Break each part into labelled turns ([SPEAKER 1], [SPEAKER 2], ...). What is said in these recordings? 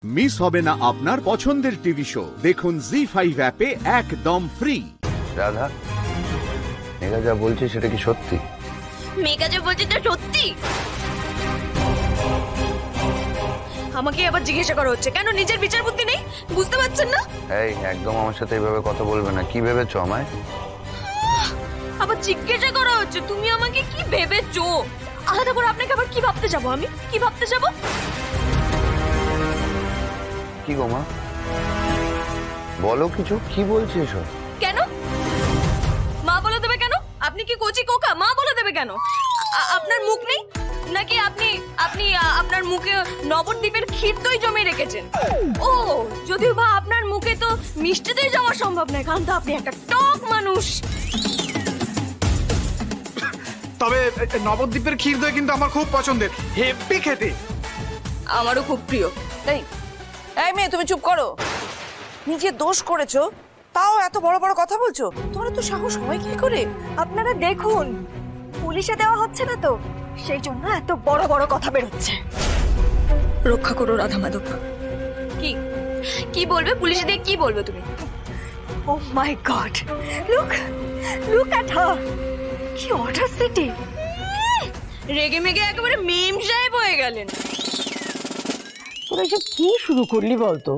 [SPEAKER 1] Miss হবে না আপনার পছন্দের টিভি শো। দেখুন জি5 অ্যাপে একদম ফ্রি।
[SPEAKER 2] রাধা, মেঘা যা বলছে সেটা কি সত্যি?
[SPEAKER 3] মেঘা যা বলছে তা সত্যি? আমাকে আবার জিজ্ঞাসা করা হচ্ছে কেন? নিজের বিচার বুদ্ধি নেই, বুঝতে পারছেন না?
[SPEAKER 2] এই একদম আমার সাথে এইভাবে কথা বলবে না। কি ভেবেছো আমায়?
[SPEAKER 3] আবার জিজ্ঞাসা করা হচ্ছে তুমি আমাকে কি ভেবেছো? আলাদা করে আপনাকে আবার কি ভাবতে যাবো? আমি কি ভাবতে যাবো?
[SPEAKER 2] কি গো মা, বলো কিছু। কি বলছিস এসব?
[SPEAKER 3] কেন মা বলে দেবে কেন? আপনি কি কচি কোকা? মা বলে দেবে কেন? আপনার মুখ নেই নাকি? আপনি আপনি আপনার মুখে নবদ্বীপের ক্ষীর দই জমিয়ে রেখেছেন। ও যদিও বা আপনার মুখে তো মিষ্টি দই জমা সম্ভব নয়, কারণ তো আপনি একটা টক মানুষ।
[SPEAKER 4] তবে নবদ্বীপের ক্ষীর দই কিন্তু আমার খুব পছন্দের, হেভি খেতে।
[SPEAKER 3] আমারও খুব প্রিয়। তাই
[SPEAKER 5] এই মেয়ে, তুমি চুপ করো। নিজে দোষ করেছো তাও এত বড় বড় কথা বলছো? তোমার তো সাহস হয় কি করে?
[SPEAKER 6] আপনারা দেখুন, পুলিশে দেওয়া হচ্ছে না তো, সেই জন্য এত বড় বড় কথা বেরোচ্ছে।
[SPEAKER 3] রক্ষা করো রাধা মাধব। কি কি বলবে? পুলিশে দিয়ে কি বলবে তুমি?
[SPEAKER 6] Oh my god, look look at her, কি অর্ডার সিটি।
[SPEAKER 3] রেগে মেগে একেবারে মেম সাহেব হয়ে গেলেন।
[SPEAKER 5] তোরা এসব কি শুরু করলি বলতো?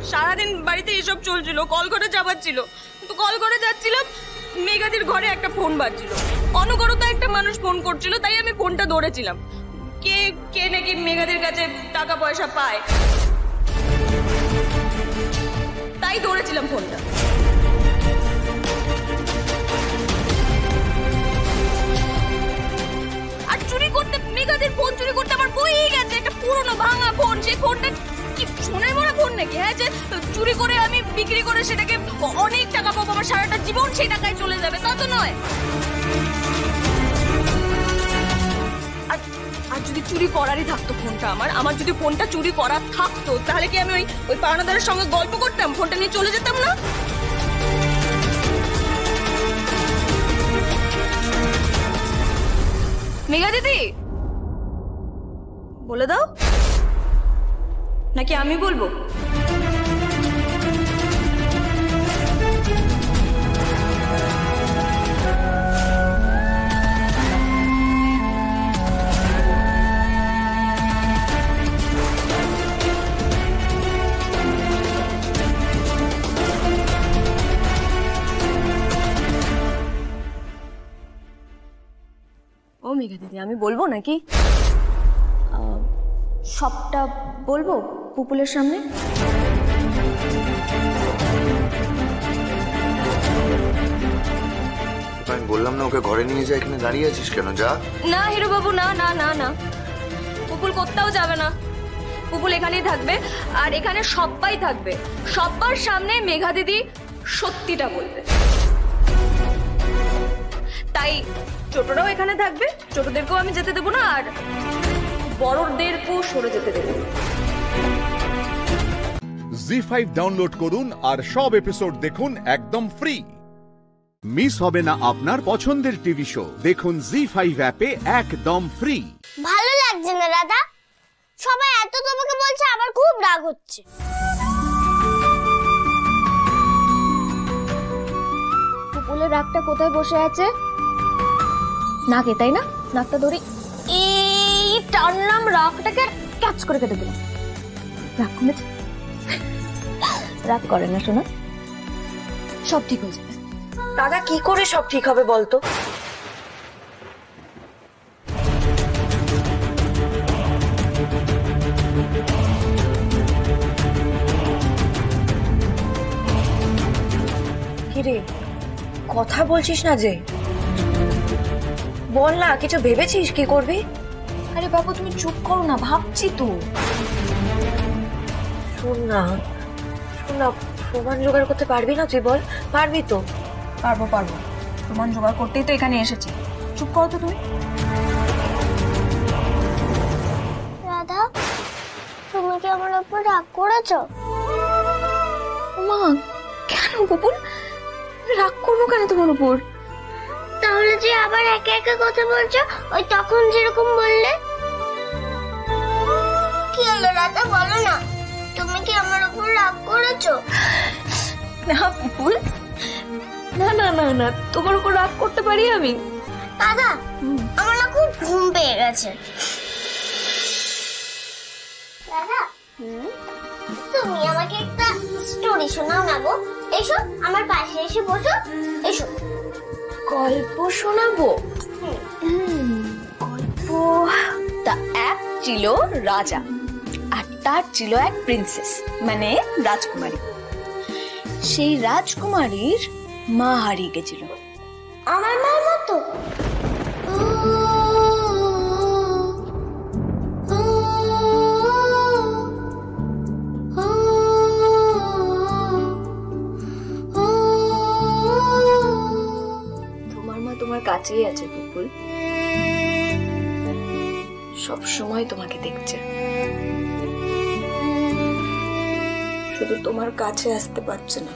[SPEAKER 3] সারাদিন বাড়িতে এসব চলছিল, কল করে চাপাচ্ছিল। তো কল করে যাচ্ছিলাম, মেঘাদির ঘরে একটা ফোন বাজছিল। অনবরত একটা মানুষ ফোন করছিল, তাই আমি ফোনটা ধরেছিলাম। কে কে নাকি মেঘাদির কাছে টাকা পয়সা পায়, তাই ধরেছিলাম ফোনটা। আর চুরি করতে, মেঘাদির ফোন চুরি করতে আমার বইই গেছে। একটা পুরনো ভাঙা ফোন, সেই ফোনটা কি সোনার মরা ফোন নাকি? হ্যাঁ, যে চুরি করে আমি বিক্রি করে সেটাকে অনেক টাকা পাবো, আমার সারাটা জীবন সেই টাকায় চলে যাবে, তা তো নয়। আর যদি চুরি করারই থাকতো ফোনটা, আমার যদি ফোনটা চুরি করার থাকতো, তাহলে কি আমি ওই পাওনাদারের সঙ্গে গল্প করতাম, ফোনটা নিয়ে চলে যেতাম না? মেঘা দিদি, বলে দাও নাকি আমি বলবো? ও মেঘা দিদি, আমি বলবো নাকি? সবটা বলবো পুপুলের সামনে?
[SPEAKER 2] আমি বললাম না ওকে ঘরে নিয়ে যা, এখানে দাঁড়িয়ে আছিস কেন? যা
[SPEAKER 3] না হিরো বাবু, না না না না, পুপুল কোথাও যাবে না। পুপুল এখানেই থাকবে, আর এখানে সবাই থাকবে। সবার সামনে মেঘা দিদি সত্যিটা বলবে। তাই ছোটরাও এখানে থাকবে, ছোটদেরকেও আমি যেতে দেবো না, আর বড়দেরকেও সরে যেতে দেবো।
[SPEAKER 1] জি5 ডাউনলোড করুন আর সব এপিসোড দেখুন একদম ফ্রি। মিস হবে না আপনার পছন্দের টিভি শো। দেখুন জি5 অ্যাপে একদম ফ্রি।
[SPEAKER 7] ভালো লাগছে না রাধা, সবাই এত তোমাকে বলছে, আবার খুব রাগ হচ্ছে।
[SPEAKER 8] পুপুলের রাগটা কোথায় বসে আছে? নাকে, তাই না? নাকটা ধরে এই টানলাম, রাগটাকে ক্যাচ করে কেটে দিলাম। রাগ কমেছে? রাগ করে না শোনা, সব ঠিক হয়ে যাবে।
[SPEAKER 5] দাদা, কি করে সব ঠিক হবে বলতো? কিরে, কথা বলছিস না যে? বল না, কিছু ভেবেছিস কি করবি?
[SPEAKER 8] আরে বাবু, তুমি চুপ করো না, ভাবছি তো।
[SPEAKER 5] শোন না, প্রমাণ জোগাড় করতে পারবি না তুই? বল, পারবি তো?
[SPEAKER 8] পারবো পারবো, প্রমাণ জোগাড় করতেই তো এখানে এসেছি। চুপ করো তো তুমি।
[SPEAKER 7] রাধা, তুমি কি আমার উপর রাগ করেছো?
[SPEAKER 8] মা, কেন পুপুল? রাগ করবো কেন তোমার উপর?
[SPEAKER 7] তাহলে যে আবার একা একা কথা বলছো, ওই তখন যেরকম বললে। কি হলো রাধা, বলো না, তুমি কি আমার উপর রাগ করেছো?
[SPEAKER 3] না পুপুল, না না না না, তোমার উপর রাগ করতে পারি আমি?
[SPEAKER 7] দাদা, আমার না খুব ঘুম পেয়ে গেছে। দাদা, তুমি আমাকে একটা স্টোরি শোনাও না গো। এসো আমার পাশে এসে বসো, এসো।
[SPEAKER 3] গল্প শোনাবো? গল্প? তা এক ছিল রাজা, আর তার ছিল এক প্রিন্সেস, মানে রাজকুমারী। সেই রাজকুমারীর মা হারিয়ে গেছিল।
[SPEAKER 7] আমার মার মতো?
[SPEAKER 3] তোমার মা তোমার কাছেই আছে পুপুল, সব সময় তোমাকে দেখছে, শুধু তোমার কাছে আসতে পারছে না।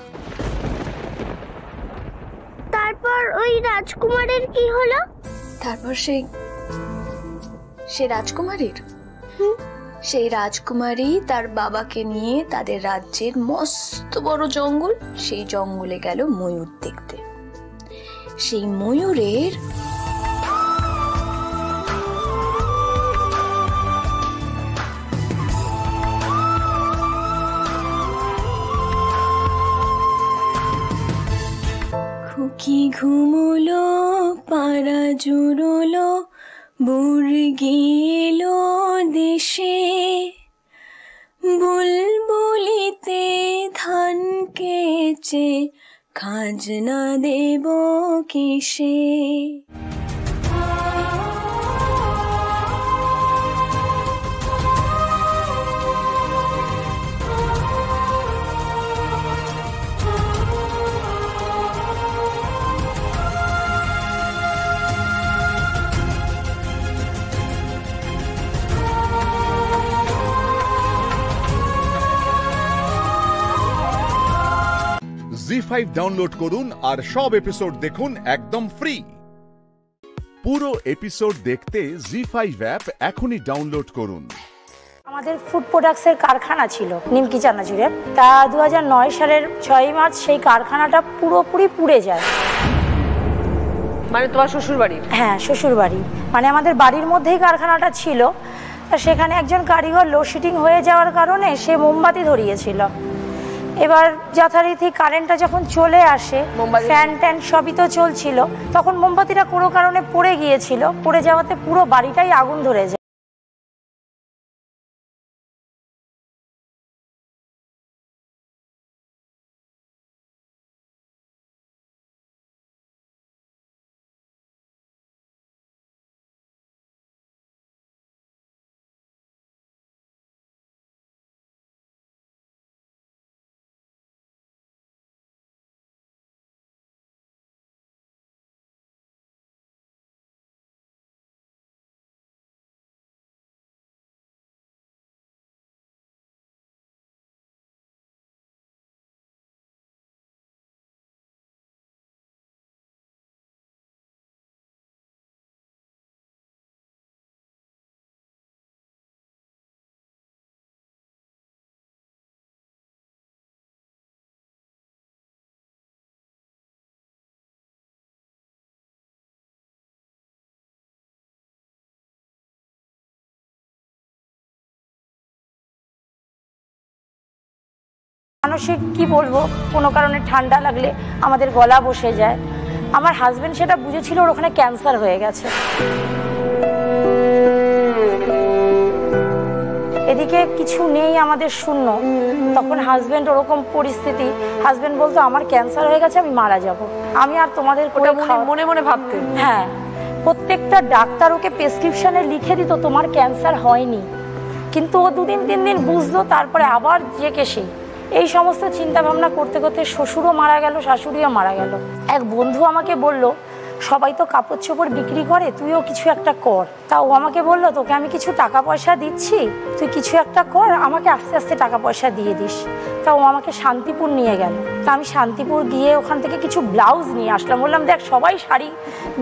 [SPEAKER 7] তারপর ওই রাজকুমারের কি হলো?
[SPEAKER 3] তারপর সেই রাজকুমারীর সেই রাজকুমারী তার বাবাকে নিয়ে তাদের রাজ্যের মস্ত বড় জঙ্গল, সেই জঙ্গলে গেল ময়ূর দেখতে। সেই ময়ূরের খুকি ঘুমোলো, পাড়া জুড়োলো, বুড়গি এলো দেশে, বুলবুলিতে ধান কেচে খাজনা দেব কিসে।
[SPEAKER 1] জি5 ডাউনলোড করুন আর সব এপিসোড দেখুন একদম ফ্রি। পুরো এপিসোড দেখতে জি5 অ্যাপ এখনই ডাউনলোড করুন।
[SPEAKER 6] আমাদের ফুড প্রোডাক্টসের কারখানা ছিল নিমকি চানাচুরে। তা 2009 সালের 6 মার্চ সেই কারখানাটা পুরোপুরি পুড়ে যায়।
[SPEAKER 5] মানে তোমার শ্বশুর বাড়ি?
[SPEAKER 6] হ্যাঁ, শ্বশুর বাড়ি, মানে আমাদের বাড়ির মধ্যেই কারখানাটা ছিল। তা সেখানে একজন কারিগর লোডশেডিং হয়ে যাওয়ার কারণে সে মোমবাতি ধরিয়েছিল। এবার যথারীতি কারেন্টটা যখন চলে আসে, ফ্যান ট্যান সবই তো চলছিল, তখন মোমবাতিটা কোনো কারণে পড়ে গিয়েছিল। পড়ে যাওয়াতে পুরো বাড়িটাই আগুন ধরে যায়। মানসিক কি বলবো, কোনো কারণে ঠান্ডা লাগলে আমাদের গলা বসে যায়। আমার হাজবেন্ড সেটা বুঝেছিল, ওর ওখানে ক্যান্সার হয়ে গেছে। এদিকে কিছু নেই, আমাদের শূন্য। তখন হাজবেন্ড ওরকম পরিস্থিতি, হাজবেন্ড বলতো আমার ক্যান্সার হয়ে গেছে, আমি মারা যাব, আমি আর তোমাদের
[SPEAKER 5] মনে মনে ভাবতে।
[SPEAKER 6] হ্যাঁ, প্রত্যেকটা ডাক্তার ওকে প্রেসক্রিপশনে লিখে দিত তোমার ক্যান্সার হয়নি, কিন্তু ও 2-3 দিন বুঝতো, তারপরে আবার যে কেসে এই সমস্ত চিন্তা ভাবনা করতে করতে শ্বশুরও মারা গেল, শাশুড়িও মারা গেল। এক বন্ধু আমাকে বলল সবাই তো কাপড় চোপড় বিক্রি করে, তুইও কিছু একটা কর। তা ও আমাকে বললো, তোকে আমি কিছু টাকা পয়সা দিচ্ছি, তুই কিছু একটা কর, আমাকে আস্তে আস্তে টাকা পয়সা দিয়ে দিস। তা ও আমাকে শান্তিপুর নিয়ে গেল। তা আমি শান্তিপুর গিয়ে ওখান থেকে কিছু ব্লাউজ নিয়ে আসলাম। বললাম, দেখ সবাই শাড়ি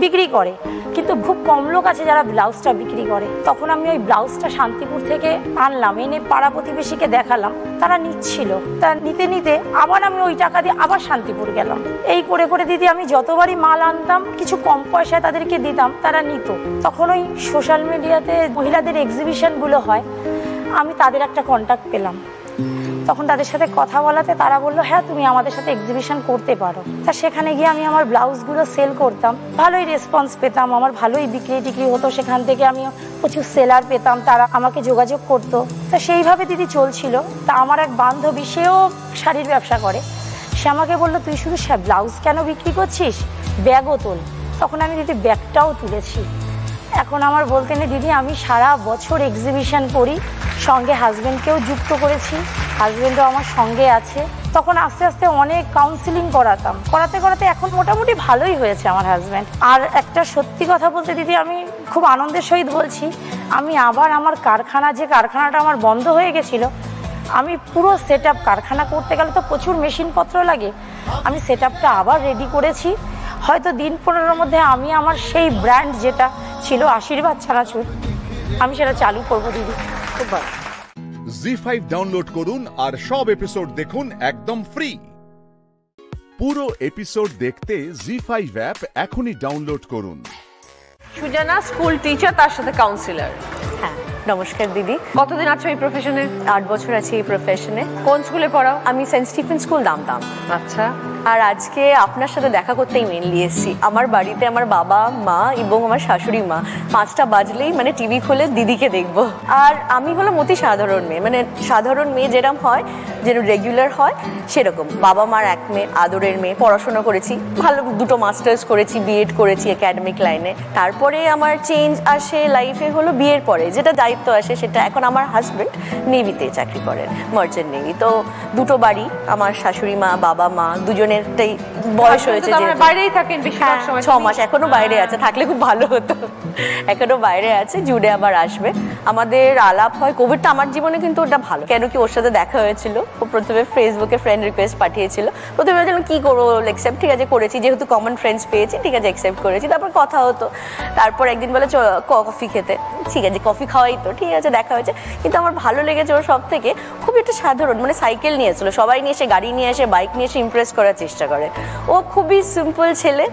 [SPEAKER 6] বিক্রি করে, কিন্তু খুব কম লোক আছে যারা ব্লাউজটা বিক্রি করে। তখন আমি ওই ব্লাউজটা শান্তিপুর থেকে আনলাম, এনে পাড়া প্রতিবেশীকে দেখালাম, তারা নিচ্ছিল। তা নিতে নিতে আবার আমি ওই টাকা দিয়ে আবার শান্তিপুর গেলাম। এই করে করে দিদি আমি যতবারই মাল আনতাম কিছু কম পয়সায় তাদেরকে দিতাম, তারা নিত। তখন ওই সোশ্যাল মিডিয়াতে মহিলাদের এক্সিবিশনগুলো হয়, আমি তাদের একটা কন্ট্যাক্ট পেলাম। তখন তাদের সাথে কথা বলাতে তারা বললো, হ্যাঁ তুমি আমাদের সাথে এক্সিবিশন করতে পারো। তা সেখানে গিয়ে আমি আমার ব্লাউজগুলো সেল করতাম, ভালোই রেসপন্স পেতাম, আমার ভালোই বিক্রি টিক্রি হতো। সেখান থেকে আমি প্রচুর সেলার পেতাম, তারা আমাকে যোগাযোগ করতো। তা সেইভাবে দিদি চলছিল। তা আমার এক বান্ধবী, সেও শাড়ির ব্যবসা করে, সে আমাকে বললো, তুই শুধু ব্লাউজ কেন বিক্রি করছিস, ব্যাগও তোল। তখন আমি দিদি ব্যাগটাও তুলেছি। এখন আমার বলতে নেই দিদি, আমি সারা বছর এক্সিবিশন করি, সঙ্গে হাজব্যান্ডকেও যুক্ত করেছি, হাজব্যান্ডও আমার সঙ্গে আছে। তখন আস্তে আস্তে অনেক কাউন্সিলিং করাতাম, করাতে করাতে এখন মোটামুটি ভালোই হয়েছে আমার হাজব্যান্ড। আর একটা সত্যি কথা বলতে দিদি, আমি খুব আনন্দের সহিত বলছি, আমি আবার আমার কারখানাটা আমার বন্ধ হয়ে গেছিলো, আমি পুরো সেট আপ, কারখানা করতে গেলে তো প্রচুর মেশিনপত্র লাগে, আমি সেট আপটা আবার রেডি করেছি। হয়তো দিন 15-এর মধ্যে আমি আমার সেই ব্র্যান্ড যেটা ছিল আশীর্বাদ চানাচুর, আমি সেটা চালু করবো দিদি। খুব ভালো।
[SPEAKER 1] জি5 ডাউনলোড করুন আর সব এপিসোড দেখুন একদম ফ্রি। পুরো এপিসোড দেখতে জি5 অ্যাপ এখনই ডাউনলোড করুন।
[SPEAKER 9] সুজানা স্কুল টিচার, তার সাথে কাউন্সিলর।
[SPEAKER 10] হ্যাঁ, নমস্কার দিদি।
[SPEAKER 9] কতদিন আছো এই প্রফেশনে?
[SPEAKER 10] 8 বছর আছি এই প্রফেশনে।
[SPEAKER 9] কোন স্কুলে পড়াও?
[SPEAKER 10] আমি সেন্ট স্টিফেন স্কুল, দামদাম।
[SPEAKER 9] আচ্ছা।
[SPEAKER 10] আর আজকে আপনার সাথে দেখা করতেই মেনলি এসেছি। আমার বাড়িতে আমার বাবা মা এবং আমার শাশুড়ি মা 5টা বাজলেই মানে টিভি খুলে দিদিকে দেখবো। আর আমি হলাম অতি সাধারণ মেয়ে, মানে সাধারণ মেয়ে যেরকম হয়, যেন রেগুলার হয় সেরকম। বাবা মার এক মেয়ে, আদরের মেয়ে, পড়াশোনা করেছি, ভালো 2টো মাস্টার্স করেছি, বিএড করেছি একাডেমিক লাইনে। তারপরে আমার চেঞ্জ আসে লাইফে হলো বিয়ের পরে, যেটা দায়িত্ব আসে সেটা। এখন আমার হাজব্যান্ড নেভিতে চাকরি করেন, মার্চেন্ট নেভি। তো 2টো বাড়ি, আমার শাশুড়ি মা বাবা মা দুজনেরটাই বয়স হয়েছে,
[SPEAKER 9] বাইরেই থাকেন বেশিরভাগ সময়।
[SPEAKER 10] 6 মাস এখনো বাইরে আছে, থাকলে খুব ভালো হতো। এখনো বাইরে আছে, জুড়ে আবার আসবে। আমাদের আলাপ হয়, কোভিডটা আমার জীবনে কিন্তু ওটা ভালো, কেন কি ওর সাথে দেখা হয়েছিল। ও প্রথমে ফেসবুকে ফ্রেন্ড রিকোয়েস্ট পাঠিয়েছিল। প্রথমে ভেবেছিলাম কি করবো, অ্যাকসেপ্ট, ঠিক আছে করেছি, যেহেতু কমন ফ্রেন্ডস পেয়েছি, ঠিক আছে অ্যাকসেপ্ট করেছি। তারপর কথা হতো, তারপর একদিন বলে কফি খেতে, ঠিক আছে কফি খাওয়াই তো, ঠিক আছে দেখা হয়েছে। কিন্তু আমার ভালো লেগেছে ওর সব থেকে, খুব একটা সাধারণ, মানে সাইকেল নিয়ে এসেছিল, সবাই নিয়ে এসে, গাড়ি নিয়ে এসে, বাইক নিয়ে এসে ইমপ্রেস করার চেষ্টা করে। ও খুবই সিম্পল ছেলে,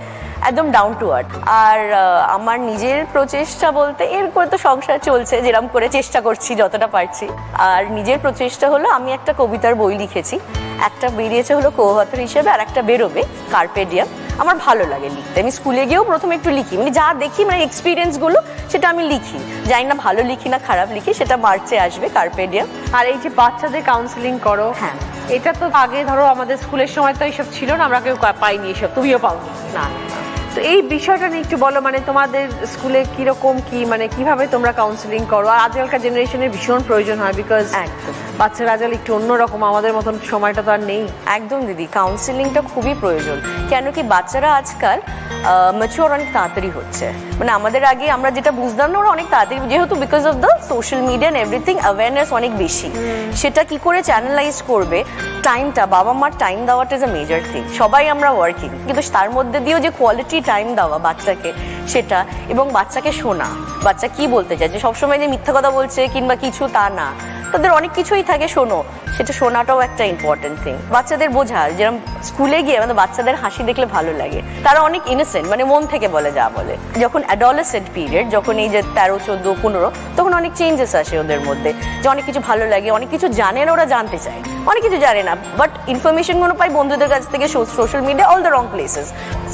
[SPEAKER 10] একদম ডাউন টু আর্থ। আর আমার নিজের প্রচেষ্টা বলতে, এর করে তো সংসার চলছে, যেরকম করে চেষ্টা করছি যতটা পারছি। আর নিজের প্রচেষ্টা হলো, আমি একটা কবিতার বই লিখেছি, একটা বেরিয়েছে হলো কো-অথর হিসেবে, আর একটা বেরোবে কার্পে ডিয়াম। আমার ভালো লাগে লিখতে, আমি স্কুলে গিয়েও প্রথমে একটু লিখি, মানে যা দেখি, মানে এক্সপিরিয়েন্সগুলো সেটা আমি লিখি। জানি না ভালো লিখি না খারাপ লিখি, সেটা মার্চে আসবে কার্পে ডিয়াম।
[SPEAKER 9] আর এই যে বাচ্চাদের কাউন্সিলিং করো,
[SPEAKER 10] হ্যাঁ,
[SPEAKER 9] এটা তো আগে ধরো আমাদের স্কুলের সময় তো এইসব ছিল না, আমরা কেউ পাইনি এসব, তুমিও পাও
[SPEAKER 10] না।
[SPEAKER 9] তো এই বিষয়টা নিয়ে একটু বলো, মানে তোমাদের স্কুলে কিরকম কি, মানে কিভাবে তোমরা কাউন্সিলিং করো? আর আজকালকার জেনারেশনের ভীষণ প্রয়োজন হয়, বিকজ বাচ্চারা আজকাল একটু অন্যরকম, আমাদের মতন সময়টা তো আর নেই।
[SPEAKER 10] একদম দিদি, কাউন্সিলিংটা খুবই প্রয়োজন, কেন কি বাচ্চারা আজকাল ম্যাচিওর অনেক তাড়াতাড়ি হচ্ছে। মানে আমাদের আগে আমরা যেটা বুঝতাম না, ওরা অনেক তাড়াতাড়ি, যেহেতু because of the social media and everything, awareness অনেক বেশি। সেটা কি করে চ্যানেলাইজ করবে, টাইমটা, বাবা মার টাইম দেওয়াটা ইজ আ মেজর থিং। সবাই আমরা ওয়ার্কিং, কিন্তু তার মধ্যে দিয়েও যে কোয়ালিটি টাইম দেওয়া বাচ্চাকে, সেটা, এবং বাচ্চাকে শোনা, বাচ্চা কি বলতে চাইছে, সবসময় যে মিথ্যা কথা বলছে কিংবা কিছু তা না, তাদের অনেক কিছুই থাকে, শোনো, সেটা শোনাটাও একটা ইম্পর্টেন্ট থিং। বাচ্চাদের বোঝা, যেরকম স্কুলে গিয়ে আমাদের বাচ্চাদের হাসি দেখলে ভালো লাগে, তারা অনেক ইনোসেন্ট, মানে মন থেকে বলে যা বলে। যখন অ্যাডোলেসেন্ট পিরিয়ড, যখন এই যে 13, 14, 15, তখন অনেক চেঞ্জেস আসে ওদের মধ্যে, যে অনেক কিছু ভালো লাগে, অনেক কিছু জানে না, ওরা জানতে চায়, অনেক কিছু জানে না, বাট ইনফরমেশনগুলো পাই বন্ধুদের কাছ থেকে, social media, all the wrong places.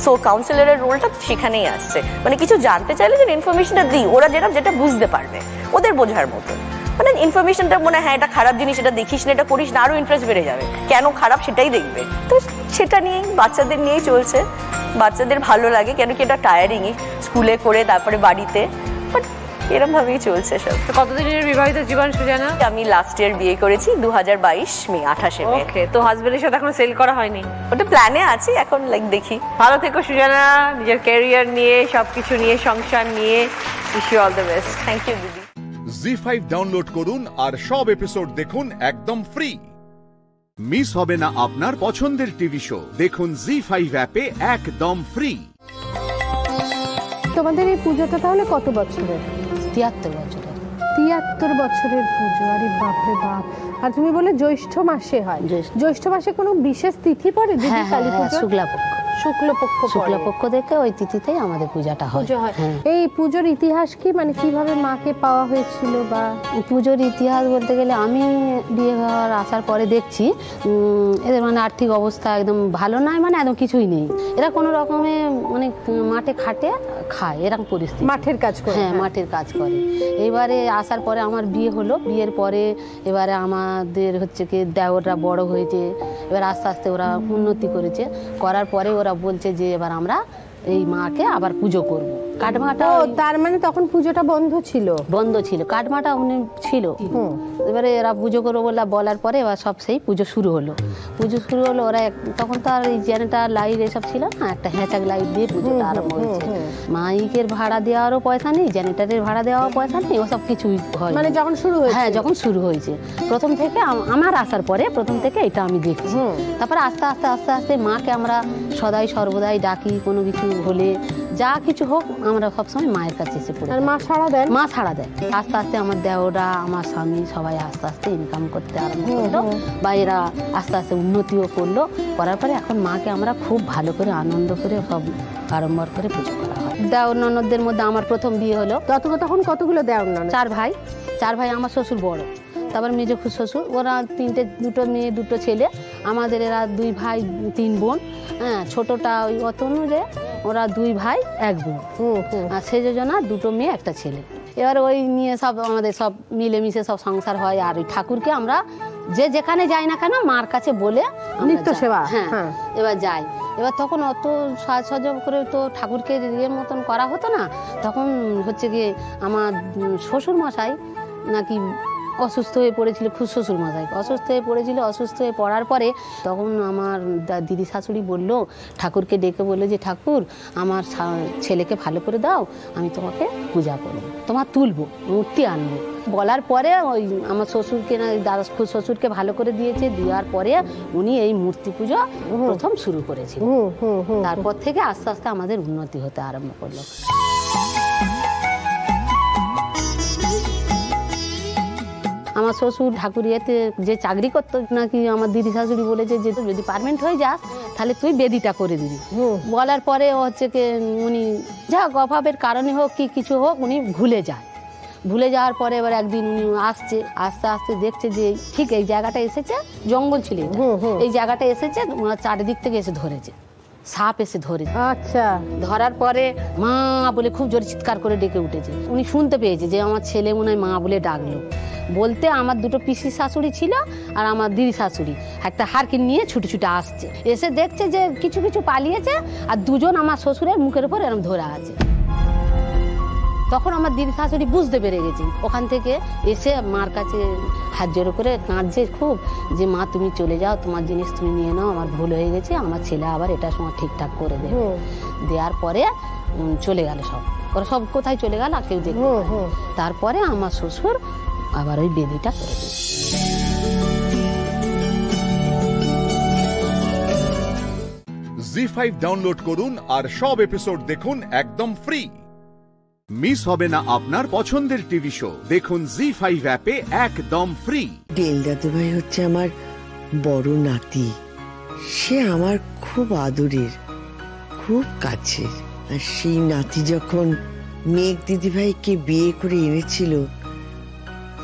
[SPEAKER 10] So কাউন্সিলরের রোলটা সেখানেই আসছে, মানে কিছু জানতে চাইলে যে ইনফরমেশনটা দিই, ওরা যেটা বুঝতে পারবে, ওদের বোঝার মতো। মানে ইনফরমেশনটা মনে হয়, হ্যাঁ এটা খারাপ জিনিস, এটা দেখিস না, এটা করিস না, আরো ইন্টারেস্ট বেড়ে যাবে, কেন খারাপ সেটাই দেখবে। তো সেটা নিয়েই বাচ্চাদের নিয়েই চলছে, বাচ্চাদের ভালো লাগে, কেন কি এটা টায়ারিংই, স্কুলে করে তারপরে বাড়িতে, বাট এরকম ভাবেই চলছে সব।
[SPEAKER 9] কতদিনের বিবাহিত জীবন সুজানা?
[SPEAKER 10] আমি লাস্ট ইয়ার বিয়ে করেছি 2022 মে 28 মে।
[SPEAKER 9] ওকে, তো হাজবেন্ডের সাথে এখনো সেল করা হয়নি?
[SPEAKER 10] ওটা প্ল্যানে আছে এখন, লাইক দেখি।
[SPEAKER 9] ভালো থেকো সুজানা, নিজের ক্যারিয়ার নিয়ে, সবকিছু নিয়ে, সংসার নিয়ে। Wish you all the best.
[SPEAKER 10] Thank you দিদি।
[SPEAKER 1] জি5 ডাউনলোড করুন আর সব এপিসোড দেখুন একদম ফ্রি। মিস হবে না আপনার পছন্দের টিভি শো, দেখুন জি5 অ্যাপে একদম ফ্রি।
[SPEAKER 11] তোমাদের এই পুজোটা তাহলে কত বছরের?
[SPEAKER 12] 73 বছরের।
[SPEAKER 11] 73 বছরের পুজো, আরে বাপরে বাপ। আর তুমি বলে জ্যৈষ্ঠ মাসে হয়? জ্যৈষ্ঠ মাসে কোনো বিশেষ তিথি পড়ে দিদি কালী পুজো?
[SPEAKER 12] শুক্লাপক্ষ। শুক্লপক্ষ দেখে ওই তিথিতেই আমাদের পূজাটা হয়।
[SPEAKER 11] এই পুজোর ইতিহাস কি, মানে কিভাবে মাকে পাওয়া হয়েছিল? বা
[SPEAKER 12] পুজোর ইতিহাস বলতে গেলে আমি বিয়ে হওয়ার আসার পরে দেখছি এদের মানে আর্থিক অবস্থা একদম ভালো নয়, মানে একদম কিছুই নেই। এরা কোনো রকমে মানে মাঠে খাটে খায়, এরকম পরিস্থিতি।
[SPEAKER 11] মাঠের কাজ করে?
[SPEAKER 12] হ্যাঁ, মাঠের কাজ করে। এবারে আসার পরে আমার বিয়ে হলো, বিয়ের পরে এবারে আমাদের হচ্ছে কি দেওররা বড় হয়েছে, এবার আস্তে আস্তে ওরা উন্নতি করেছে, করার পরে ওরা বলছে যে এবার আমরা এই মাকে আবার পুজো করব। কাটমাটা,
[SPEAKER 11] তার মানে তখন পুজোটা বন্ধ ছিল?
[SPEAKER 12] বন্ধ ছিল, কাটমাটা ছিল। এবারে এরা পুজো করবো বলার পরে এবার সব সেই পুজো শুরু হলো। ওরা তখন তো আর এই জেনারেটর লাইট এসব ছিল না, একটা হ্যাচাক লাইট দিয়ে পুজোটা আরম্ভ হয়েছে। মাইকের ভাড়া দেওয়ারও পয়সা নেই, জেনারেটরের ভাড়া দেওয়ারও পয়সা নেই, ওসব কিছুই হয়
[SPEAKER 11] মানে যখন শুরু হয়েছে?
[SPEAKER 12] হ্যাঁ, যখন শুরু হয়েছে প্রথম থেকে, আমার আসার পরে প্রথম থেকে এটা আমি দেখছি। তারপরে আস্তে আস্তে আস্তে আস্তে মাকে আমরা সদাই সর্বদাই ডাকি, কোনো কিছু হলে যা কিছু হোক আমরা সবসময় মায়ের কাছে এসে পড়ি।
[SPEAKER 11] মা সাড়া দেয়?
[SPEAKER 12] মা সাড়া দেয়। আস্তে আস্তে আমার দেওরা, আমার স্বামী সবাই আস্তে আস্তে ইনকাম করতে আরম্ভ করলো, বা এরা আস্তে আস্তে উন্নতিও করলো। করার পরে এখন মাকে আমরা খুব ভালো করে আনন্দ করে সব আড়ম্বর করে পুজো করা হয়। দেওর ননদদের মধ্যে আমার প্রথম বিয়ে হলো।
[SPEAKER 11] তখন কতগুলো দেওর ননদ?
[SPEAKER 12] 4 ভাই। আমার শ্বশুর বড়, তারপর মেজ শ্বশুর, ওরা 2 মেয়ে 2 ছেলে। আমাদের এরা 2 ভাই 3 বোন। হ্যাঁ, ছোটটা ওই অতনুরে, ওরা 2 ভাই 1 বোন। আর সেই যোজনা 2 মেয়ে 1 ছেলে। এবার ওই নিয়ে সব আমাদের সব মিলেমিশে সব সংসার হয়। আর ওই ঠাকুরকে আমরা যে যেখানে যাই না কেন মার কাছে বলে
[SPEAKER 11] নিত্য সেবা।
[SPEAKER 12] হ্যাঁ, এবার যাই। এবার তখন অত সাজসজ্জা করে তো ঠাকুরকে ইয়ের মতন করা হতো না। তখন হচ্ছে গিয়ে আমার শ্বশুর মশাই নাকি অসুস্থ হয়ে পড়েছিল, খুব শ্বশুর মশাই অসুস্থ হয়ে পড়েছিল। অসুস্থ হয়ে পড়ার পরে তখন আমার দিদি শাশুড়ি বললো, ঠাকুরকে ডেকে বললো যে ঠাকুর আমার ছেলেকে ভালো করে দাও, আমি তোমাকে পূজা করবো, তোমার তুলবো, মূর্তি আনবো। বলার পরে ওই আমার শ্বশুরকে না দাদা শ্বশুরকে ভালো করে দিয়েছে, দেওয়ার পরে উনি এই মূর্তি পুজো প্রথম শুরু করেছিল। তারপর থেকে আস্তে আস্তে আমাদের উন্নতি হতে আরম্ভ করলো। আমার শ্বশুর ঠাকুরিয়াতে যে চাকরি করতো নাকি, আমার দিদি শাশুড়ি বলেছে যে তুই যদি পার্মানেন্ট হয়ে যাস তাহলে তুই বেদিটা করে দিবি। বলার পরে হচ্ছে কি উনি যা অভাবের কারণে হোক কি কিছু হোক উনি ভুলে যাওয়ার পরে এবার একদিন উনি আস্তে আস্তে দেখছে যে ঠিক এই জায়গাটা এসেছে, জঙ্গল ছিল, এই জায়গাটা এসেছে, ওনার চারিদিক থেকে এসে ধরেছে, সাপ এসে ধরে।
[SPEAKER 11] আচ্ছা,
[SPEAKER 12] ধরার পরে মা বলে খুব জোরে চিৎকার করে ডেকে উঠেছে। উনি শুনতে পেয়েছে যে আমার ছেলে মনে হয় মা বলে ডাকলো। বলতে আমার 2 পিসি শাশুড়ি ছিল আর আমার দিদি শাশুড়ি একটা হারকিন নিয়ে ছুটে আসছে, এসে দেখছে যে কিছু পালিয়েছে আর 2জন আমার শ্বশুরের মুখের উপর এরকম ধরা আছে। তখন আমার দিদি শাশুড়ি বুঝতে পেরে গেছে, ওখান থেকে এসে মার কাছে হাত জোড়ো করে কাঁদছে খুব, যে মা তুমি চলে যাও, তোমার জিনিস তুমি নিয়ে নাও, আমার ভুল হয়ে গেছে, আমার ছেলে আবার এটা সময় ঠিকঠাক করে দেবে। দেওয়ার পরে চলে গেল সব, ওরা সব কোথায় চলে গেল আর কেউ দেখবে। তারপরে আমার শ্বশুর আবার ওই বেদিটা করে দিল।
[SPEAKER 1] জি5 ডাউনলোড করুন আর সব এপিসোড দেখুন একদম ফ্রি। মিস হবে না আপনার পছন্দের টিভি শো, দেখুন জি5 অ্যাপে একদম ফ্রি।
[SPEAKER 13] ডেল দাদুভাই হচ্ছে আমার বড় নাতি, সে আমার খুব আদরের, খুব কাছের। আর সেই নাতি যখন মেঘ দিদিভাইকে বিয়ে করে এনেছিল,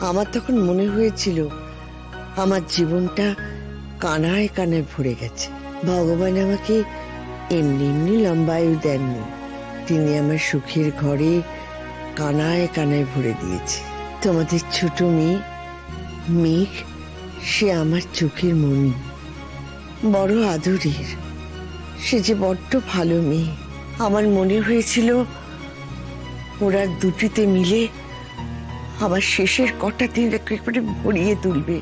[SPEAKER 13] আমার তখন মনে হয়েছিল আমার জীবনটা কানায় কানায় ভরে গেছে। ভগবান আমাকে এমনি লম্বায়ু দেননি, তিনি আমার সুখের ঘরে কানায় কানায় ভরে দিয়েছে। তোমাদের ছোট মেয়ে মেঘ, সে আমার চোখের মণি, বড় আদরের, সে যে বড্ড ভালো মেয়ে। আমার মনে হয়েছিল ওরা দুটিতে মিলে আমার শেষের কটা দিন একেবারে ভরিয়ে তুলবে।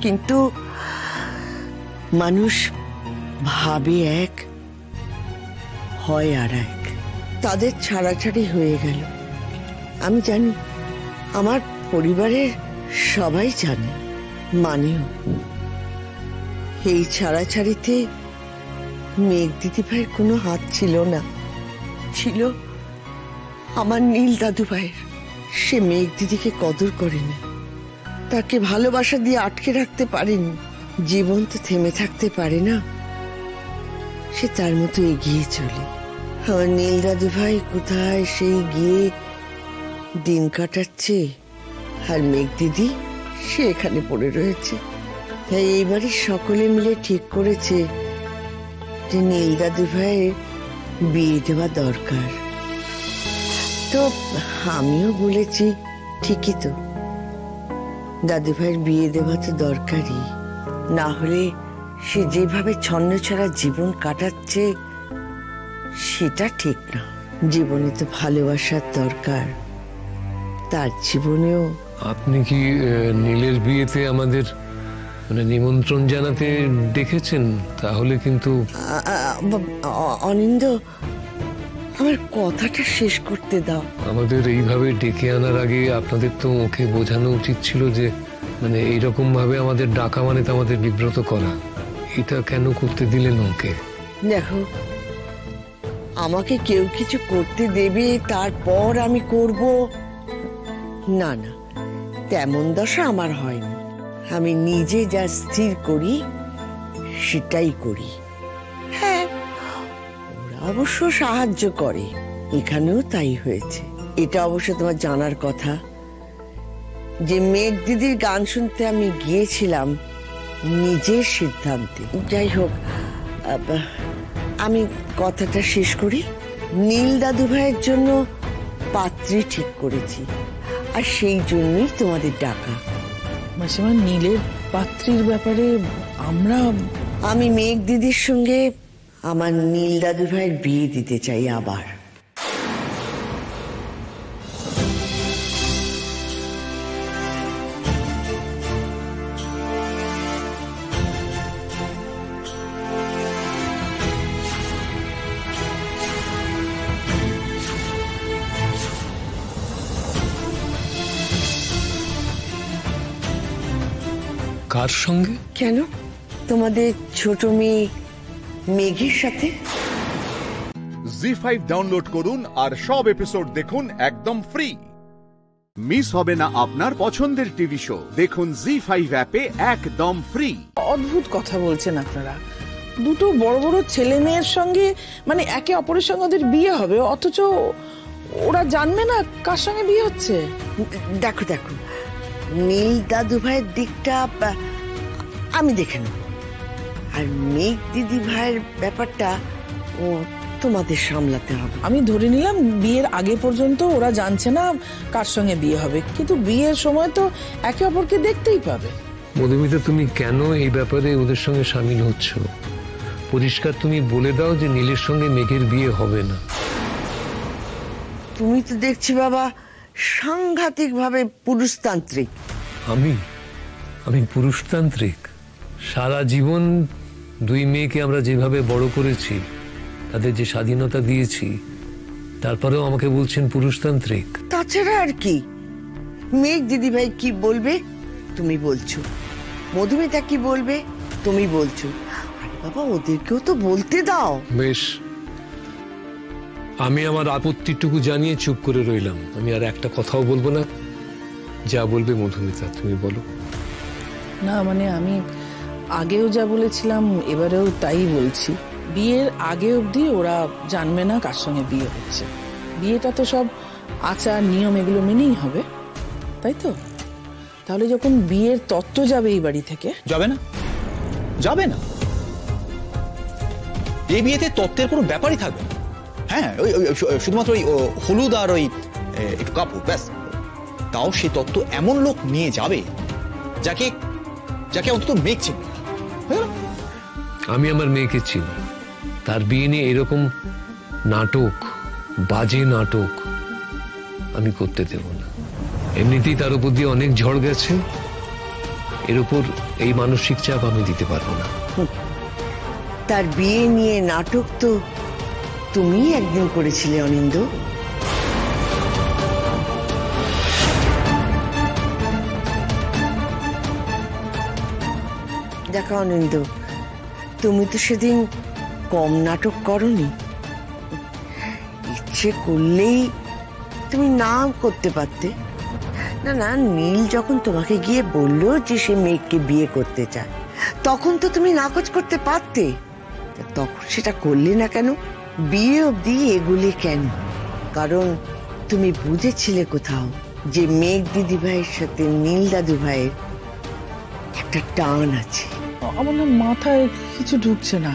[SPEAKER 13] কিন্তু মানুষ ভাবে এক, হয় আর এক। তাদের ছাড়াছাড়ি হয়ে গেল। আমি জানি, আমার পরিবারের সবাই জানে, মানেও। এই ছাড়াছাড়িতে মেঘ দিদি ভাইয়ের কোনো হাত ছিল না, ছিল আমার নীল দাদু ভাইয়ের। সে মেঘ দিদিকে কদর করেনি, তাকে ভালোবাসা দিয়ে আটকে রাখতে পারেনি। জীবন তো থেমে থাকতে পারে না, সে তার মতো এগিয়ে চলে। আমার নীল দাদু ভাই কোথায় সেই গিয়ে দিন কাটাচ্ছে, আর মেঘ দিদি সে এখানে পড়ে রয়েছে। তাই এইবারে সকলে মিলে ঠিক করেছে যে নীল দাদু ভাইয়ের বিয়ে দেওয়া দরকার। তো আমিও বলেছি, ঠিকই তো, দাদু ভাইয়ের বিয়ে দেওয়া তো দরকারই। না হলে সে যেভাবে ছন্নছাড়া জীবন কাটাচ্ছে সেটা ঠিক না। জীবনে তো ভালোবাসার দরকার, তার জীবনেও।
[SPEAKER 14] আপনি কি নীলের বিয়েতে আমাদের মানে নিমন্ত্রণ জানাতে ডেকেছেন? তাহলে কিন্তু
[SPEAKER 13] অনিন্দ, আমার কথাটা শেষ করতে দাও।
[SPEAKER 14] আমাদের এইভাবে ডেকে আনার আগে আপনাদের তো ওকে বোঝানো উচিত ছিল যে মানে এইরকম ভাবে আমাদের ডাকা মানে তো আমাদের বিব্রত করা। এটা কেন করতে দিলেন ওকে?
[SPEAKER 13] দেখো, আমাকে কেউ কিছু করতে দেবে তারপর আমি করব, না না, তেমন দশা আমার হয়নি। আমি নিজে যা স্থির করি সেটাই করি। হ্যাঁ, ওরা অবশ্য সাহায্য করে, এখানেও তাই হয়েছে। এটা অবশ্য তোমার জানার কথা যে মেঘ দিদির গান শুনতে আমি গিয়েছিলাম নিজের সিদ্ধান্তে। যাই হোক, আমি কথাটা শেষ করি। নীল দাদু ভাইয়ের জন্য পাত্রী ঠিক করেছি, আর সেই জন্যই তোমাদের ডাকা।
[SPEAKER 5] মাসিমা, নীলের পাত্রীর ব্যাপারে
[SPEAKER 13] আমি মেঘ দিদির সঙ্গে আমার নীল দাদু ভাইয়ের বিয়ে দিতে চাই আবার।
[SPEAKER 14] কার সঙ্গে?
[SPEAKER 13] কেন, তোমাদের ছোট মেয়ে মেঘের সাথে।
[SPEAKER 1] জি5 ডাউনলোড করুন আর সব এপিসোড দেখুন একদম ফ্রি। মিস হবে না আপনার পছন্দের টিভি শো, দেখুন জি5 অ্যাপে একদম ফ্রি।
[SPEAKER 5] অদ্ভুত কথা বলছেন আপনারা। দুটো বড় বড় ছেলে মেয়ের সঙ্গে মানে একে অপরের সঙ্গে ওদের বিয়ে হবে, অথচ ওরা জানবে না কার সঙ্গে বিয়ে হচ্ছে।
[SPEAKER 13] দেখো দেখো, নীল দাদু ভাইয়ের দিকটা আমি দেখে নেব, আর মেঘ দিদি ভাইয়ের ব্যাপারটা ও তোমাদের সামলাতে হবে।
[SPEAKER 5] আমি ধরে নিলাম বিয়ের আগে পর্যন্ত ওরা জানছে না কার সঙ্গে বিয়ে হবে, কিন্তু বিয়ের সময় তো একে অপরকে দেখতেই পাবে।
[SPEAKER 14] মধুমিতা, তুমি কেন এই ব্যাপারে ওদের সঙ্গে সামিল হচ্ছ? পরিষ্কার তুমি বলে দাও যে নীলের সঙ্গে মেঘের বিয়ে হবে না।
[SPEAKER 13] তুমি তো দেখছি বাবা সাংঘাতিক ভাবে পুরুষতান্ত্রিক।
[SPEAKER 14] আমি পুরুষতান্ত্রিক? সারা জীবন দুই মেয়েকে আমরা যেভাবে বড় করেছি, তাদের যে স্বাধীনতা দিয়েছি, তারপরেও আমাকে বলছেন পুরুষতান্ত্রিক?
[SPEAKER 13] তাছাড়া আর কি? মেঘ দিদি ভাই কি বলবে তুমি বলছো, মধুমিতা কি বলবে তুমি বলছো, আরে বাবা ওদেরকেও তো বলতে দাও।
[SPEAKER 14] বেশ, আমি আমার আপত্তিটুকু জানিয়ে চুপ করে রইলাম। আমি আর একটা কথাও বলবো না। যা বলবে মধুমিতা তুমি বলো।
[SPEAKER 5] না মানে আমি আগেও যা বলেছিলাম এবারেও তাই বলছি। বিয়ের আগে অবধি ওরা জানবে না কার সঙ্গে বিয়ে হচ্ছে। বিয়েটা তো সব আচার নিয়ম এগুলো মেনেই হবে, তাই তো? তাহলে যখন বিয়ের তত্ত্ব যাবে এই বাড়ি থেকে,
[SPEAKER 4] যাবে না? যাবে না? এই বিয়েতে তত্ত্বের কোনো ব্যাপারই থাকবে না। হ্যাঁ, ওই শুধুমাত্র ওই হলুদ আর ওই একটু কাপড়, ব্যাস। তাও সে তত্ত্ব এমন লোক নিয়ে যাবে যাকে যাকে অন্তত মেঘ চিনবে।
[SPEAKER 14] আমি আমার মেয়েকে চিনি, তার বিয়ে নিয়ে এরকম নাটক, বাজে নাটক আমি করতে দেব না। এমনিতেই তার উপর দিয়ে অনেক ঝড় গেছে, এর উপর এই মানসিক চাপ আমি দিতে পারবো না।
[SPEAKER 13] তার বিয়ে নিয়ে নাটক তো তুমি একদিন করেছিলে অনিন্দ। দেখো অনিন্দ, তুমি তো সেদিন কম নাটক করনি। ইচ্ছে করলেই তুমি নাম করতে পারতে। না না, নীল যখন তোমাকে গিয়ে বললো যে সে মেয়েকে বিয়ে করতে চায়, তখন তো তুমি নাকচ করতে পারতে। তখন সেটা করলে না কেন? বিয়ে অবধি এগুলি কেন? কারণ তুমি বুঝেছিলে কোথাও যে মেঘ দিদি ভাইয়ের সাথে নীল দাদু ভাইয়ের একটা টান আছে।
[SPEAKER 5] আমার না মাথায় কিছু ঢুকছে না।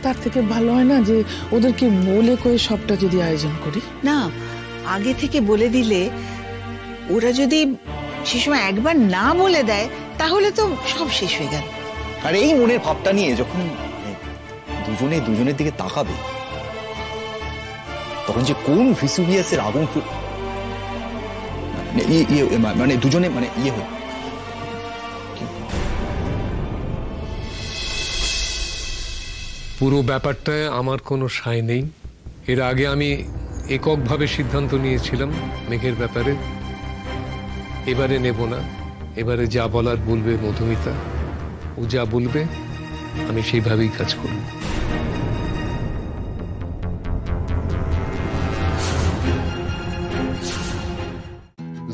[SPEAKER 5] তার থেকে ভালো হয় না যে ওদেরকে বলে কয়ে সবটা যদি আয়োজন করি।
[SPEAKER 15] না, আগে থেকে বলে দিলে ওরা যদি সে সময় একবার না বলে দেয় তাহলে তো সব শেষ হয়ে গেল।
[SPEAKER 4] আর এই মনের ভাবটা নিয়ে যখন দুজনে দুজনের দিকে তাকাবে, তখন যে কোন ভিসুভিয়াসের আগুন মানে দুজনে মানে ইয়ে হয়।
[SPEAKER 14] পুরো ব্যাপারটায় আমার কোনো সায় নেই। এর আগে আমি এককভাবে সিদ্ধান্ত নিয়েছিলাম মেঘের ব্যাপারে, এবারে নেব না। এবারে যা বলার বলবে মধুমিতা, ও যা বলবে আমি সেইভাবেই কাজ করব।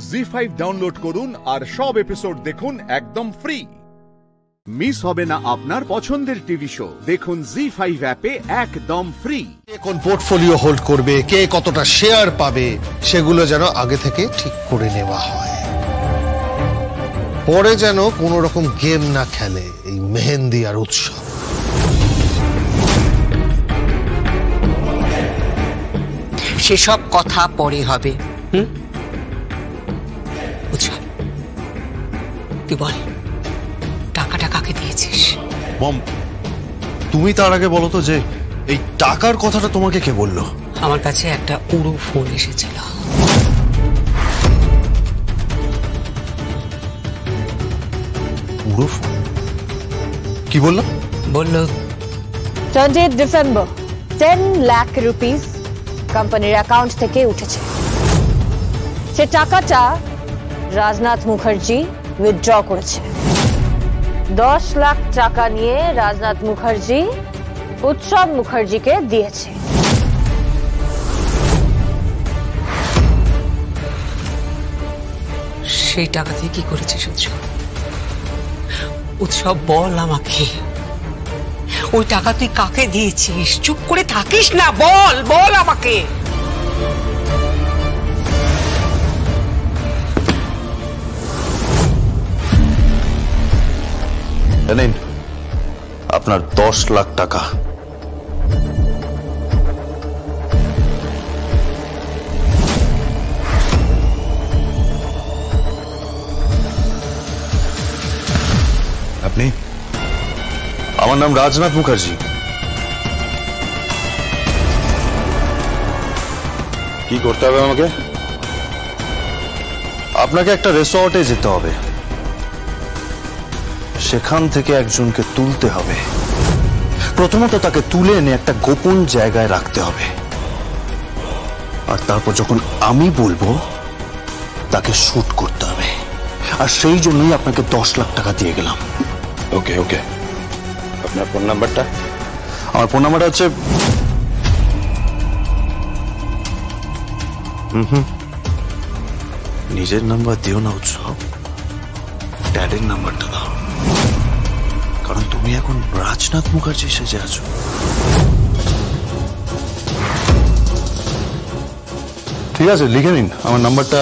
[SPEAKER 1] জি5 ডাউনলোড করুন আর সব এপিসোড দেখুন একদম ফ্রি। মিস হবে না আপনার পছন্দের টিভি শো, দেখুন জি5 অ্যাপে একদম ফ্রি।
[SPEAKER 16] কোন পোর্টফোলিও হোল্ড করবে, কে কতটা শেয়ার পাবে, সেগুলো যেন আগে থেকে ঠিক করে নেওয়া হয়। পরে যেন কোনো রকম গেম না খেলে এই মেহেন্দি আর উৎসব।
[SPEAKER 17] সেসব কথা পরে হবে। উৎসব, তুই বল টাকাটা কাকে দিয়েছিস?
[SPEAKER 16] মম, তুমি তার আগে বলো তো যে এই টাকার কথাটা তোমাকে কে বললো?
[SPEAKER 17] আমার কাছে একটা উড়ো ফোন এসেছিল।
[SPEAKER 16] উড়ো ফোন? কি বললো?
[SPEAKER 17] বললো
[SPEAKER 18] 20 ডিসেম্বর 10 লাখ রুপিস কোম্পানির অ্যাকাউন্ট থেকে উঠেছে। সে টাকাটা রাজনাথ মুখার্জি উইথড্র করেছে। 10 লাখ টাকা নিয়ে রাজনাথ মুখার্জি উৎসব মুখার্জিকে দিয়েছে।
[SPEAKER 17] সেই টাকা দিয়ে কি করেছিস উৎসব? উৎসব বল আমাকে, ওই টাকা তুই কাকে দিয়েছিস? চুপ করে থাকিস না, বল বল আমাকে।
[SPEAKER 16] জানেন, আপনার 10 লাখ টাকা। আপনি? আমার নাম রাজনাথ মুখার্জি। কি করতে হবে আমাকে? আপনাকে একটা রিসর্টে যেতে হবে, সেখান থেকে একজনকে তুলতে হবে। প্রথমত তাকে তুলে এনে একটা গোপন জায়গায় রাখতে হবে, আর তারপর যখন আমি বলবো তাকে শুট করতে হবে। আর সেই জন্যই আপনাকে 10 লাখ টাকা দিয়ে গেলাম। ওকে ওকে, আপনার ফোন নাম্বারটা? আমার ফোন নাম্বারটা হচ্ছে নিজের নাম্বার দিও না উৎসব, ড্যাডের নাম্বারটা দাও, কারণ তুমি এখন রাজনাথ মুখার্জি সেজে আছো। ঠিক আছে, লিখে নিন আমার নাম্বারটা।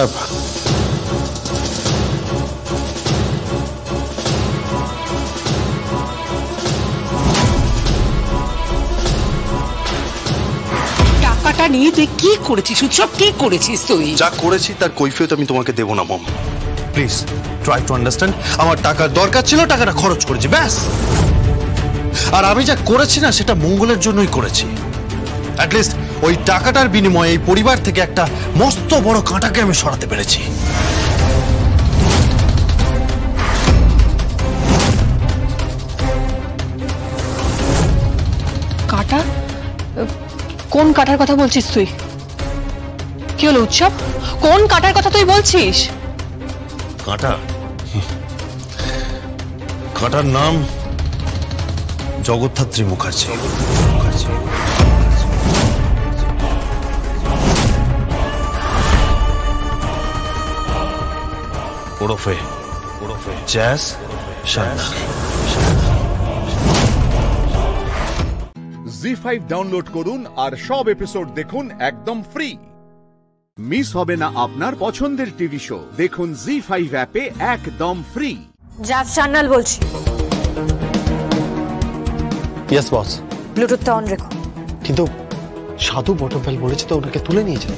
[SPEAKER 17] টাকাটা নিয়ে তুই কি করেছিস উৎসব? কি করেছিস তুই?
[SPEAKER 16] যা করেছি তার কৈফিয়ত আমি তোমাকে দেবো না mom. Please try to understand. আমার টাকার দরকার ছিল, টাকাটা খরচ করেছি, ব্যাস। আর আমি যা করেছি না, সেটা মঙ্গলের জন্যই করেছি। অ্যাটলিস্ট ওই টাকাটার বিনিময়ে এই পরিবার থেকে একটা মস্ত বড় কাঁটাকে আমি সরাতে পেরেছি।
[SPEAKER 19] কাঁটা? কোন কাঁটার কথা বলছিস তুই? কি হলো উৎসব? কোন কাঁটার কথা তুই বলছিস?
[SPEAKER 16] কাঁটা? কাঁটার নাম জগদ্ধাত্রী মুখার্জি। ওরফে জ্যাজ সান্না।
[SPEAKER 1] জি5 ডাউনলোড করুন আর সব এপিসোড দেখুন একদম ফ্রি। মিস হবে না আপনার পছন্দের টিভি শো, দেখুন জি5 অ্যাপে একদম ফ্রি।
[SPEAKER 18] জ্যাজ সান্যাল বলছি।
[SPEAKER 16] Yes boss.
[SPEAKER 18] ব্লুটুথটা অন রেখো।
[SPEAKER 16] কিন্তু সাধু বটমফেল বলেছে তো ওনাকে তুলে নিয়ে যান।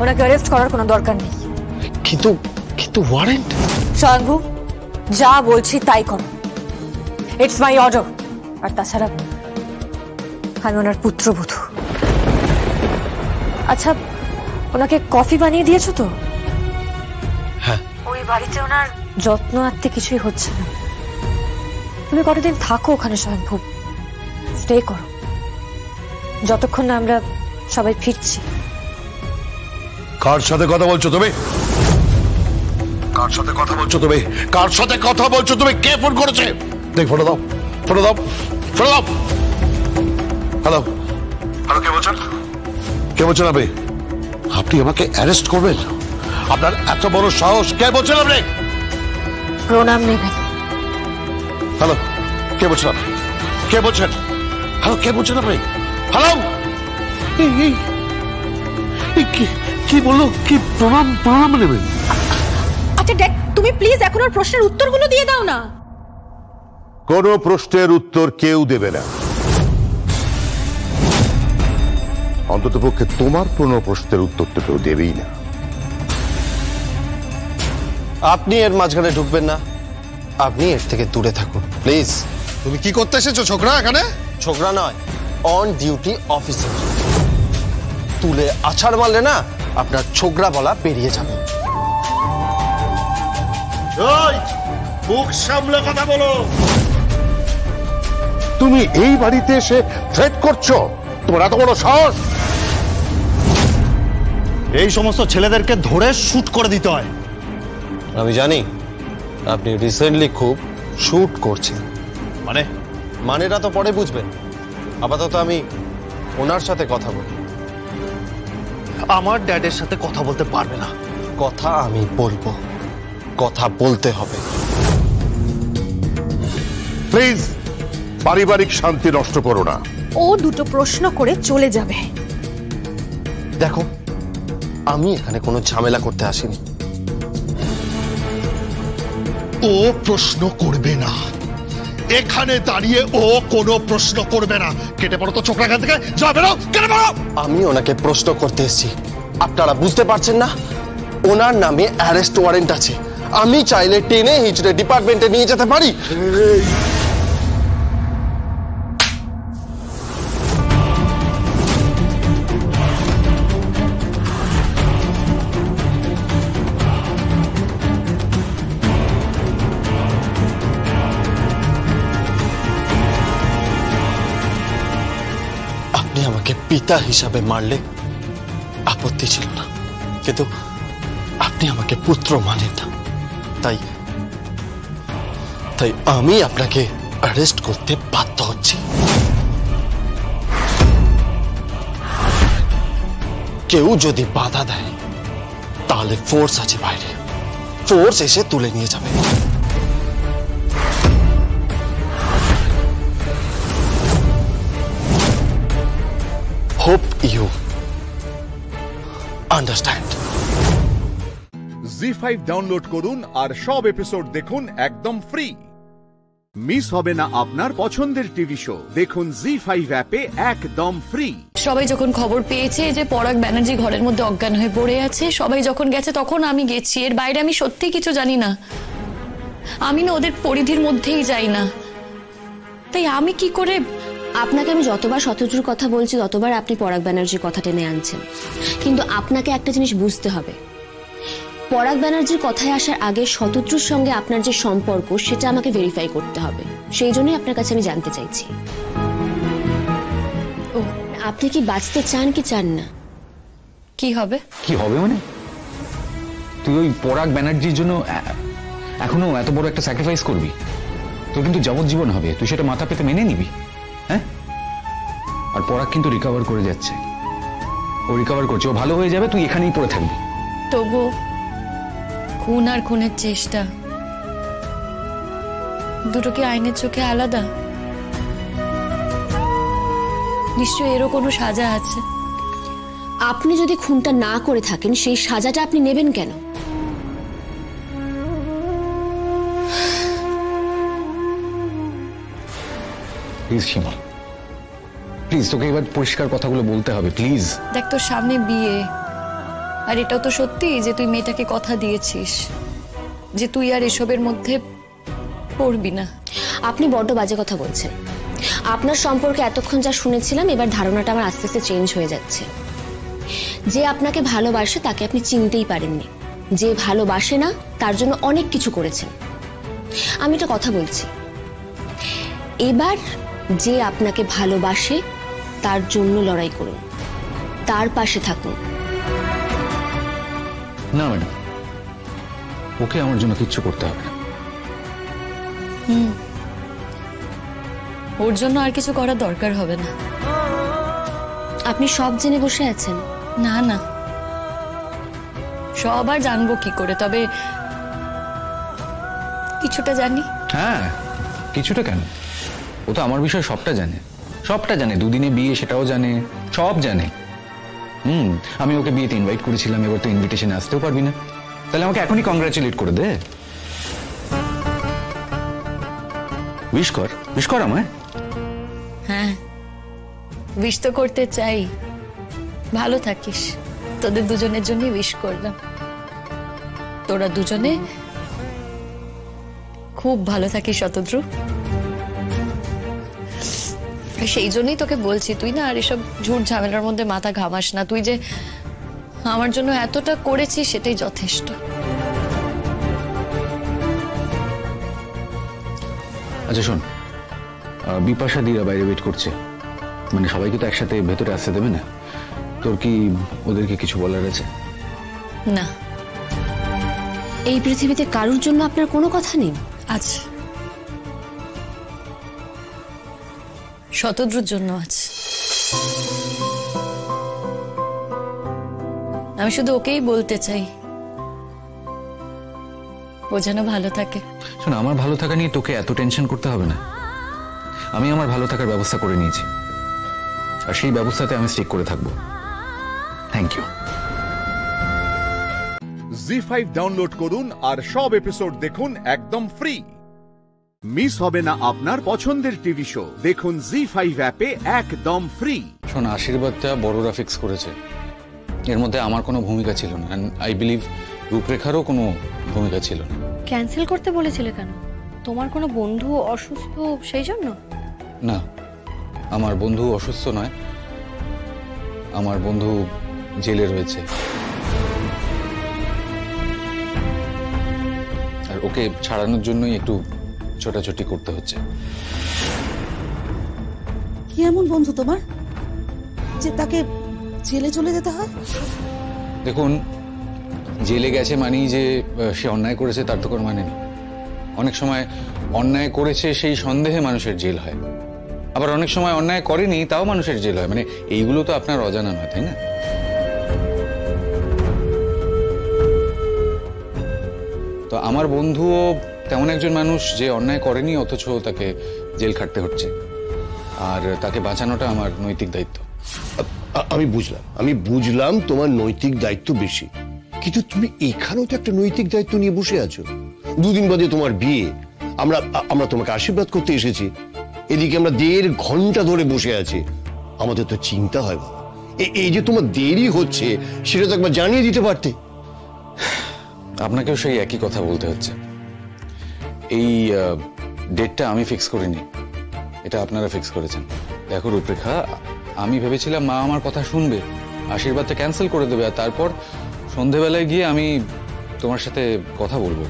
[SPEAKER 18] ওনাকে অ্যারেস্ট করার কোনো দরকার নেই।
[SPEAKER 16] কিন্তু ওয়ারেন্ট?
[SPEAKER 18] স্বয়ংভু, যা বলছি তাই করো। It's my order. আর তাছাড়া আমি ওনার পুত্রবধূ। আচ্ছা, ওনাকে কফি বানিয়ে দিয়েছো তো?
[SPEAKER 16] হ্যাঁ।
[SPEAKER 18] ওই বাড়িতে ওনার যত্ন আত্মে কিছুই হচ্ছে না। তুমি কতদিন থাকো ওখানে স্বয়ংভু, স্টে করো, যতক্ষণ না আমরা সবাই ফিরছি।
[SPEAKER 16] কার সাথে কথা বলছো তুমি? কার সাথে কথা বলছো তুমি? কার সাথে কথা বলছো তুমি? কে ফোন করেছে? দেখ, ফোন দাও, ফোন দাও, ফোন দাও। হ্যালো, হ্যালো, কে বলছেন? কে বলছেন আপনি? আপনি আমাকে অ্যারেস্ট করবেন? আপনার এত বড় সাহস! কে বলছেন আপনি?
[SPEAKER 18] প্রণাম নেবেন।
[SPEAKER 16] হ্যালো, কে বলছেন আপনি? কে বলছেন? হ্যালো, কে বলছেন আপনি? হ্যালো, কি বললো? কি প্রণাম নেবেন?
[SPEAKER 19] আচ্ছা ড্যাড, তুমি প্লিজ এখন ওর প্রশ্নের উত্তরগুলো দিয়ে দাও না।
[SPEAKER 20] কোনো প্রশ্নের উত্তর কেউ দেবে না, অন্ততপক্ষে তোমার কোনো প্রশ্নের উত্তর তো কেউ দেবেই না।
[SPEAKER 16] আপনি এর মাঝখানে ঢুকবেন না, আপনি এর থেকে দূরে থাকুন প্লিজ। তুমি কি করতে এসেছো ছোকরা এখানে? ছোকরা নয়, অন ডিউটি অফিসার। তুলে আছাড় মারলে না আপনার ছোকরা বলা বেরিয়ে যাবে।
[SPEAKER 20] মুখ সামলে কথা বলো। তুমি এই বাড়িতে এসে থ্রেট করছো? তোমার এত বড় সাহস!
[SPEAKER 16] এই সমস্ত ছেলেদেরকে ধরে শুট করে দিতে হয়। আমি জানি আপনি রিসেন্টলি খুব শুট করছেন। মানেটা তো পরে বুঝবেন। আপাতত আমি ওনার সাথে কথা বলি। আমার ড্যাডের সাথে কথা বলতে পারবে না। কথা আমি বলবো, কথা বলতে হবে।
[SPEAKER 20] প্লিজ পারিবারিক শান্তি নষ্ট করো না।
[SPEAKER 19] ও দুটো প্রশ্ন করে চলে যাবে।
[SPEAKER 16] দেখো, আমি এখানে কোনো ঝামেলা করতে আসিনি।
[SPEAKER 21] ও প্রশ্ন করবে না, এখানে দাঁড়িয়ে ও কোনো প্রশ্ন করবে না। কেটে পড়ো তো ছোকরা, এখান থেকে যা, বেরো, কেটে পড়ো।
[SPEAKER 16] আমি ওনাকে প্রশ্ন করতে এসেছি, আপনারা বুঝতে পারছেন না? ওনার নামে অ্যারেস্ট ওয়ারেন্ট আছে। আমি চাইলে টেনে হিচড়ে ডিপার্টমেন্টে নিয়ে যেতে পারি। আপনি আমাকে পিতা হিসাবে মারলে আপত্তি ছিল না, কিন্তু আপনি আমাকে পুত্র মানেন না। তাই আমি আপনাকে অ্যারেস্ট করতে বাধ্য হচ্ছি। কেউ যদি বাধা দেয় তাহলে ফোর্স আছে বাইরে, ফোর্স এসে তুলে নিয়ে যাবে। Hope you understand.
[SPEAKER 1] Zee five download করুন আর সব এপিসোড দেখুন একদম ফ্রি। মিস হবে না আপনার পছন্দের টিভি শো, দেখুন জি5 অ্যাপে একদম ফ্রি।
[SPEAKER 22] সবাই যখন খবর পেয়েছে যে পরাগ ব্যানার্জি ঘরের মধ্যে অজ্ঞান হয়ে পড়ে আছে, সবাই যখন গেছে তখন আমি গেছি। এর বাইরে আমি সত্যি কিছু জানি না। আমি না ওদের পরিধির মধ্যেই যাই না। তাই আমি কি করে
[SPEAKER 2] আপনাকে আমি যতবার শতদ্রুর কথা বলছি ততবার আপনি পরাগ ব্যানার্জির কথা টেনে আনছেন, কিন্তু আপনাকে একটা জিনিস বুঝতে হবে, পরাগ ব্যানার্জির কথায় আসার আগে শতদ্রুর সঙ্গে আপনার যে সম্পর্ক সেটা আমাকে ভেরিফাই করতে হবে। সেই জন্যই আপনার কাছে আমি জানতে চাইছি, আপনি কি বাঁচতে চান কি চান না?
[SPEAKER 22] কি হবে?
[SPEAKER 4] কি হবে মানে? তুই ওই পরাগ ব্যানার্জির জন্য এখনো এত বড় একটা স্যাক্রিফাইস করবি? তোর কিন্তু যাবজ্জীবন হবে, তুই সেটা মাথা পেতে মেনে নিবি? হ্যাঁ, আর পরাগ কিন্তু রিকভার করে যাচ্ছে, ও রিকভার করছে, ও ভালো হয়ে যাবে, তুই এখানেই পড়ে থাকবি।
[SPEAKER 22] তবু খুন আর খুনের চেষ্টা দুটো কি আইনের চোখে আলাদা? নিশ্চয়ই এরও কোনো সাজা আছে।
[SPEAKER 2] আপনি যদি খুনটা না করে থাকেন সেই সাজাটা আপনি নেবেন কেন?
[SPEAKER 4] প্লিজ সীমা, প্লিজ তোকে এবার পরিষ্কার কথাগুলো বলতে হবে, প্লিজ।
[SPEAKER 22] দেখ, তোর সামনে বিয়ে, আর এটাও তো সত্যি যে তুই মেয়েটাকে কথা দিয়েছিস যে তুই আর এসবের মধ্যে পড়বি না।
[SPEAKER 2] আপনি বড্ড বাজে কথা বলছেন। আপনার সম্পর্কে এতক্ষণ যা শুনেছিলাম, এবার ধারণাটা আমার আস্তে আস্তে চেঞ্জ হয়ে যাচ্ছে। যে আপনাকে ভালোবাসে তাকে আপনি চিনতেই পারেননি, যে ভালোবাসে না তার জন্য অনেক কিছু করেছেন। আমি একটা কথা বলছি, এবার যে আপনাকে ভালোবাসে তার জন্য লড়াই করুন, তার পাশে থাকুন।
[SPEAKER 4] না ম্যাডাম, ওকে আমার জন্য কিচ্ছু করতে হবে না।
[SPEAKER 22] ওর জন্য আর কিছু করার দরকার হবে না।
[SPEAKER 2] আপনি সব জেনে বসে আছেন?
[SPEAKER 22] না না, সব আর জানবো কি করে, তবে কিছুটা জানি।
[SPEAKER 4] হ্যাঁ, কিছুটা কেন, ও তো আমার বিষয়ে সবটা জানে, সবটা জানে। দুদিনে বিয়ে সেটাও জানে, সব জানে। আমি ওকে বিয়েতে ইনভাইট করেছিলাম, এবার তো ইনভিটেশনে আসতেও পারবি না, তাহলে আমাকে এখনই কংগ্রাচুলেট করে দে। উইশ কর আমায়।
[SPEAKER 22] হ্যাঁ, উইশ তো করতে চাই, ভালো থাকিস। তোদের দুজনের জন্য উইশ করলাম, তোরা দুজনে খুব ভালো থাকিস শতদ্রু। সেই জন্যই তোকে বলছি, তুই না আর এসব ঝুট ঝামেলার মধ্যে মাথা ঘামাস না। তুই যে আমার জন্য এতটা করেছিস সেটাই যথেষ্ট।
[SPEAKER 4] আচ্ছা শোন, বিপাশা দিরা বাইরে ওয়েট করছে, মানে সবাইকে তো একসাথে ভেতরে আসতে দেবে না। তোর কি ওদেরকে কিছু বলার আছে?
[SPEAKER 22] না।
[SPEAKER 2] এই পৃথিবীতে কারোর জন্য আপনার কোনো কথা নেই?
[SPEAKER 22] আছে, শতদ্রুর জন্য আছে। আমি শুধু ওকেই বলতে চাই ও যেন ভালো থাকে।
[SPEAKER 4] শোন, আমার ভালো থাকা নিয়ে তোকে এত টেনশন করতে হবে না। আমি আমার ভালো থাকার ব্যবস্থা করে নিয়েছি, আর সেই ব্যবস্থাতে আমি স্টিক করে থাকবো। Thank you.
[SPEAKER 1] জি5 ডাউনলোড করুন আর সব এপিসোড দেখুন একদম ফ্রি। মিস হবে না আপনার পছন্দের টিভি শো, দেখুন জি5 অ্যাপে একদম ফ্রি।
[SPEAKER 4] শোন, আশীর্বাদটা বড়রা ফিক্স করেছে, এর মধ্যে আমার কোনো ভূমিকা ছিল না। আই বিলিভ রূপরেখারও কোনো ভূমিকা ছিল না।
[SPEAKER 22] ক্যান্সেল করতে বলেছিলে কেন? তোমার কোনো বন্ধু অসুস্থ সেই জন্য?
[SPEAKER 4] না, আমার বন্ধু অসুস্থ নয়, আমার বন্ধু জেলে রয়েছে, আর ওকে ছাড়ানোর জন্যই একটু ছোটাছুটি করতে হচ্ছে।
[SPEAKER 8] কি এমন বন্ধু তোমার যে তাকে জেলে চলে যেতে হয়?
[SPEAKER 4] দেখুন, জেলে গেছে মানেই যে সে অন্যায় করেছে তার তো কোনো মানে নেই। অনেক সময় অন্যায় করেছে সেই সন্দেহে মানুষের জেল হয়, আবার অনেক সময় অন্যায় করেনি তাও মানুষের জেল হয়। মানে এইগুলো তো আপনার অজানা নয়, তাই না? তো আমার বন্ধুও তেমন একজন মানুষ যে অন্যায় করেনি অথচ তাকে জেল খাটতে হচ্ছে, আর তাকে বাঁচানোটা আমার নৈতিক দায়িত্ব।
[SPEAKER 21] আমি বুঝলাম তোমার নৈতিক দায়িত্ব বেশি, কিন্তু তুমি এখানেও তো একটা নৈতিক দায়িত্ব নিয়ে বসে আছো। দুদিন বাদে তোমার বিয়ে, আমরা তোমাকে আশীর্বাদ করতে এসেছি, এদিকে আমরা 1.5 ঘন্টা ধরে বসে আছি। আমাদের তো চিন্তা হয় বাবা, এই যে তোমার দেরি হচ্ছে সেটা তো একবার জানিয়ে দিতে পারতে।
[SPEAKER 4] আপনাকেও সেই একই কথা বলতে হচ্ছে। এই ডেটটা আমি ফিক্স করিনি, এটা আপনারা ফিক্স করেছেন।
[SPEAKER 3] দেখো রূপরেখা, আমি ভেবেছিলাম মা আমার কথা শুনবে, আশীর্বাদটা ক্যান্সেল করে দেবে, আর তারপর সন্ধেবেলায় গিয়ে আমি তোমার সাথে কথা বলবো।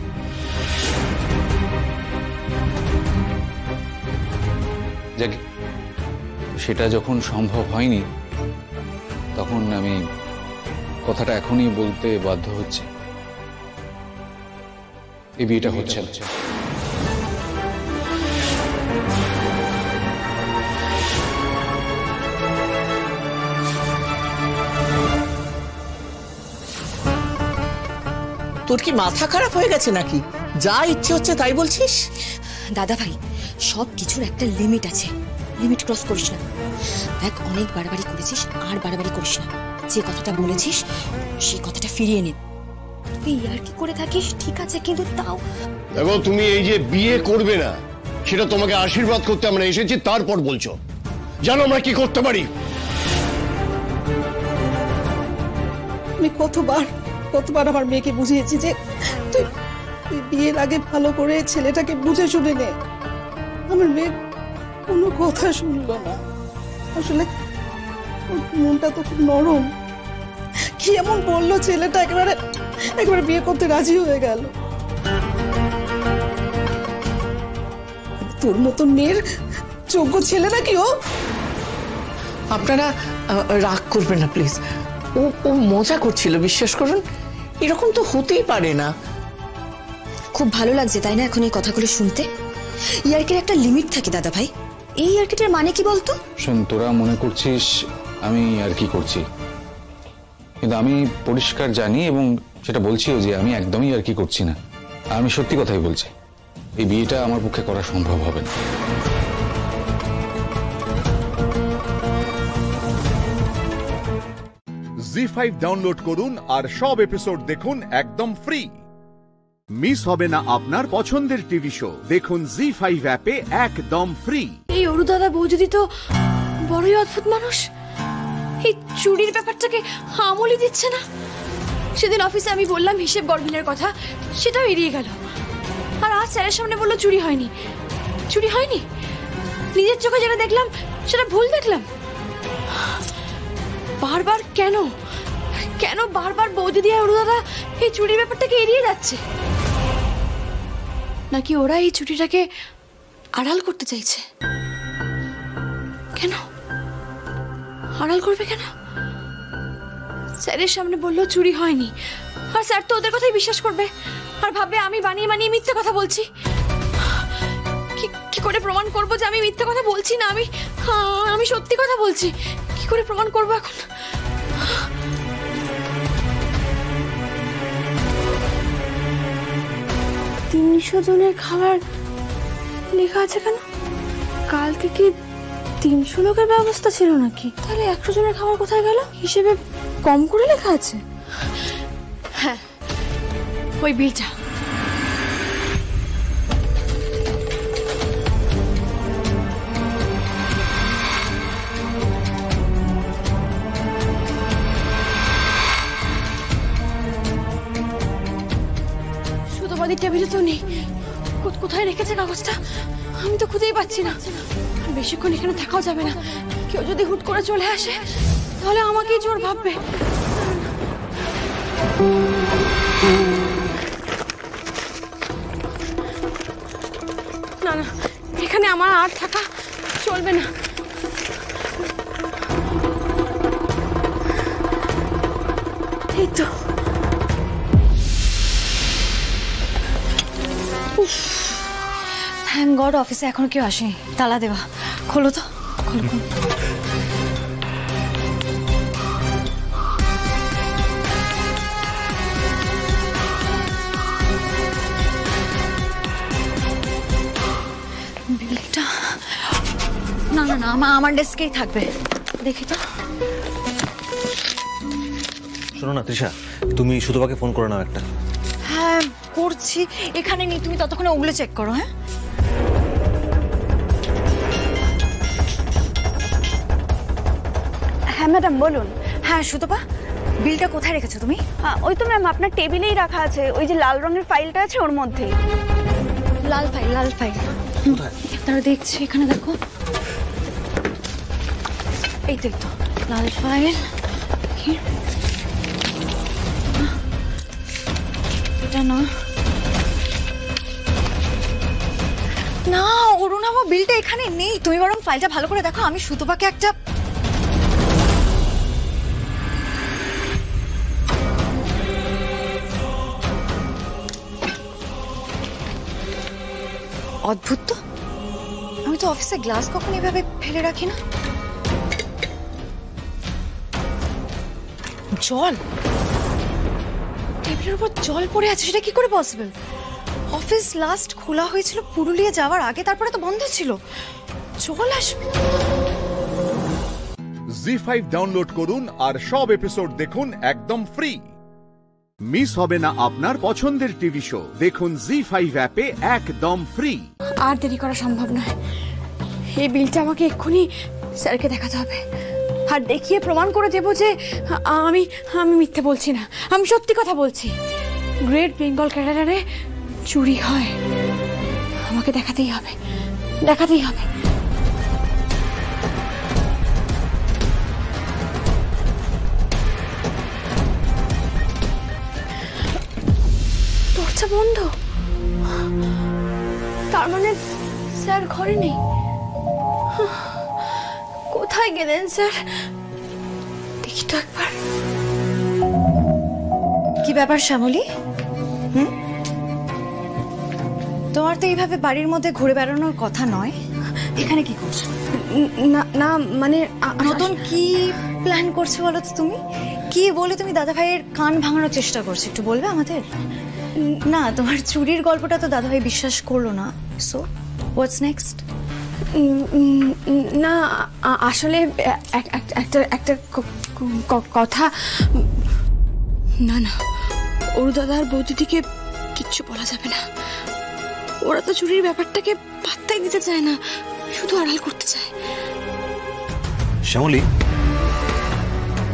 [SPEAKER 3] যাক, সেটা যখন সম্ভব হয়নি তখন আমি কথাটা এখনই বলতে বাধ্য হচ্ছে, এই বিয়েটা হচ্ছে না।
[SPEAKER 5] তোর কি মাথা খারাপ হয়ে গেছে নাকি? যা ইচ্ছে হচ্ছে তাই বলছিস।
[SPEAKER 2] দাদা ভাই, সব কিছুর একটা লিমিট আছে, লিমিট ক্রস করিস না। দেখ, অনেক বাড়াবাড়ি করেছিস, আর বাড়াবাড়ি করিস না। যে কথাটা বলেছিস সেই কথাটা ফিরিয়ে নে। তুই আর কি করে থাকিস ঠিক আছে, কিন্তু তাও
[SPEAKER 21] দেখো, তুমি এই যে বিয়ে করবে না সেটা তোমাকে আশীর্বাদ করতে আমরা এসেছি, তারপর বলছো জানো আমরা কি করতে পারি।
[SPEAKER 8] আমি কতবার আমার মেয়েকে বুঝিয়েছি যে তুই বিয়ের আগে ভালো করে ছেলেটাকে বুঝে শুনে নে। আমার মেয়ে কোনো কথা শুনলো না। আসলে মনটা তো খুব নরম। কি এমন বললো ছেলেটা, একেবারে বিয়ে করতে রাজি হয়ে গেল। তোর মতন মেয়ের যোগ্য ছেলে নাকি ও?
[SPEAKER 5] আপনারা রাগ করবেন না প্লিজ। ও মজা করছিল, বিশ্বাস করুন। এরকম তো হতেই পারে না।
[SPEAKER 2] খুব ভালো লাগছে তাই না এখন এই কথাগুলো শুনতে? ইয়ার্কের একটা লিমিট থাকে দাদা ভাই। এই ইয়ার্কেটার মানে কি বলতো?
[SPEAKER 3] শোন, তোরা মনে করছিস আমি আর কি করছি, কিন্তু আমি পরিষ্কার জানি এবং সেটা বলছিও যে আমি একদমই আর কি করছি না। আর আমি সত্যি কথাই বলছি, এই বিয়েটা আমার পক্ষে করা সম্ভব হবে না।
[SPEAKER 1] জি5 ডাউনলোড করুন আর সব এপিসোড দেখুন একদম ফ্রি। মিস হবে না আপনার পছন্দের টিভি শো, দেখুন জি5 অ্যাপে একদম ফ্রি।
[SPEAKER 22] এই অরু দাদা বৌদি তো বড়ই অদ্ভুত মানুষ। এই চুরির ব্যাপারটাকে আমলই দিচ্ছে না। সেদিন অফিসে আমি বললাম হিসেব গড়বিলের কথা, সেটাও এড়িয়ে গেল। আর আজ স্যারের সামনে বললো চুরি হয়নি। চুরি হয়নি, নিজের চোখে যেটা দেখলাম সেটা ভুল দেখলাম। বারবার কেন বারবার বৌদি দিয়ে অরু দাদা এই চুরির ব্যাপারটাকে এড়িয়ে যাচ্ছে? নাকি ওরা এই চুরিটাকে আড়াল করতে চাইছে? কেন আড়াল করবে কেন? স্যারের সামনে বললো চুরি হয়নি, আর স্যার তো ওদের কথাই বিশ্বাস করবে আর ভাববে আমি বানিয়ে মিথ্যে কথা বলছি। কি করে প্রমাণ করবো যে আমি মিথ্যে কথা বলছি না, আমি সত্যি কথা বলছি? কি করে প্রমাণ করবো এখন? তিনশো জনের খাবার লেখা আছে কেন? কালকে কি 300 লোকের ব্যবস্থা ছিল নাকি? তাহলে 100 জনের খাবার কোথায় গেল? হিসেবে কম করে লেখা আছে। হ্যাঁ, ওই বিলটা। সুতোবাদীর টেবিলে তো নেই। কোথায় রেখেছে কাগজটা? আমি তো খুঁজেই পাচ্ছি না। বেশিক্ষণ এখানে থাকাও যাবে না। কেউ যদি হুট করে চলে আসে তাহলে আমাকেই চোর ভাববে। না, এখানে আমার আর থাকা চলবে না। এই তো। থ্যাংক গড অফিসে এখনো কেউ আসেনি। তালা দেওয়া। খোলো তো, খোলো। বিলটা না আমার ডেস্কেই থাকবে। দেখি তো।
[SPEAKER 7] শোনো না তৃষা, তুমি সুতপাকে ফোন করে নাও একটা।
[SPEAKER 22] হ্যাঁ করছি, এখানে নেই। তুমি ততক্ষণে ওগুলো চেক করো। হ্যাঁ হ্যাঁ ম্যাডাম বলুন। হ্যাঁ সুতপা, বিলটা কোথায় রেখেছো তুমি?
[SPEAKER 23] ওই তো ম্যাম আপনার টেবিলেই রাখা আছে, ওই যে লাল রঙের ফাইলটা আছে ওর মধ্যে।
[SPEAKER 22] লাল ফাইল? তারা দেখছি, এখানে দেখো। এই তো লাল ফাইল, এটা না না অরুণাভ, বিলটা এখানে নেই। তুমি বরং ফাইলটা ভালো করে দেখো। আমি সুতপাকে একটা অদ্ভুত তো, আমি তো অফিসে গ্লাস কখনো এভাবে ফেলে রাখি না। জল, টেবিলের উপর জল পড়ে আছে, সেটা কি করে পসিবল? অফিস লাস্ট খোলা হয়েছিল পুরুলিয়া যাওয়ার আগে, তারপরে তো বন্ধ ছিল। জল আসবে।
[SPEAKER 1] জি5 ডাউনলোড করুন আর সব এপিসোড দেখুন একদম ফ্রি। মিস হবে না আপনার পছন্দের টিভি শো। দেখুন জি5 অ্যাপে একদম ফ্রি।
[SPEAKER 22] আর দেরি করা সম্ভব নয়। এই বিলটা আমাকে এক্ষুনি স্যারকে দেখাতে হবে, আর দেখিয়ে প্রমাণ করে দেব যে আমি মিথ্যে বলছি না, আমি সত্যি কথা বলছি। গ্রেট বেঙ্গল ক্যাডারে চুরি হয়, আমাকে দেখাতেই হবে, দেখাতেই হবে। দরজা বন্ধ, তার মানে স্যার ঘরে নেই। কোথায় গেলেন স্যার? দেখি তো একবার। কি ব্যাপার শ্যামলী? তোমার তো এইভাবে বাড়ির মধ্যে ঘুরে বেড়ানোর কথা নয়। এখানে কি করছো? না না মানে নতুন কি প্ল্যান করছো বলো তো? তুমি কি বলে তুমি দাদা ভাইয়ের কান ভাঙানোর চেষ্টা করছো, একটু বলবে আমাদের? না, তোমার চুরির গল্পটা তো দাদা ভাই বিশ্বাস করলো না। So what's next? না আসলে একটা কথা। না না, ওর দাদার বৌদিদিকে কিচ্ছু বলা যাবে না। ওরা তো চুরির ব্যাপারটাকে পাত্তাই দিতে চায় না, শুধু আড়াল করতে চায়।
[SPEAKER 7] শ্যামলী,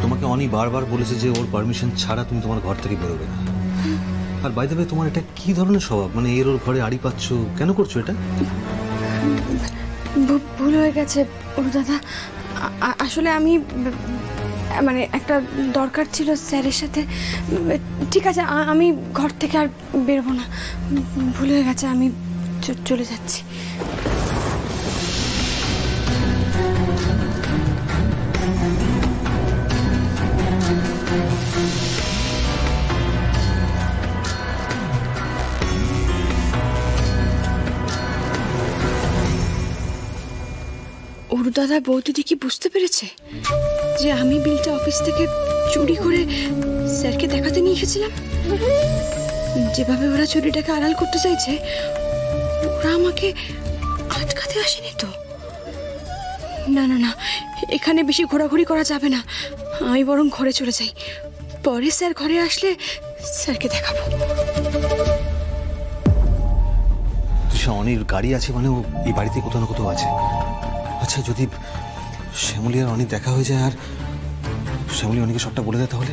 [SPEAKER 7] তোমাকে অনি বারবার বলেছে যে ওর পারমিশন ছাড়া তুমি তোমার ঘর থেকে বেরোবে না। আর বাই দ্য ওয়ে, তোমার এটা কি ধরনের স্বভাব? মানে এর ওর ঘরে আড়ি পাচ্ছ, কেন করছো এটা?
[SPEAKER 22] ভুল হয়ে গেছে ওর দাদা। আসলে আমি মানে একটা দরকার ছিল স্যারের সাথে। ঠিক আছে, আমি ঘর থেকে আর বেরোবো না, ভুল হয়ে গেছে, আমি চলে যাচ্ছি। ওর দাদা বৌদিদি কি বুঝতে পেরেছে যে আমি বিলটা অফিস থেকে চুরি করে স্যারকে দেখাতে নিয়ে এসেছিলাম? যেভাবে ওরা চুরিটাকে আড়াল করতে চাইছে, ওরা আমাকে আটকাতে আসেনি তো? না না না, এখানে বেশি ঘোরাঘুরি করা যাবে না। আমি বরং ঘরে চলে যাই, পরে স্যার ঘরে আসলে স্যারকে দেখাবো।
[SPEAKER 7] অনির গাড়ি আছে মানে ও এই বাড়িতে কোথাও না কোথাও আছে। আচ্ছা, যদি শ্যামলী আর অনিক দেখা হয়ে যায় আর শ্যামলী অনিকে সবটা বলে দেয়, তাহলে?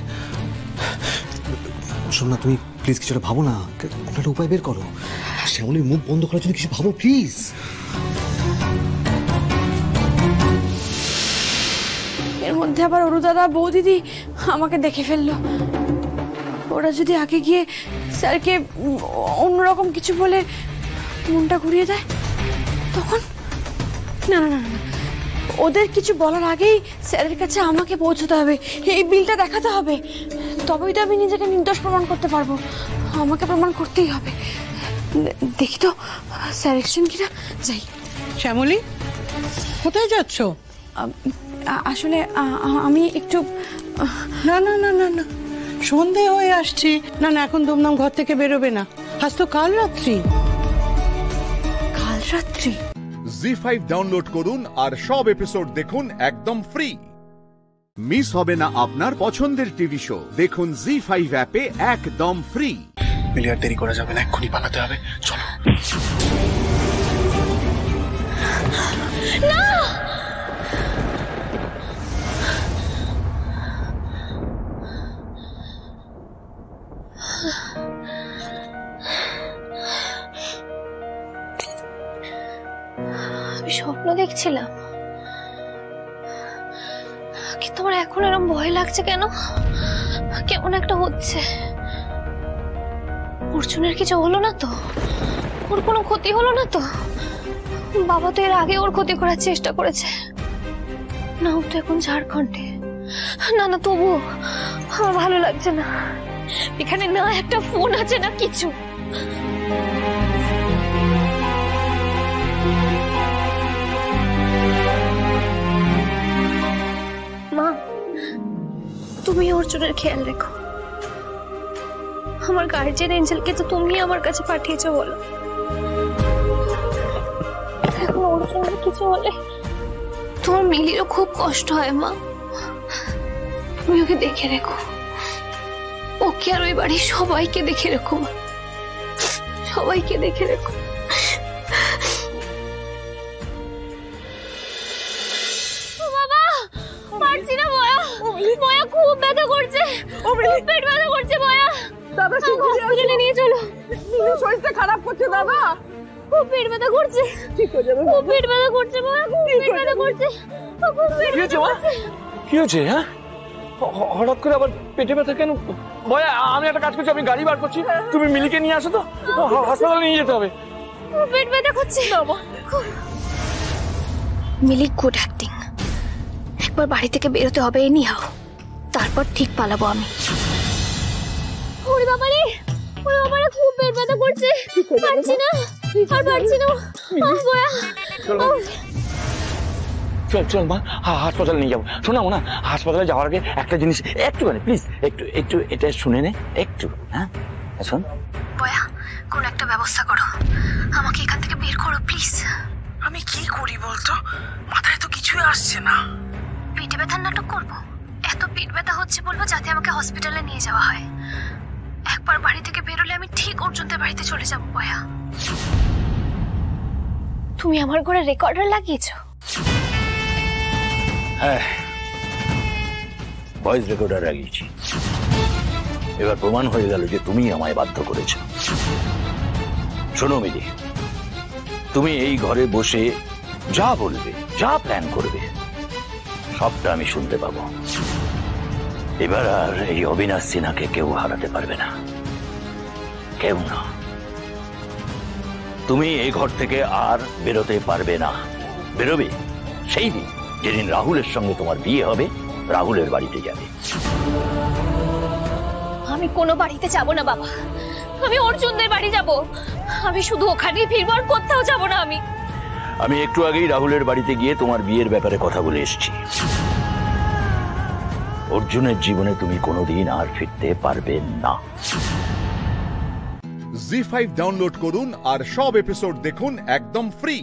[SPEAKER 7] শোন না, তুমি প্লিজ কিছুটা ভাবো না, কোনো একটা উপায় বের করো। শ্যামলীর মুখ বন্ধ করার জন্য কিছু ভাবো প্লিজ।
[SPEAKER 22] এর মধ্যে আবার ওর দাদা বৌদিদি আমাকে দেখে ফেললো। ওরা যদি আগে গিয়ে স্যারকে অন্যরকম কিছু বলে মনটা ঘুরিয়ে দেয়, তখন? না না না, ওদের কিছু বলার আগেই স্যারের কাছে আমাকে পৌঁছতে হবে, এই বিলটা দেখাতে হবে, তবেই তো আমি নিজেকে নির্দোষ প্রমাণ করতে পারবো। আমাকে প্রমাণ করতেই হবে। দেখি তো স্যার এসেছেন কিনা। যাই।
[SPEAKER 5] শ্যামলী, কোথায় যাচ্ছ?
[SPEAKER 22] আসলে আমি একটু।
[SPEAKER 5] না না না না না, সন্ধে হয়ে আসছে। না না, এখন দমদম ঘর থেকে বেরোবে না, আজ তো কাল রাত্রি।
[SPEAKER 22] কাল রাত্রি?
[SPEAKER 1] জি5 ডাউনলোড করুন আর সব এপিসোড দেখুন একদম ফ্রি। মিস হবে না আপনার পছন্দের টিভি শো। দেখুন জি5 অ্যাপে একদম ফ্রি।
[SPEAKER 16] মিলিয়ার দেরি করা যাবে না, এক্ষুনি পালাতে হবে, চলো।
[SPEAKER 22] না,
[SPEAKER 2] আমি স্বপ্ন দেখছিলাম।
[SPEAKER 22] আমার এখন এরকম ভয় লাগছে কেন? কেমন একটা হচ্ছে। অর্জুনের কিছু হলো না তো? ওর কোনো ক্ষতি হলো না তো? বাবা তো এর আগে ওর ক্ষতি করার চেষ্টা করেছে না, ও তো এখন ঝাড়খণ্ডে। না না, তবুও আমার ভালো লাগছে না। এখানে না একটা ফোন আছে না কিছু। মা, তুমি অর্জুনের খেয়াল রেখো। আমার গার্জিয়ান এঞ্জেলকে তো তুমি আমার কাছে পাঠিয়েছো, বলো এখন অর্জুনের কিছু হলে তোমার মিলিরও খুব কষ্ট হয়। মা, তুমি ওকে দেখে রেখো, ওকে আর ওই বাড়ির সবাইকে দেখে রেখো। মা, সবাইকে দেখে রেখো। বাবা, পারছি না বয়া, বয়া খুব ব্যথা করছে, খুব পেট ব্যথা করছে বয়া। দাদা হসপিটালে নিয়ে চলো। শরীরটা খারাপ করছে দাদা, খুব পেট ব্যথা করছে। ঠিক হয়ে যাবে, খুব পেট ব্যথা করছে বয়া, খুব পেট ব্যথা করছে।
[SPEAKER 6] কি হয়েছে? হ্যাঁ, হঠাৎ করে আবার পেটে ব্যথা কেন? বয়া, আমি একটা কাজ করছি, আমি গাড়ি বার করছি, তুমি মিলিকে নিয়ে আসো তো, হাসপাতালে নিয়ে যেতে হবে।
[SPEAKER 22] পেট ব্যথা করছে। মিলি গুড অ্যাক্টিং। একবার বাড়ি থেকে বেরোতে হবে এনিহাও, তারপর ঠিক পালাবো আমি। ওরে বাবারে, ওরে বাবারে, খুব পেট ব্যথা করছে, পারছি না, আর পারছি না। বয়া,
[SPEAKER 6] চল চল মা, হাসপাতালে নিয়ে যাবো। শোনাবো না, হাসপাতালে যাওয়ার আগে একটা জিনিস একটুখানি প্লিজ, একটু একটু এটা শুনে নে একটু। হ্যাঁ শোন
[SPEAKER 22] বয়া, কোন একটা ব্যবস্থা করো, আমাকে এখান থেকে বের করো প্লিজ।
[SPEAKER 5] আমি কি করি বলতো, মাথায় তো কিছুই আসছে না।
[SPEAKER 22] পেটে ব্যথার নাটক করবো? এত পেট ব্যথা হচ্ছে বলবো যাতে আমাকে হসপিটালে নিয়ে যাওয়া হয়। একবার বাড়ি থেকে বেরোলে আমি ঠিক অর্জুনদের বাড়িতে চলে যাবো। বয়া, তুমি আমার ঘরে রেকর্ডার লাগিয়েছো?
[SPEAKER 9] হ্যাঁ, ভয়েস রেকর্ডার লাগিয়েছি। এবার প্রমাণ হয়ে গেল যে তুমি আমায় বাধ্য করেছ। শোনো মিলি, তুমি এই ঘরে বসে যা বলবে, যা প্ল্যান করবে, সবটা আমি শুনতে পাবো। এবার আর এই অবিনাশ সিনহাকে কেউ হারাতে পারবে না, কেউ না। তুমি এই ঘর থেকে আর বেরোতে পারবে না। বেরোবে সেই দিন যেদিন রাহুলের সঙ্গে তোমার বিয়ে হবে, রাহুলের বাড়িতে যাবে।
[SPEAKER 22] আমি কোনো বাড়িতে যাব না বাবা, আমি অর্জুনদের বাড়ি যাব। আমি শুধু ওখানেই ফিরবো, আর কোথাও যাব না।
[SPEAKER 9] আমি একটু আগেই রাহুলের বাড়িতে গিয়ে তোমার বিয়ের ব্যাপারে কথা বলে এসেছি। অর্জুনের জীবনে তুমি কোনোদিন আর ফিরতে পারবে না।
[SPEAKER 1] জি5 ডাউনলোড করুন আর সব এপিসোড দেখুন একদম ফ্রি।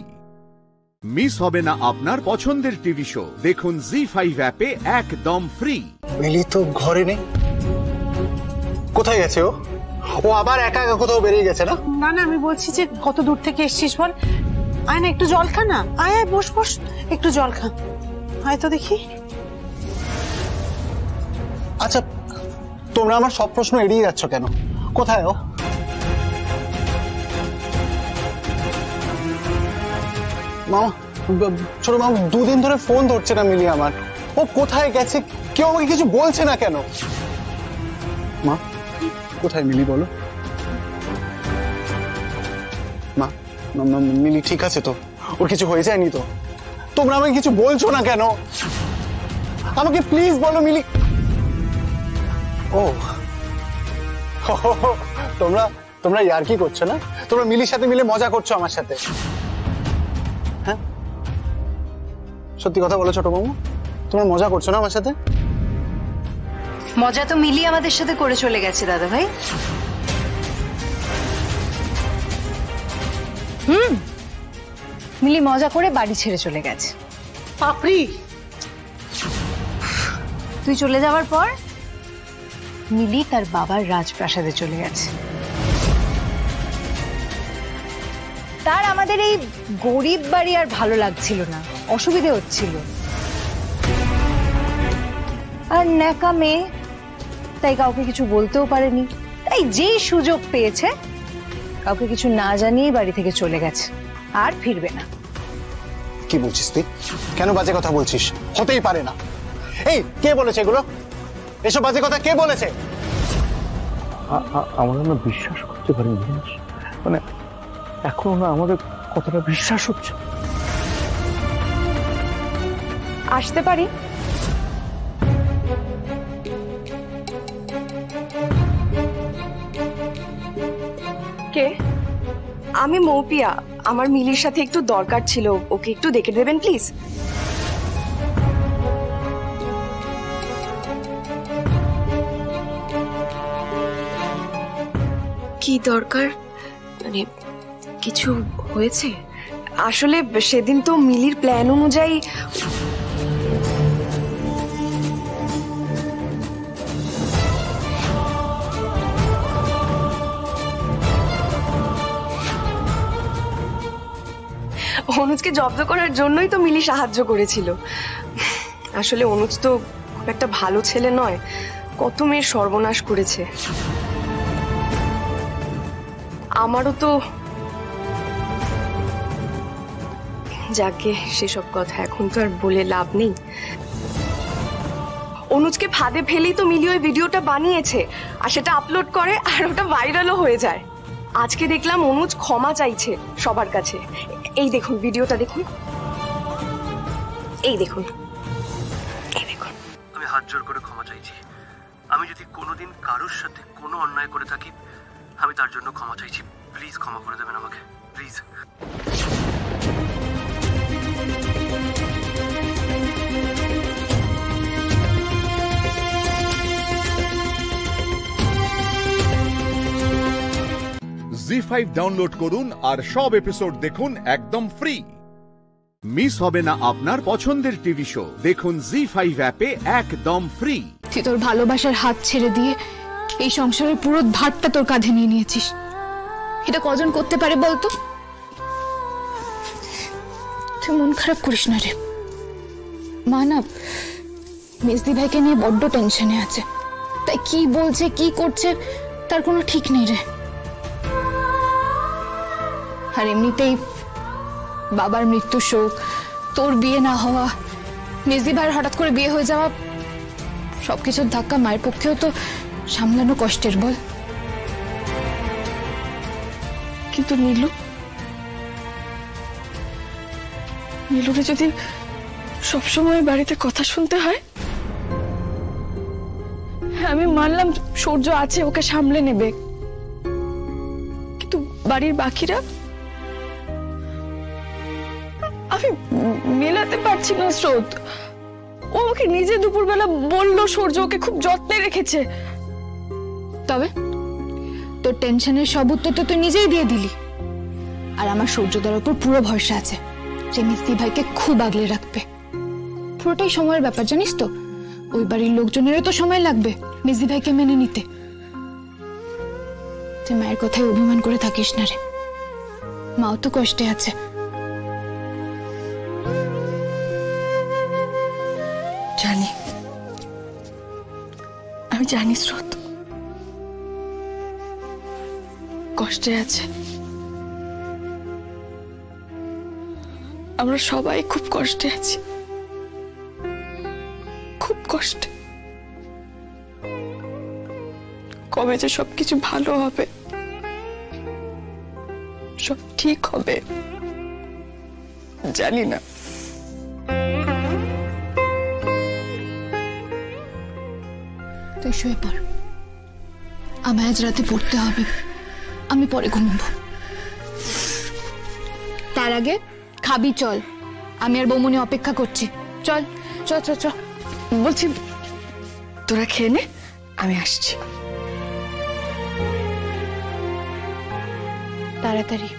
[SPEAKER 1] মিস হবে না আপনার পছন্দের টিভি শো, দেখুন জি5 অ্যাপে একদম ফ্রি।
[SPEAKER 16] মিলি তো ঘরে নেই, কোথায় গেছে ও? ও আবার একা একা কোথাও বেরিয়ে গেছে না?
[SPEAKER 11] না না, আমি বলছি যে কত দূর থেকে এসেছিস বল। আয় না, একটু জল খা না। আয় আয়, বস বস, একটু জল খা। আয় তো দেখি।
[SPEAKER 16] আচ্ছা, তোমরা আমার সব প্রশ্ন এড়িয়ে যাচ্ছ কেন? কোথায় ও? মামা, ছোট মামা, দুদিন ধরে ফোন ধরছে না মিলি আমার। ও কোথায় গেছে, কেউ আমাকে কিছু বলছে না কেন? মা, কোথায় মিলি বলো? মা, মিলি ঠিক আছে তো? ওর কিছু হয়ে যায়নি তো? তোমরা আমাকে কিছু বলছো না কেন? আমাকে প্লিজ বলো মিলি। ও, তোমরা ইয়ার্কি করছো না? তোমরা মিলির সাথে মিলে মজা করছো আমার সাথে? হ্যাঁ, সত্যি কথা বলো ছোট মামু, তোমরা মজা করছো না আমার সাথে?
[SPEAKER 10] মজা তো মিলি আমাদের সাথে করে চলে গেছে দাদা ভাই। মিলি মজা করে বাড়ি ছেড়ে চলে গেছে।
[SPEAKER 11] পাপড়ি,
[SPEAKER 10] তুই চলে যাওয়ার পর মিলি তার বাবার রাজপ্রাসাদে চলে গেছে। তার আমাদের এই গরিব বাড়ি আর ভালো লাগছিল না, অসুবিধে হচ্ছিল। আর ন্যাকা মেয়ে, তাই কাউকে কিছু বলতেও পারেনি। তাই যেই সুযোগ পেয়েছে কাউকে কিছু না জানিয়েই বাড়ি থেকে চলে গেছে, আর ফিরবে না।
[SPEAKER 16] কি বলছিস তুই? কেন বাজে কথা বলছিস? হতেই পারে না।
[SPEAKER 7] এই কে বলেছে এগুলো? এসব বাজে কথা কে বলেছে?
[SPEAKER 6] আমরা না বিশ্বাস করতে পারি মানে এখনো না আমাদের কতটা বিশ্বাস হচ্ছে।
[SPEAKER 22] আসতে পারি? কে? আমি মৌপিয়া, আমার মিলির সাথে একটু দরকার ছিল, ওকে একটু দেখে দেবেন প্লিজ। কি দরকার? মানে কিছু হয়েছে? আসলে সেদিন তো মিলির প্ল্যান অনুযায়ী অনুজকে জব্দ করার জন্যই তো মিলি সাহায্য করেছিল। আসলে অনুজ তো খুব একটা ভালো ছেলে নয়, কত মেয়ের সর্বনাশ করেছে। আমারও তো যাকে সেসব কথা এখন তো আর বলে লাভ নেই। অনুজকে ফাঁদে ফেলেই তো মিলি ওই ভিডিওটা বানিয়েছে আর সেটা আপলোড করে আর ওটা ভাইরালও হয়ে যায়। আজকে দেখলাম অনুজ ক্ষমা চাইছে সবার কাছে। এই দেখুন ভিডিওটা দেখুন, এই দেখুন, এই দেখুন।
[SPEAKER 12] আমি হাত জোর করে ক্ষমা চাইছি। আমি যদি কোনোদিন কারোর সাথে কোনো অন্যায় করে থাকি আমি তার জন্য ক্ষমা চাইছি। প্লিজ ক্ষমা করে দেবেন আমাকে, প্লিজ।
[SPEAKER 1] জি5 ডাউনলোড করুন আর সব এপিসোড দেখুন একদম ফ্রি। মিস হবে না আপনার পছন্দের টিভি শো। দেখুন জি5 অ্যাপে একদম ফ্রি।
[SPEAKER 22] তুই তোর ভালোবাসার হাত ছেড়ে দিয়ে এই সংসারের পুরো ভারটা তোর কাঁধে নিয়ে নিয়েছিস। এটা কজন করতে পারে বলতো? তুই মন খারাপ করিস না রে। মা না মেজদি ভাইকে নিয়ে বড্ড টেনশনে আছে, তাই কি বলছে কি করছে তার কোনো ঠিক নেই রে। আর এমনিতেই বাবার মৃত্যু শোক, তোর বিয়ে না হওয়া, মেজদি ভাইয়ের হঠাৎ করে বিয়ে হয়ে যাওয়া, সবকিছুর ধাক্কা মায়ের পক্ষেও তো সামলানো কষ্টের বল। কিন্তু নীলুরে যদি সবসময় বাড়িতে কথা শুনতে হয়, আমি মানলাম সূর্য আছে ওকে সামলে নেবে, কিন্তু বাড়ির বাকিরা আমি মেলাতে পারছি না স্রোত। ও ওকে নিজে দুপুরবেলা বললো সূর্য ওকে খুব যত্নে রেখেছে। তবে তোর টেনশনের সব উত্তর তো তুই নিজেই দিয়ে দিলি। আর আমার সূর্যদার উপর পুরো ভরসা আছে যে মিস্ত্রি ভাইকে খুব আগলে রাখবে। পুরোটাই সময়ের ব্যাপার জানিস তো। ওই বাড়ির লোকজনেরও তো সময় লাগবে মিস্ত্রি ভাইকে মেনে নিতে। তুই মায়ের কথায় অভিমান করে থাকিস না রে, মাও তো কষ্টে আছে। জানি, আমি জানি স্রোত কষ্টে আছে। আমরা সবাই খুব কষ্টে আছি, খুব কষ্টে। কবে যে সবকিছু ভালো হবে, সব ঠিক হবে জানি না। তুই শুয়ে পড়, আমায় আজ রাতে পড়তে হবে, আমি পরে ঘুমাবো। তার আগে খাবি চল, আমি আর বৌমনি অপেক্ষা করছি। চল চল চল চল বলছি, তোরা খেয়ে নে, আমি আসছি তাড়াতাড়ি।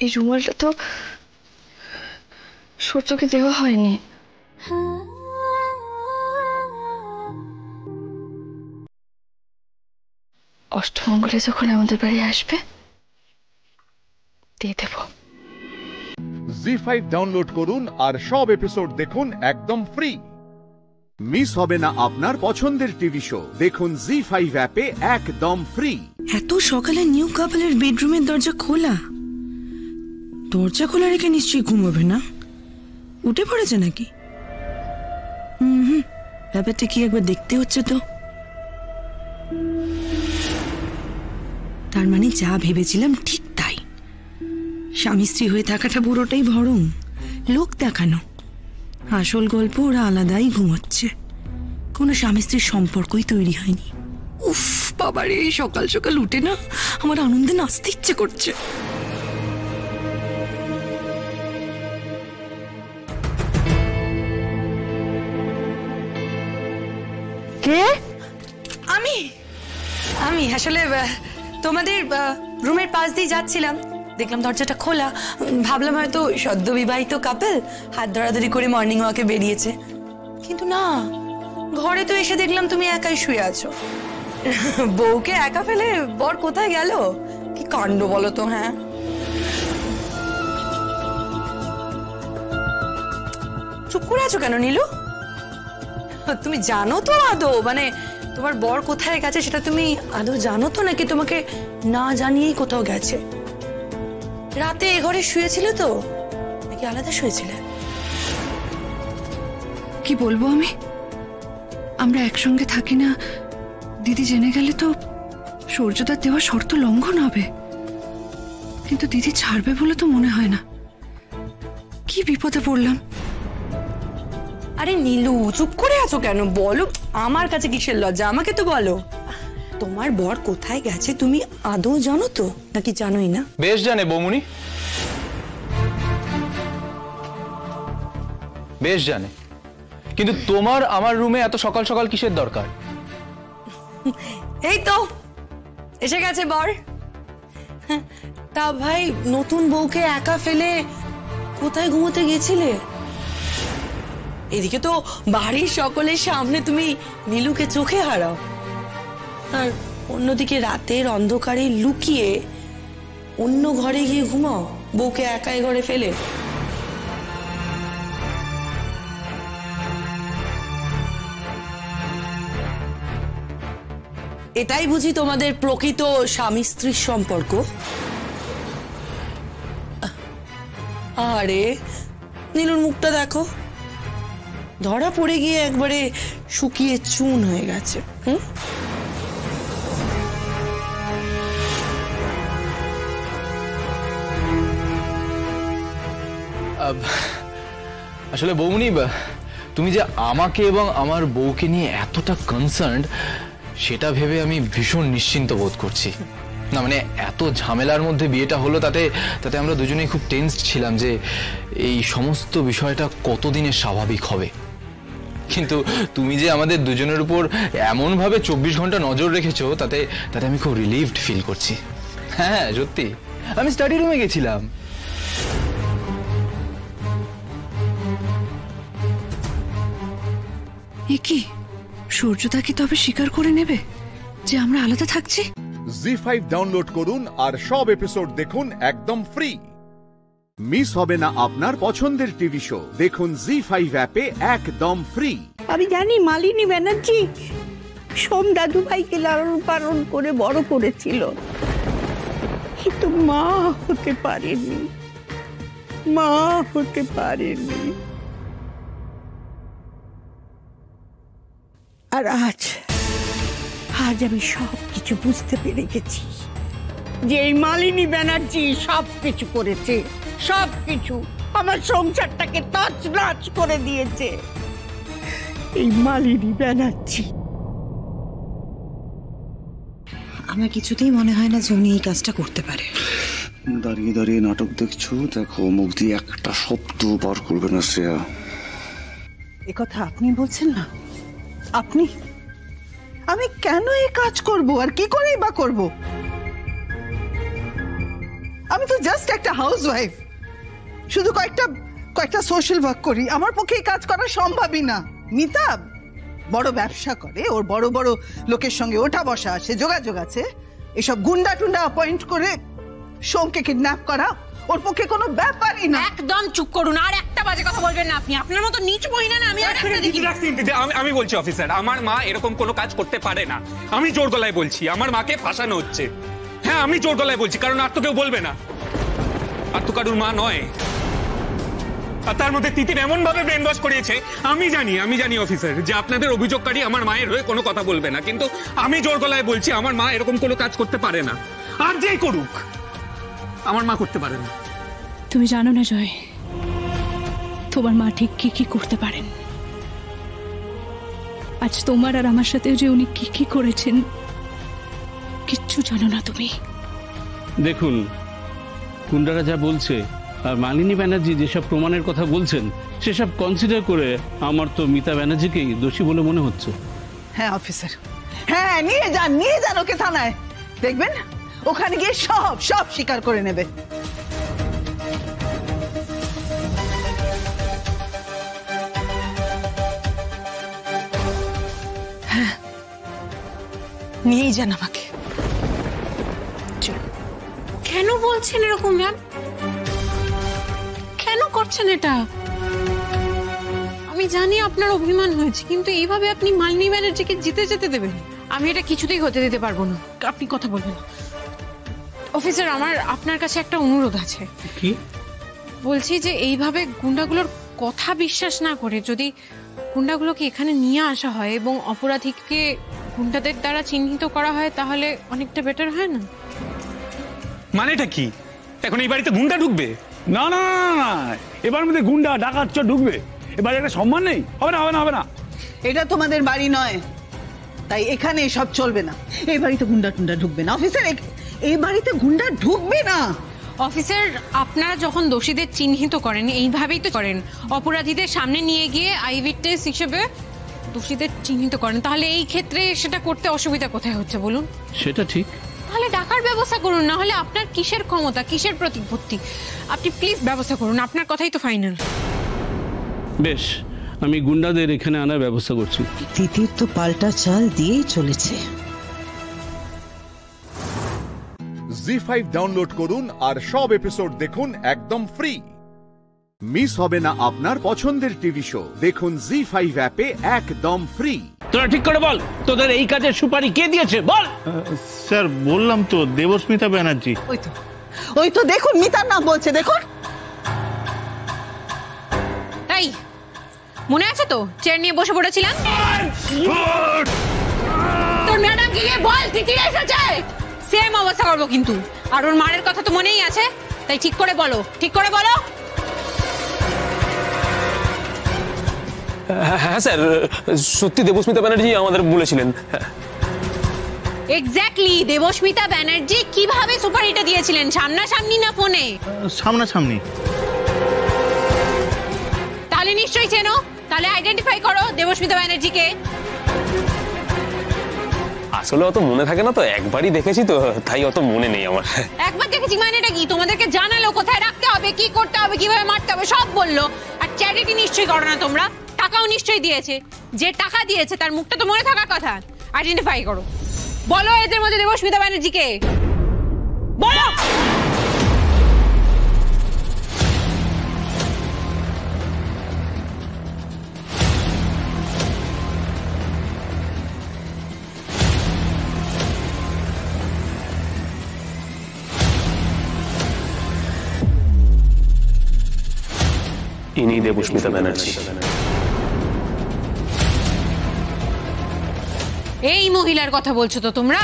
[SPEAKER 22] এই রুমালটা তো সূর্যকে দেওয়া হয়নি। অষ্টমঙ্গলে যখন আমাদের বাড়ি আসবে দিয়ে দেব।
[SPEAKER 1] জি5 ডাউনলোড করুন আর সব এপিসোড দেখুন একদম ফ্রি। মিস হবে না আপনার পছন্দের টিভি শো, দেখুন জি5 অ্যাপে একদম ফ্রি।
[SPEAKER 13] এত সকালে নিউ কাপলের বেডরুমের দরজা খোলা, দরজা খোলা রেখে নিশ্চয়ই ঘুমোবে না, উঠে পড়েছে নাকি? ব্যাপারটা কি একবার দেখতে হচ্ছে তো। তার মানে যা ভেবেছিলাম ঠিক তাই, স্বামী স্ত্রী হয়ে থাকাটা পুরোটাই ভরং, লোক দেখানো। আসল গল্প ওরা আলাদাই ঘুমোচ্ছে, কোনো স্বামী স্ত্রীর সম্পর্কই তৈরি হয়নি। উফ বাবারে, সকাল সকাল উঠে না আমার আনন্দে নাচতে ইচ্ছে করছে।
[SPEAKER 19] কে?
[SPEAKER 13] আমি আমি আসলে তোমাদের রুমের পাশ দিয়ে যাচ্ছিলাম, দেখলাম দরজাটা খোলা, ভাবলাম হয়তো সদ্য বিবাহিত কাপল হাত ধরাধরি করে মর্নিং ওয়াকে বেরিয়েছে, কিন্তু না, ঘরে তো এসে দেখলাম তুমি একাই শুয়ে আছো। বউকে একা ফেলে বর কোথায় গেল? কি কাণ্ড বলো তো। হ্যাঁ, চুপ করে আছো কেন নীলু? তুমি জানো তো আদৌ, মানে তোমার বর কোথায় গেছে সেটা তুমি আদৌ জানো তো, নাকি তোমাকে না জানিয়েই কোথাও গেছে? রাতে এ ঘরে শুয়েছিলে তো, নাকি আলাদা শুয়েছিলে?
[SPEAKER 19] কি বলবো আমি, আমরা একসঙ্গে থাকি না, দিদি জেনে গেলে তো সূর্যদার দেওয়া শর্ত লঙ্ঘন হবে, কিন্তু দিদি ছাড়বে বলে তো মনে হয় না। কি বিপদে পড়লাম।
[SPEAKER 13] আরে নীলু, চুপ করে আছো কেন? বলো, আমার কাছে কিসের লজ্জা, আমাকে তো বলো। তোমার বর কোথায় গেছে তুমি আদৌ জানো তো, নাকি জানোই না?
[SPEAKER 3] বেশ জানে বৌমনি, বেশ জানে, কিন্তু তোমার আমার রুমে এত সকাল সকাল কিসের দরকার?
[SPEAKER 13] এই তো এসে গেছে বর। তা ভাই, নতুন বউকে একা ফেলে কোথায় ঘুমোতে গেছিলে? এদিকে তো বাড়ির সকলের সামনে তুমি নীলুকে চোখে হারাও, আর অন্যদিকে রাতের অন্ধকারে লুকিয়ে অন্য ঘরে গিয়ে ঘুমাও বউকে একাই ঘরে ফেলে। এটাই বুঝি তোমাদের প্রকৃত স্বামী স্ত্রীর সম্পর্ক? আরে নীলুর মুখটা দেখো, ধরা পড়ে গিয়ে একবারে শুকিয়ে চুন হয়ে গেছে।
[SPEAKER 3] আসলে বৌমনি, তুমি যে আমাকে এবং আমার বউকে নিয়ে এতটা কনসার্নড, সেটা ভেবে আমি ভীষণ নিশ্চিন্ত বোধ করছি। না মানে এত ঝামেলার মধ্যে বিয়েটা হলো, তাতে তাতে আমরা দুজনেই খুব টেন্সড ছিলাম যে এই সমস্ত বিষয়টা কতদিনে স্বাভাবিক হবে। কিন্তু তুমি যে আমাদের দুজনের উপর এমনভাবে 24 ঘন্টা নজর রেখেছো, তাতে তাতে আমি খুব রিলিভড ফিল করছি। হ্যাঁ সত্যি, আমি স্টাডি রুমে গেছিলাম।
[SPEAKER 19] কি সূর্যদা কি তবে স্বীকার করে নেবে যে আমরা আলাদা থাকছি?
[SPEAKER 1] জি5 ডাউনলোড করুন আর সব এপিসোড দেখুন একদম ফ্রি। মিস হবে না আপনার পছন্দের টিভি শো, দেখুন জি5 অ্যাপে একদম ফ্রি।
[SPEAKER 14] আমি জানি মালিনী ব্যানার্জি সোম দাদু ভাইকে লালন পালন করে বড় করেছিল, কিন্তু মা হতে পারেনি, মা হতে পারেনি। আর আজ আমি সব কিছু বুঝতে পেরে গেছি যে এই মালিনী ব্যানার্জি সব কিছু করেছে, সব কিছু আমার সংসারটাকে তছনছ করে দিয়েছে। এই মালিনী ব্যানার্জি।
[SPEAKER 13] আমার কিছুতেই মনে হয় না যে উনি এই কাজটা করতে পারে।
[SPEAKER 16] দাঁড়িয়ে দাঁড়িয়ে নাটক দেখছো, দেখো মুখ দিয়ে একটা শব্দ বার করবে না শ্রেয়া।
[SPEAKER 8] এ কথা আপনি বলছেন না? আপনি? আমি কেন এই কাজ করব, আর কি করেই বা করব? আমি
[SPEAKER 15] আমি তো জাস্ট একটা হাউসওয়াইফ, শুধু কয়েকটা সোশ্যাল ওয়ার্ক করি। আমার পক্ষে এই কাজ করা সম্ভবই না। মিতা বড় ব্যবসা করে, ওর বড় বড় লোকের সঙ্গে ওঠা বসা আছে, যোগাযোগ আছে। এসব গুন্ডা টুন্ডা অ্যাপয়েন্ট করে সোমকে কিডন্যাপ করা ওর পক্ষে কোনো ব্যাপারই না।
[SPEAKER 13] একদম চুপ করুন, আর একটা বাজে কথা বলবেন না আপনি। আপনার মতো নিচ মহিলা না আমি।
[SPEAKER 17] আমি বলছি অফিসার, আমার মা এরকম কোনো কাজ করতে পারে না। আমি জোর গলায় বলছি আমার মাকে ফাঁসানো হচ্ছে। হ্যাঁ, আমি জোর গলায় বলছি, কারণ আর তো কেউ বলবে না। আর তো কারুর মা নয়। আর তার মধ্যে তিতির এমন ভাবে ব্রেন ওয়াশ করিয়েছে। আমি জানি অফিসার যে আপনাদের অভিযোগকারী আমার মায়ের হয়ে কোনো কথা বলবে না, কিন্তু আমি জোর গলায় বলছি আমার মা এরকম কোনো কাজ করতে পারে না। আর যেই করুক, আমার মা করতে পারে না।
[SPEAKER 18] তুমি জানো না জয়, তোমার মা ঠিক কি করতে পারেন। আজ তোমার আর আমার সাথে যে উনি কি করেছেন কিচ্ছু জানো না তুমি।
[SPEAKER 24] দেখুন, গুন্ডারা যা বলছে আর মালিনী ব্যানার্জি যেসব প্রমাণের কথা বলছেন সেসব কনসিডার করে আমার তো মিতা ব্যানার্জিকেই দোষী বলে মনে হচ্ছে।
[SPEAKER 15] হ্যাঁ অফিসার, হ্যাঁ নিয়ে যান ওকে থানায়। দেখবেন ওখানে গিয়ে সব স্বীকার করে নেবে।
[SPEAKER 13] হ্যাঁ, নিয়েই যান আমাকে। কেন বলছেন এরকম ম্যাম? কেন করছেন এটা? আমি জানি আপনার অভিমান হয়েছে, কিন্তু এইভাবে আপনি মালিনী ব্যানার্জিকে জিতে যেতে দেবেন? আমি এটা কিছুতেই হতে দিতে পারবো না। আপনি কথা বলবেন। অফিসার, আমার আপনার কাছে একটা অনুরোধ আছে।
[SPEAKER 24] কি?
[SPEAKER 13] বলছি যে এইভাবে গুন্ডাগুলোর কথা বিশ্বাস না করে যদি গুন্ডাগুলোকে এখানে নিয়ে আসা হয় এবং অপরাধীকে গুন্ডাদের দ্বারা চিহ্নিত করা হয় তাহলে অনেকটা বেটার হয় না?
[SPEAKER 17] মানেটা কি? এখন এই বাড়িতে গুন্ডা ঢুকবে?
[SPEAKER 25] না না না, এবার মধ্যে গুন্ডা ডাকাত চোর ঢুকবে। এবার একটা সম্মান নেই, হবে না।
[SPEAKER 15] এটা তোমাদের বাড়ি নয়, তাই এখানে এসব চলবে না। এই বাড়িতে গুন্ডা টুন্ডা ঢুকবে না অফিসার, এই বাড়িতে গুন্ডা ঢুকবে না।
[SPEAKER 13] অফিসার, আপনারা যখন দোষীদের চিহ্নিত করেন এইভাবেই তো করেন, অপরাধীদের সামনে নিয়ে গিয়ে আই উইটনেস হিসেবে দোষীদের চিহ্নিত করেন। তাহলে এই ক্ষেত্রে সেটা করতে অসুবিধা কোথায় হচ্ছে বলুন?
[SPEAKER 24] সেটা ঠিক।
[SPEAKER 13] তাহলে ডাকার ব্যবস্থা করুন, না হলে আপনার কিসের ক্ষমতা, কিসের প্রতিপত্তি? আপনি প্লিজ ব্যবস্থা করুন, আপনার কথাই তো ফাইনাল।
[SPEAKER 24] বেশ, আমি গুন্ডাদের এখানে আনার ব্যবস্থা করছি।
[SPEAKER 8] তিতির তো পাল্টা চাল দিয়েই চলেছে।
[SPEAKER 1] জি5 ডাউনলোড করুন আর সব এপিসোড দেখুন একদম ফ্রি। মিস হবে না আপনার পছন্দের টিভি শো। দেখুন জি5 অ্যাপে একদম ফ্রি।
[SPEAKER 24] তোরা ঠিক করে বল, তোদের এই কাজের সুপারি কে দিয়েছে বল।
[SPEAKER 25] স্যার বললাম তো, দেবস্মিতা ব্যানার্জি।
[SPEAKER 15] ওই তো দেখুন মিতার নাম বলছে, দেখুন।
[SPEAKER 13] তাই মনে আছে তো চেয়ার নিয়ে বসে পড়েছিলাম? তোর ম্যাডাম গিয়ে বল তিতির এসেছে। সেম অবস্থা করবো কিন্তু। আর ওর মায়ের কথা তো মনেই আছে, তাই ঠিক করে বলো।
[SPEAKER 12] হ্যাঁ স্যার, সত্যি দেবস্মিতা ব্যানার্জি আমাদের বলেছিলেন।
[SPEAKER 13] এক্স্যাক্টলি, দেবস্মিতা ব্যানার্জি কিভাবে সুপারিটা দিয়েছিলেন, সামনাসামনি না ফোনে?
[SPEAKER 25] সামনাসামনি।
[SPEAKER 13] তাহলে নিশ্চয়ই চেনো, তাহলে আইডেন্টিফাই করো দেবস্মিতা ব্যানার্জিকে।
[SPEAKER 12] আসলে অত মনে থাকে না তো, একবারই দেখেছি তো, তাই অত মনে নেই আমার।
[SPEAKER 13] একবার দেখেছি মানেটা কি? তোমাদেরকে জানালো কোথায় রাখতে হবে, কি করতে হবে, কিভাবে মারতে হবে, সব বললো। আর চ্যারিটি নিশ্চয়ই করো না তোমরা, টাকাও নিশ্চয়ই দিয়েছে। যে টাকা দিয়েছে তার মুখটা তো মনে থাকার কথা। আইডেন্টিফাই করো, বলো এদের মধ্যে দেবস্মিতা ব্যানার্জিকে বলো।
[SPEAKER 12] ইনি দেবস্মিতা ব্যানার্জি।
[SPEAKER 13] এই মহিলার কথা বলছো তো তোমরা?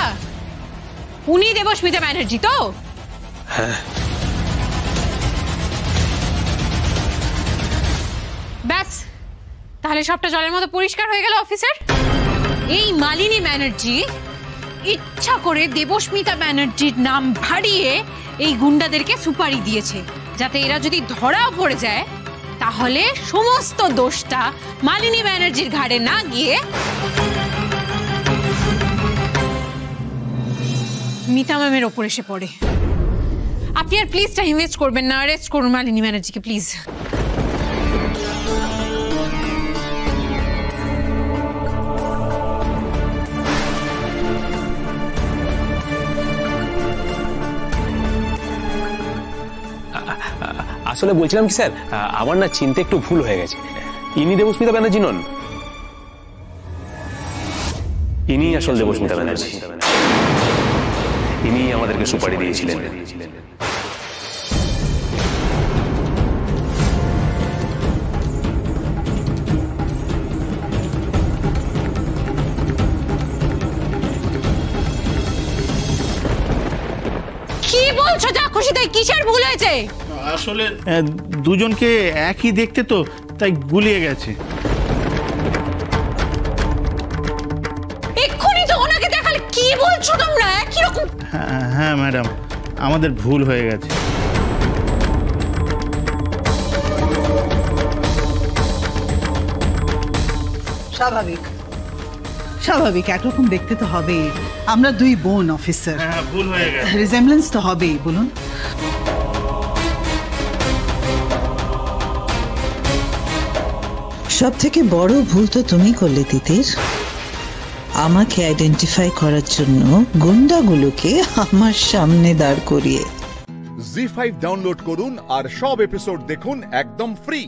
[SPEAKER 13] উনি দেবস্মিতা ব্যানার্জি তো?
[SPEAKER 12] হ্যাঁ।
[SPEAKER 13] ব্যাস, তাহলে সবটা জলের মতো পরিষ্কার হয়ে গেল অফিসার। এই মালিনী ব্যানার্জি ইচ্ছা করে দেবস্মিতা ব্যানার্জির নাম ভাড়িয়ে এই গুন্ডাদেরকে সুপারি দিয়েছে, যাতে এরা যদি ধরাও পড়ে যায় তাহলে সমস্ত দোষটা মালিনী ব্যানার্জির ঘাড়ে না গিয়ে মিতা ম্যামের ওপর এসে পড়ে।
[SPEAKER 18] আপনি আর প্লিজ টাইম ওয়েস্ট করবেন না, অ্যারেস্ট করুন মালিনী ব্যানার্জিকে প্লিজ।
[SPEAKER 12] আসলে বলছিলাম কি স্যার, আমার না চিনতে একটু ভুল হয়ে গেছে। ইনি দেবস্মিতা ব্যানার্জি নন, ইনি আসল দেবস্মিতা ব্যানার্জি। ইনি আমাদেরকে সুপারি দিয়েছিলেন।
[SPEAKER 18] কি বলছো? যা খুশি তাই, কিসের ভুল হয়েছে?
[SPEAKER 2] আসলে দুজনকে একই দেখতে তো, তাই গুলিয়ে গেছে।
[SPEAKER 18] এক্ষুনি তো ওনাকে দেখালে। কি বলছো তোমরা? একই রকম।
[SPEAKER 2] হ্যাঁ ম্যাডাম, আমাদের ভুল হয়ে গেছে।
[SPEAKER 15] স্বাভাবিক স্বাভাবিক, একরকম দেখতে তো হবেই। আমরা দুই বোন অফিসার,
[SPEAKER 2] ভুল হয়ে গেছে।
[SPEAKER 15] রিজেম্বলেন্স তো হবেই, বলুন।
[SPEAKER 4] সব থেকে বড় ভুল তো তুমি করলে তিতির, আমাকে আইডেন্টিফাই করার জন্য গুন্ডাগুলোকে আমার সামনে দাঁড় করিয়ে।
[SPEAKER 1] জি5 ডাউনলোড করুন আর সব এপিসোড দেখুন একদম ফ্রি।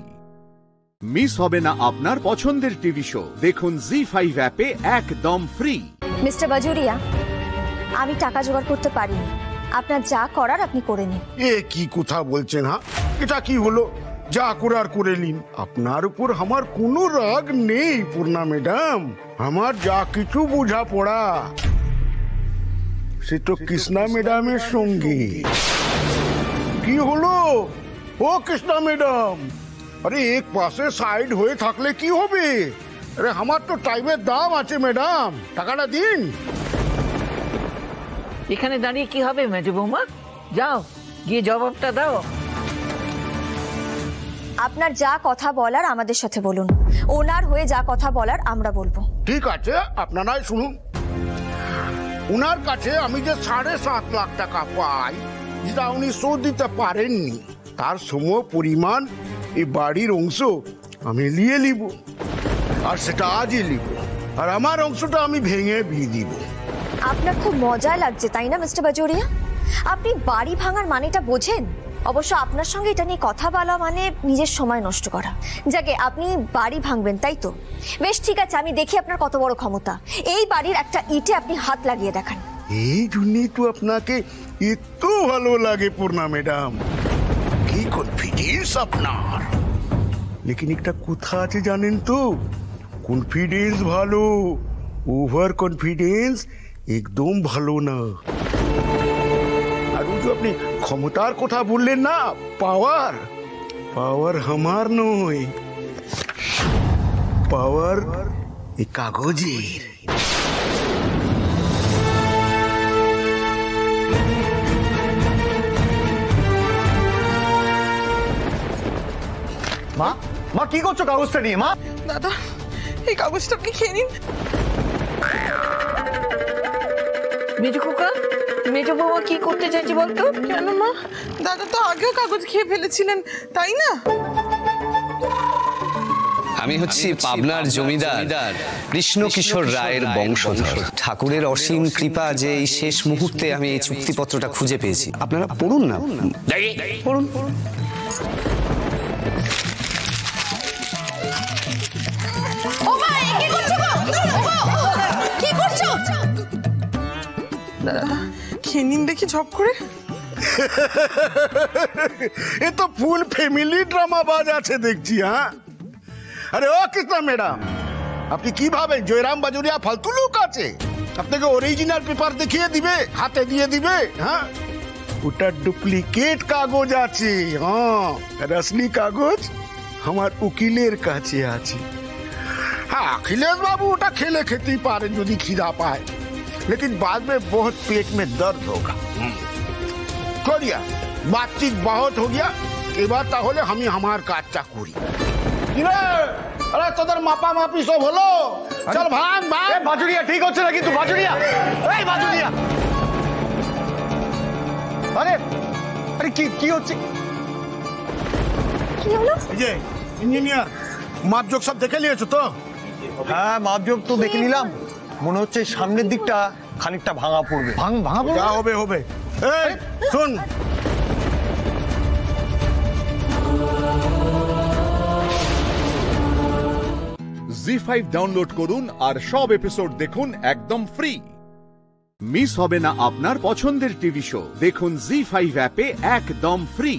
[SPEAKER 1] মিস হবে না আপনার পছন্দের টিভি শো, দেখুন জি5 অ্যাপে একদম ফ্রি।
[SPEAKER 20] মিস্টার বাজুরিয়া, আমি টাকা জোগাড় করতে পারিনি, আপনার যা করার আপনি করে নিন।
[SPEAKER 21] এ কি কথা বলছেন? হ্যাঁ, এটা কি হলো? যা করার করে নিন। আপনার উপর আমার কোনো রাগ নেই পূর্ণা ম্যাডাম। আমার যা কিছু বোঝা পড়া সে তো কৃষ্ণা ম্যাডামের সঙ্গে। কি হলো ও কৃষ্ণা ম্যাডাম? আরে এক পাশে সাইড হয়ে থাকলে কি হবে? আরে আমার তো টাইমের দাম আছে ম্যাডাম, টাকাটা দিন।
[SPEAKER 23] এখানে দাঁড়িয়ে কি হবে মেজো বৌমা? যাও গিয়ে জবাবটা দাও।
[SPEAKER 20] আপনার যা কথা বলার আমাদের সাথে বলুন, ওনার হয়ে যা কথা বলার আমরা বলবো।
[SPEAKER 21] ঠিক আছে, আপনারাই শুনুন। উনার কাছে আমি যে 7.5 লাখ টাকা পাই, যেটা উনি শোধ দিতে পারেননি, তার সম পরিমাণ এই বাড়ির অংশ আমি নিয়ে নিব, আর সেটা আজই নিব। আর আমার অংশটা আমি ভেঙে দিয়ে দিব।
[SPEAKER 20] আপনার খুব মজা লাগছে তাই না মিস্টার বাজুরিয়া? আপনি বাড়ি ভাঙার মানেটা বোঝেন? অবশ্য আপনার সঙ্গে এটা নিয়ে কথা বলা মানে নিজের সময় নষ্ট করা। যাকে আপনি বাড়ি ভাঙবেন তাই তো? বেশ ঠিক আছে, আমি দেখি আপনার কত বড় ক্ষমতা। এই বাড়ির একটা ইটে আপনি হাত লাগিয়ে দেখান।
[SPEAKER 21] এই জন্যই তো আপনাকে এত ভালো লাগে পূর্ণা ম্যাডাম। কি কনফিডেন্স আপনার! লেকিন একটা কথা আছে জানেন তো, কনফিডেন্স ভালো, ওভার কনফিডেন্স একদম ভালো না। আর যে আপনি ক্ষমতার কথা বললেন না, পাওয়ার, পাওয়ার আমার নয়, পাওয়ার এই কাগজের।
[SPEAKER 16] মা, মা কি করছো কাগজটা নিয়ে? মা,
[SPEAKER 8] দাদা এই কাগজটা আপনি খেয়ে নিন।
[SPEAKER 23] মেজো খোকা, মেজো বৌমা কি করতে চাইছি বলতো?
[SPEAKER 8] কেন মা? দাদা তো আগেও কাগজ খেয়ে ফেলেছিলেন তাই না?
[SPEAKER 26] আমি হচ্ছি পাবনার জমিদার কৃষ্ণ কিশোর রায়ের বংশধর। ঠাকুরের অসীম কৃপা যে এই শেষ মুহূর্তে আমি এই চুক্তিপত্রটা খুঁজে পেয়েছি। আপনারা পড়ুন না, পড়ুন পড়ুন।
[SPEAKER 8] খেয়ে নিন দেখি ঝপ করে।
[SPEAKER 21] এ তো ফুল ফ্যামিলি ড্রামা বাজ আছে দেখছি। হ্যাঁ, আরে ও কৃষ্ণা ম্যাডাম, আপনি কি ভাবেন জয়রাম বাজুরিয়া ফালতু লোক আছে? আপনাকে অরিজিনাল পেপার দেখিয়ে দিবে, হাতে দিয়ে দিবে? হ্যাঁ, ওটা ডুপ্লিকেট কাগজ আছে। হ্যাঁ, আর আসলি কাগজ আমার উকিলের কাছে আছে। हाँ अखिलेश बाबू उठा खेले खेती पारे यदि खिदा पाए, लेकिन बाद में बहुत पेट में दर्द होगा। छोड़िया, बातचीत बहुत हो गया। के बाद ताहले हम ही हमार काचा करी। अरे तोदर मापा मापी सब हलो, चल भाग भाग।
[SPEAKER 16] बाजुरिया ठीक होच्छे नाकि तू? बाजुरिया, এই বাজুরিয়া, আরে আরে কি হচ্ছে?
[SPEAKER 20] কি হলো?
[SPEAKER 21] এই যে ইঞ্জিনিয়ার, মাপজোক সব দেখে নিয়েছো তো?
[SPEAKER 16] হ্যাঁ, মাপজোক তো দেখে নিলাম। মনে হচ্ছে সামনের দিকটা খানিকটা ভাঙা পড়বে। ভাঙা পড়বে?
[SPEAKER 21] যা হবে হবে। এই শুন,
[SPEAKER 1] জি5 ডাউনলোড করুন আর সব এপিসোড দেখুন একদম ফ্রি। মিস হবে না আপনার পছন্দের টিভি শো। দেখুন জি5 অ্যাপে একদম ফ্রি।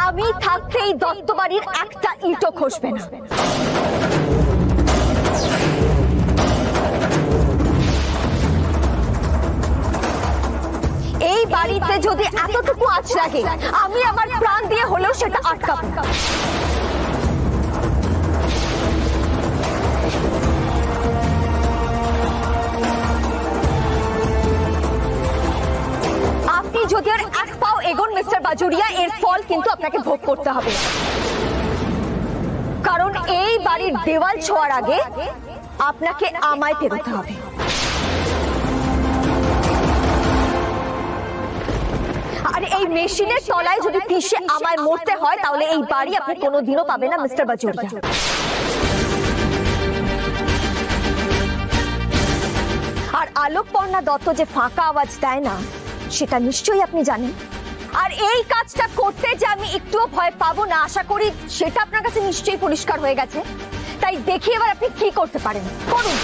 [SPEAKER 20] আমি থাকতে এই দত্ত বাড়ির একটা ইটও খসবে না। এই বাড়িতে যদি এতটুকু আঁচ লাগে, আমি আমার প্রাণ দিয়ে হলেও সেটা আটকাবো। আপনি যদি আর এক পাও এগোন মিস্টার বাজুরিয়া, এর ফল কিন্তু আপনাকে ভোগ করতে হবে। কারণ এই বাড়ির দেওয়াল ছোঁয়ার আগে আপনাকে আমায় পেরোতে হবে। আর এই মেশিনের তলায় যদি পিষে আমায় মরতে হয়, তাহলে এই বাড়ি আপনি কোনোদিনও পাবেন না মিস্টার বাজুরিয়া। আর আলোকপর্ণা দত্ত যে ফাঁকা আওয়াজ দেয় না, সেটা নিশ্চয়ই আপনি জানেন। আর এই কাজটা করতে যে আমি একটুও ভয় পাবো না, আশা করি সেটা আপনার কাছে নিশ্চয়ই পরিষ্কার হয়ে গেছে। তাই দেখি এবার আপনি কি করতে পারেন, করুন।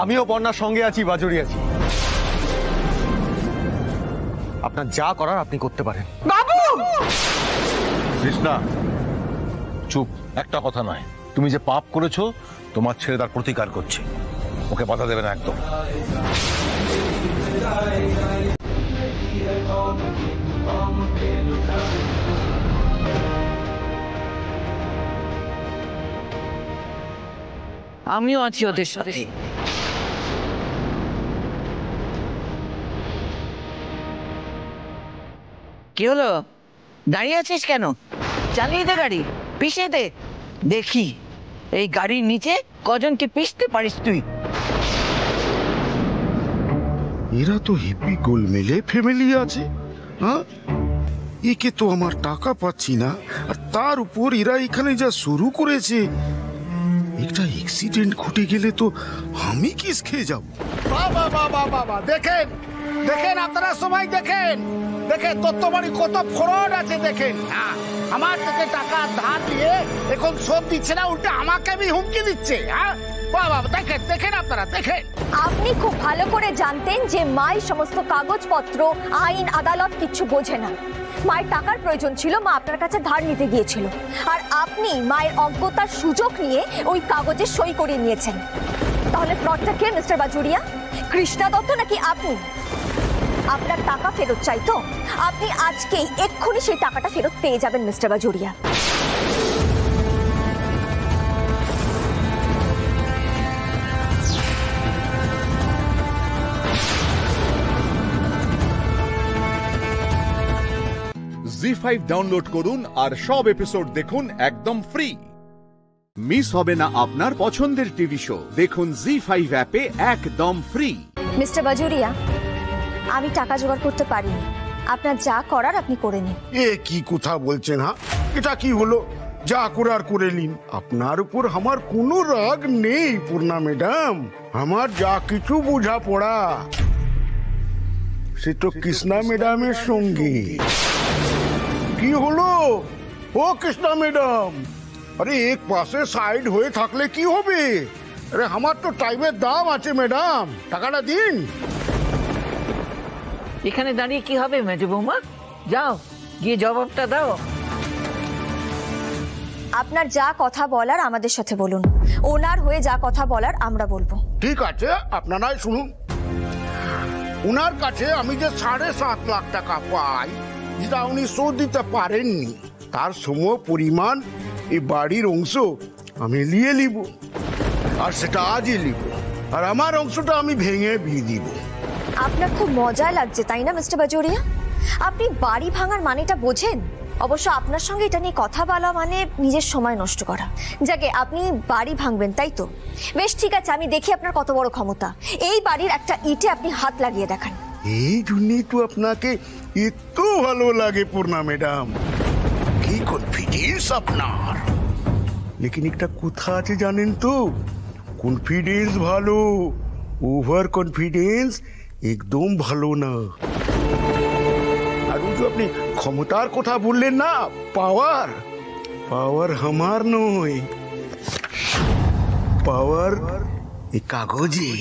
[SPEAKER 16] আমিও বন্যার সঙ্গে আছি, বাজুরি আছি। আপনার যা করার আপনি করতে পারেন।
[SPEAKER 21] বাবু!
[SPEAKER 5] কৃষ্ণা, চুপ, একটা কথা নয়। তুমি যে পাপ করেছো, তোমার ছেলে তার প্রতিকার করছে। ওকে বাধা দেবে না একদম।
[SPEAKER 23] আমিও আছি ওদের সাথে। কি হলো, দাঁড়িয়ে আছিস কেন? চালিয়ে দে গাড়ি, পিষে দে। দেখি এই গাড়ির নিচে কজনকে পিষতে পারিস তুই।
[SPEAKER 21] এরা তো হিপি গোলমেলে ফ্যামিলি আছে। হ্যাঁ, একে তো আমার টাকা পাচ্ছি না, আর তার উপর এরা এখানে যা শুরু করেছে। একটা অ্যাক্সিডেন্ট ঘটে গেলে তো আমি কিস খেয়ে যাব। বাবা বাবা বাবা, দেখেন দেখেন, আপনারা সবাই দেখেন দেখেন দত্তবাড়ি কত ফ্রড আছে দেখেন। আমার থেকে টাকা ধার দিয়ে এখন শোধ দিচ্ছে না, উল্টে আমাকে আমি হুমকি দিচ্ছে। হ্যাঁ বাবা, দেখেন দেখেন, আপনারা দেখেন।
[SPEAKER 20] আপনি খুব ভালো করে জানতেন যে মাই সমস্ত কাগজপত্র, আইন, আদালত কিচ্ছু বোঝে না। মায়ের টাকার প্রয়োজন ছিল, মা আপনার কাছে ধার নিতে গিয়েছিল, আর আপনি মায়ের অজ্ঞতার সুযোগ নিয়ে ওই কাগজে সই করে নিয়েছেন। তাহলে ফ্রডটা কে মিস্টার বাজুরিয়া? কৃষ্ণা দত্ত নাকি আপনি? আপনার টাকা ফেরত চাই তো? আপনি আজকেই এক্ষুনি সেই টাকাটা ফেরত পেয়ে যাবেন মিস্টার বাজুরিয়া।
[SPEAKER 1] জি5 ডাউনলোড করুন আর সব এপিসোড দেখুন একদম ফ্রি। মিস হবে না আপনার পছন্দের টিভি শো। দেখুন জি5 অ্যাপে একদম ফ্রি।
[SPEAKER 20] মিস্টার বাজুরিয়া, আমি টাকা জোগাড় করতে পারিনি, আপনার যা করার আপনি করে নিন।
[SPEAKER 21] এ কি কথা বলছেন? হ্যাঁ, এটা কি হলো? যা করার করে নিন। আপনার উপর আমার কোনো রাগ নেই পূর্ণা ম্যাডাম। আমার যা কিছু বোঝা পড়া সে তো কৃষ্ণা ম্যাডামের সঙ্গে। কি হলো ও কৃষ্ণা ম্যাডাম? আরে এক পাশে সাইড হয়ে থাকলে কি হবে? আরে আমার তো টাইমের দাম আছে ম্যাডাম, টাকাটা দিন।
[SPEAKER 23] এখানে দাঁড়িয়ে কি হবে মেজো বৌমা? যাও গিয়ে জবাবটা দাও।
[SPEAKER 20] আপনার যা কথা বলার আমাদের সাথে বলুন, ওনার হয়ে যা কথা বলার আমরা বলবো।
[SPEAKER 21] ঠিক আছে, আপনারাই শুনুন। উনার কাছে আমি যে 7.5 লাখ টাকা পাই, যেটা উনি শোধ দিতে পারেননি, তার সম পরিমাণ এই বাড়ির অংশ আমি নিয়ে নিব, আর সেটা আজই নিব, আর আমার অংশটা আমি ভেঙে দিয়ে দিব।
[SPEAKER 20] আপনার খুব মজা লাগছে তাই না মিস্টার বাজোরিয়া? আপনি বাড়ি ভাঙার মানেটা বোঝেন? অবশ্য আপনার সঙ্গে এটা নিয়ে কথা বলা মানে নিজের সময় নষ্ট করা। যাকে আপনি বাড়ি ভাঙবেন তাই তো? বেশ ঠিক আছে, আমি দেখি আপনার কত বড় ক্ষমতা। এই বাড়ির একটা ইটে আপনি হাত লাগিয়ে দেখান।
[SPEAKER 21] এই জন্যই তো আপনাকে এত ভালো লাগে পূর্ণা ম্যাডাম, কি কনফিডেন্স আপনার। লেকিন একটা কথা আছে জানেন তো, কনফিডেন্স ভালো, ওভার কনফিডেন্স একদম ভালো না। আর যে আপনি ক্ষমতার কথা বললেন না, পাওয়ার, পাওয়ার আমার নয়, পাওয়ার এই কাগজের।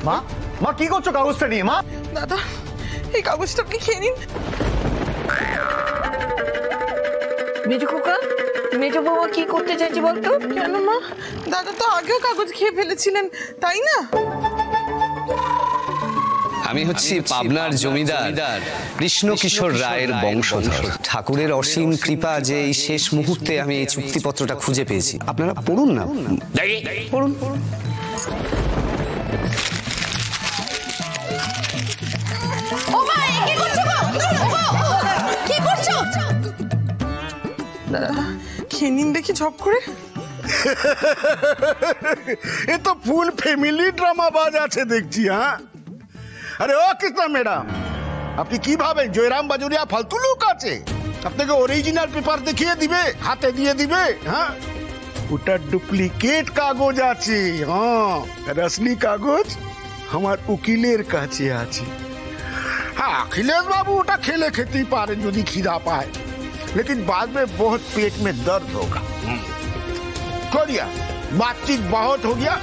[SPEAKER 16] মা, মা কি করছো কাগজটা নিয়ে? মা,
[SPEAKER 15] দাদা এই কাগজটা আপনি খেয়ে নিন।
[SPEAKER 23] মেজো খোকা, মেজো বৌমা কি করতে চাইছি বলতো?
[SPEAKER 15] কেন মা? দাদা তো আগেও কাগজ খেয়ে ফেলেছিলেন তাই না?
[SPEAKER 26] আমি হচ্ছি পাবনার জমিদার কৃষ্ণ কিশোর রায়ের বংশধর। ঠাকুরের অসীম কৃপা যে এই শেষ মুহূর্তে আমি এই চুক্তিপত্রটা খুঁজে পেয়েছি। আপনারা পড়ুন না, পড়ুন পড়ুন।
[SPEAKER 15] খেয়ে নিন দেখি ঝপ করে।
[SPEAKER 21] এ তো ফুল ফ্যামিলি ড্রামাবাজ আছে দেখছি। হ্যাঁ, আরে ও কৃষ্ণা ম্যাডাম, আপনি কি ভাবেন জয়রাম বাজুরিয়া ফালতু লোক আছে? আপনাকে অরিজিনাল পেপার দেখিয়ে দিবে, হাতে দিয়ে দিবে? হ্যাঁ, ওটা ডুপ্লিকেট কাগজ আছে। হ্যাঁ, আর আসলি কাগজ আমার উকিলের কাছে আছে। हाँ अखिलेश बाबू उठा खेले खेती पारे यदि खिदा पाए, लेकिन बाद में बहुत पेट में दर्द होगा। छोड़िया, बातचीत बहुत हो गया,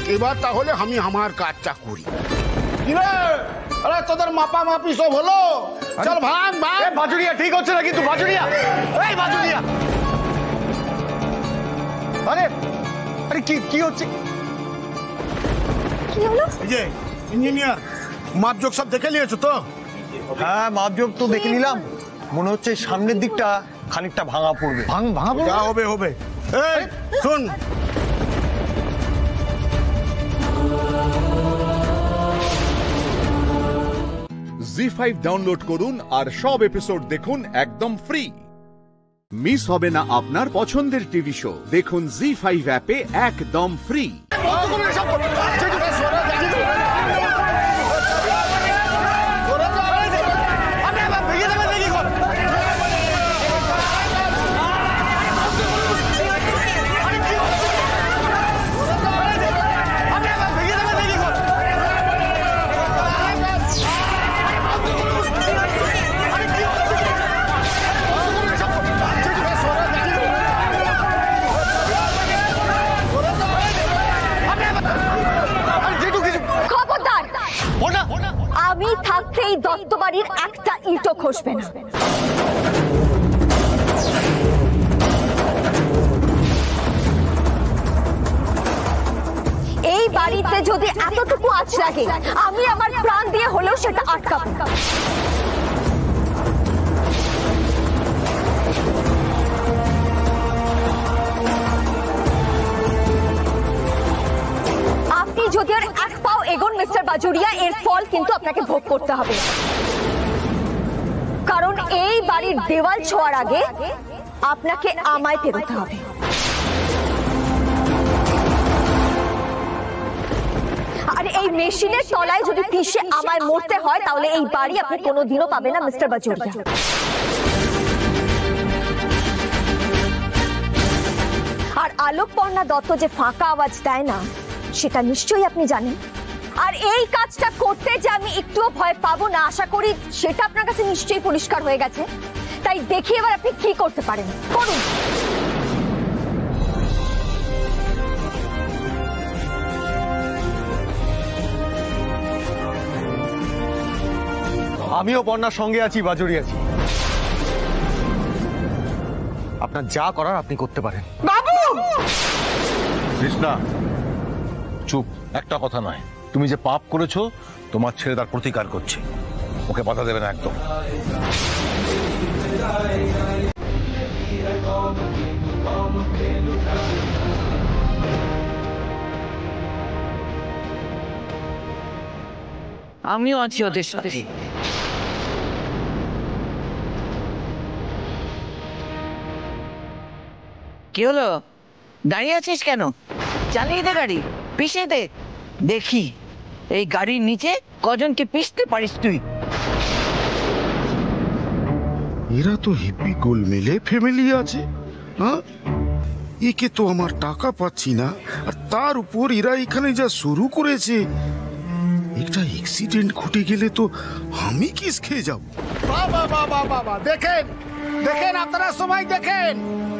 [SPEAKER 21] ये बात ताहले हम ही हमार काचा करी। अरे तोदर मापा मापी सब हलो, चल भाग भाग।
[SPEAKER 16] बाजुरिया ठीक होच्छे नाकि तू? बाजुरिया, এই বাজুরিয়া, আরে আরে কি হচ্ছে?
[SPEAKER 20] কি হলো?
[SPEAKER 21] ये इंजीनियर মাপজোক সব দেখে নিয়েছো তো?
[SPEAKER 16] হ্যাঁ, মাপজোক তো দেখে নিলাম। মনে হচ্ছে সামনের দিকটা খানিকটা ভাঙা পড়বে। ভাঙা পড়বে?
[SPEAKER 21] যা হবে হবে। এই শুন,
[SPEAKER 1] জি5 ডাউনলোড করুন আর সব এপিসোড দেখুন একদম ফ্রি। মিস হবে না আপনার পছন্দের টিভি শো। দেখুন জি5 অ্যাপে একদম ফ্রি।
[SPEAKER 20] আমি থাকতে এই দত্ত বাড়ির একটা ইটও খসবে না। এই বাড়িতে যদি এতটুকু আঁচ লাগে, আমি আমার প্রাণ দিয়ে হলেও সেটা আটকাবো না। আপনি যদি আর এক পাও এগোন মিস্টার বাজুরিয়া, এর ফল কিন্তু আপনাকে ভোগ করতে হবে, কারণ এই বাড়ির দেওয়াল ছোঁয়ার আগে আপনাকে আমায় পেরোতে হবে। আর এই মেশিনের তলায় যদি পিষে আমায় মরতে হয়, তাহলে এই বাড়ি আপনি কোনোদিনও পাবেন না মিস্টার বাজুরিয়া। আর আলোকপর্ণা দত্ত যে ফাঁকা আওয়াজ দেয় না, সেটা নিশ্চয়ই আপনি জানেন। আর এই কাজটা করতে যে আমি একটুও ভয় পাবো না, আশা করি সেটা আপনার কাছে নিশ্চয়ই পরিষ্কার হয়ে গেছে। তাই দেখি এবার আপনি কি করতে পারেন, করুন।
[SPEAKER 6] আমিও বন্যার সঙ্গে আছি, বাজুরি আছি। আপনার যা করার আপনি করতে পারেন।
[SPEAKER 15] বাবু!
[SPEAKER 5] কৃষ্ণা, চুপ, একটা কথা নয়। তুমি যে পাপ করেছো তোমার ছেলে তার প্রতিকার করছে, ওকে বাধা দেবে না একদম।
[SPEAKER 23] আমিও আছি ওদের সাথে। কি হলো, দাঁড়িয়ে আছিস কেন? চালিয়ে দে গাড়ি, পিষে দে, দেখি এই গাড়ির নিচে কজনকে পিষতে পারিস তুই।
[SPEAKER 21] এরা তো হেপি গোলমেলে ফ্যামিলি আছে। হ্যাঁ, একে তো আমার টাকা পাচ্ছি না, আর তার উপর এরা এখানে যা শুরু করেছে, একটা অ্যাক্সিডেন্ট ঘটে গেলে তো আমি কিস খেয়ে যাব। বাবা বাবা বাবা, দেখেন দেখেন, আপনারা সবাই দেখেন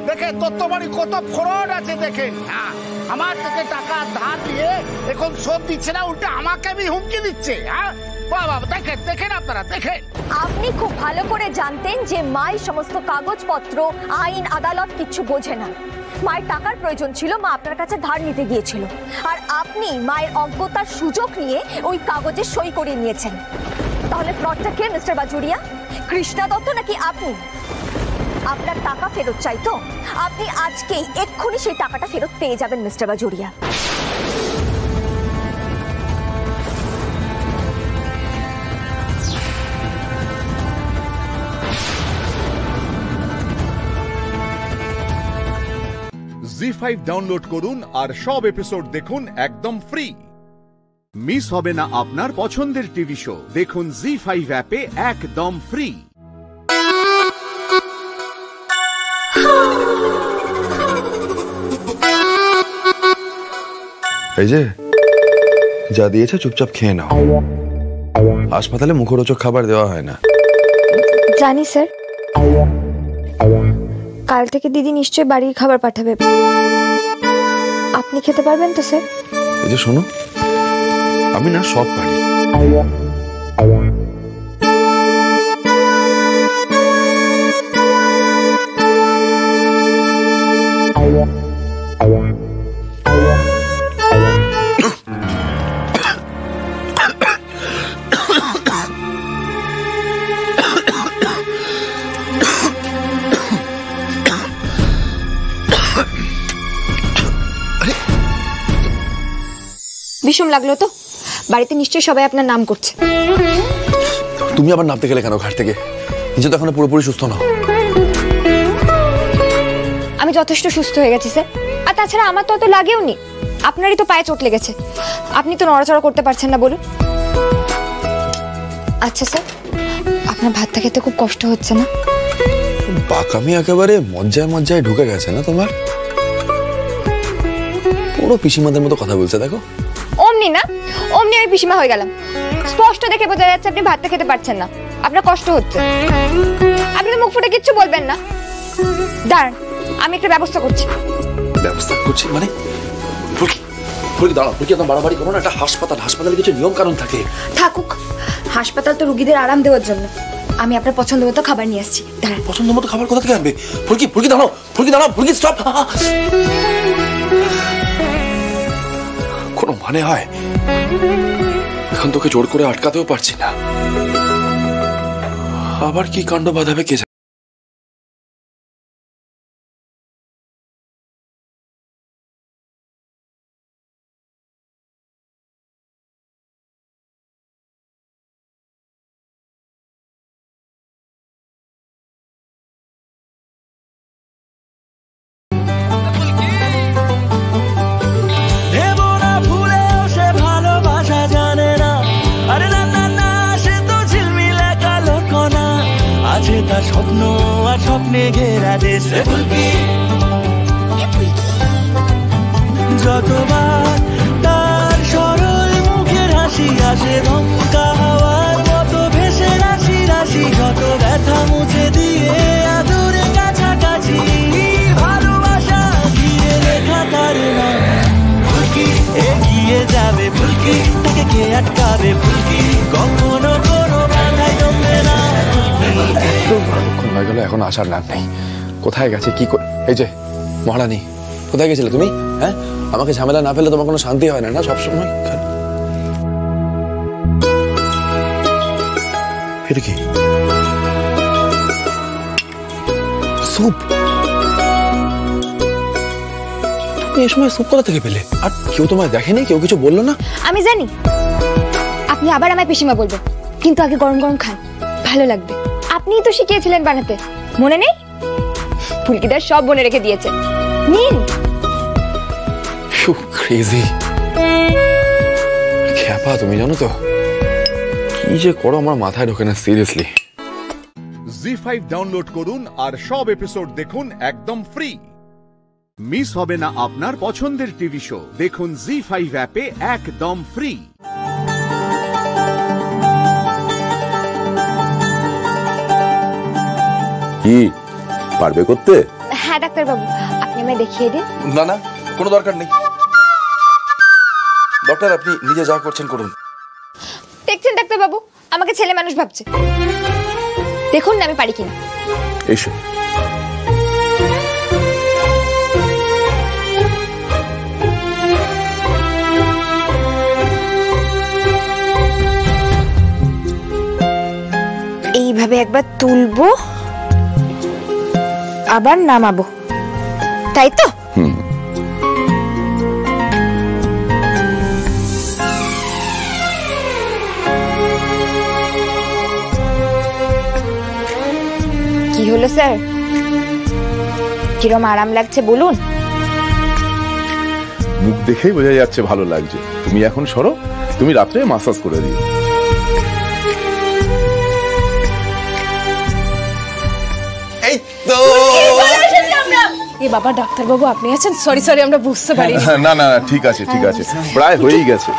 [SPEAKER 21] দেখেন তত্ত্ববাড়ি কত ফ্রড আছে দেখেন। আমার থেকে টাকা ধার দিয়ে এখন শোধ দিচ্ছে না, উল্টে আমাকে আমি হুমকি দিচ্ছে। হ্যাঁ বাবা, দেখেন দেখেন, আপনারা দেখেন।
[SPEAKER 20] আপনি খুব ভালো করে জানতেন যে মাই সমস্ত কাগজপত্র, আইন, আদালত কিচ্ছু বোঝে না। মায়ের টাকার প্রয়োজন ছিল, মা আপনার কাছে ধার নিতে গিয়েছিল, আর আপনি মায়ের অজ্ঞতার সুযোগ নিয়ে ওই কাগজে সই করে নিয়েছেন। তাহলে ফ্রডটা কে, মিস্টার বাজুরিয়া? কৃষ্ণা দত্ত নাকি আপনি? আপনার টাকা ফেরত চাই তো? আপনি আজকেই এক্ষুনি সেই টাকাটা ফেরত পেয়ে যাবেন মিস্টার বাজুরিয়া।
[SPEAKER 1] জি5 ডাউনলোড করুন আর সব এপিসোড দেখুন একদম ফ্রি। মিস হবে না আপনার পছন্দের টিভি শো, দেখুন জি5 অ্যাপে একদম ফ্রি।
[SPEAKER 7] এই যে যা দিয়েছে চুপচাপ খেয়ে নাও, হাসপাতালে মুখরোচক খাবার দেওয়া হয় না।
[SPEAKER 20] জানি স্যার, কাল থেকে দিদি নিশ্চয়ই বাড়ির খাবার পাঠাবে। আপনি খেতে পারবেন তো স্যার?
[SPEAKER 7] এই যে শোনো, আমি না সব পারি।
[SPEAKER 20] বিষম লাগলো তো? বাড়িতে নিশ্চয়ই সবাই আপনার নাম করছে।
[SPEAKER 7] তুমি আবার নামতে গেলে কেন ঘাট থেকে? নিজে তো এখনো পুরোপুরি সুস্থ না।
[SPEAKER 20] আমি যথেষ্ট সুস্থ হয়ে গেছি স্যার, আর তাছাড়া আমার তো অত লাগেও নি। আপনারই তো পায়ে চোট লেগেছে, আপনি তো নড়াচড়া করতে পারছেন না বলুন। আচ্ছা স্যার, আপনার ভাতটা খেতে খুব কষ্ট হচ্ছে না?
[SPEAKER 7] বাকামি একেবারে মজ্জায় মজ্জায় ঢুকে গেছে না তোমার? পুরো পিসিমাদের মতো কথা বলছে দেখো।
[SPEAKER 20] অমনি না, অমনি আমি পিসিমা হয়ে গেলাম। স্পষ্ট দেখে বোঝা যাচ্ছে আপনি ভাতটা খেতে পারছেন না, আপনার কষ্ট হচ্ছে। আপনি তো মুখ ফুটে কিচ্ছু বলবেন না। দাঁড়ান, আমি একটা ব্যবস্থা করছি।
[SPEAKER 7] ব্যবস্থা করছি মানে? ফুলকি দাঁড়াও, ফুলকি একদম বাড়াবাড়ি করো না। একটা হাসপাতাল, হাসপাতালে কিছু নিয়ম কানুন থাকে।
[SPEAKER 20] থাকুক, হাসপাতাল তো রুগীদের আরাম দেওয়ার জন্য। আমি আপনার পছন্দ মতো খাবার নিয়ে আসছি। দাঁড়ান।
[SPEAKER 7] পছন্দ মতো খাবার কোথা থেকে আনবে? ফুলকি ফুলকি দাঁড়াও, ফুলকি দাঁড়াও, ফুলকি স্টপ। কোনো মানে হয়? এখন তোকে জোর করে আটকাতেও পারছি না, আবার কি কাণ্ড বাঁধাবে কে জানে।
[SPEAKER 9] তার স্বপ্ন আর স্বপ্নে ঘেরা দেশে যতবার তার সরল মুখের হাসি আসে ধমকা হওয়ার মতো ভেসে রাশি রাশি যত ব্যথা মুছে দিয়ে আদরে কাছাকাছি ভালোবাসা ঘিরে রেখা তার নাম ফুলকি এগিয়ে যাবে ফুলকি তাকে কে আটকাবে ফুলকি কখনো কোনো বাধায়
[SPEAKER 7] হয়ে গেল, এখন আসার লাভ নেই। কোথায় গেছে কি এই যে মহারানী, কোথায় গেছিলে তুমি? হ্যাঁ, আমাকে ঝামেলা না ফেলে তোমার কোনো শান্তি হয় না, না সবসময়? এটা কি স্যুপ? তুমি এই সময় স্যুপ কোথা থেকে পেলে? আর কেউ তোমায় দেখেনি, কেউ কিছু বললো না?
[SPEAKER 3] আমি জানি আপনি আবার আমায় পিসিমা বলবেন, কিন্তু আগে গরম গরম খান, ভালো লাগবে। আপনিই তো শিখিয়েছিলেন বানাতে, মনে নেই? ফুলকিদার সব বনে রেখে দিয়েছে, নিন।
[SPEAKER 7] ক্রেজি খ্যাপা, তুমি জানো তো কি যে করো আমার মাথায় ঢোকে না, সিরিয়াসলি।
[SPEAKER 1] জি5 ডাউনলোড করুন আর সব এপিসোড দেখুন একদম ফ্রি। মিস হবে না আপনার পছন্দের টিভি শো, দেখুন জি5 অ্যাপে একদম ফ্রি।
[SPEAKER 7] কি পারবে করতে?
[SPEAKER 3] হ্যাঁ ডাক্তারবাবু, আপনি আমায় দেখিয়ে দিন।
[SPEAKER 7] না না, কোনো দরকার নেই ডক্টর, আপনি নিজে যা করছেন করুন।
[SPEAKER 3] দেখছেন ডাক্তারবাবু, আমাকে ছেলে মানুষ ভাবছে। দেখুন না আমি পারি কিনা।
[SPEAKER 7] এসো।
[SPEAKER 3] এইভাবে একবার তুলবো, আবার নামাবো, তাই তো? কি হলো স্যার, কিরম আরাম লাগছে বলুন?
[SPEAKER 10] মুখ দেখেই বোঝা যাচ্ছে ভালো লাগছে। তুমি এখন সরো, তুমি রাত্রে মাসাজ করে দিও।
[SPEAKER 7] এই তো
[SPEAKER 18] এ বাবা, ডাক্তারবাবু আপনি আছেন? সরি সরি, আমরা বুঝতে পারি
[SPEAKER 10] না না ঠিক আছে ঠিক আছে, প্রায় হয়েই গেছে।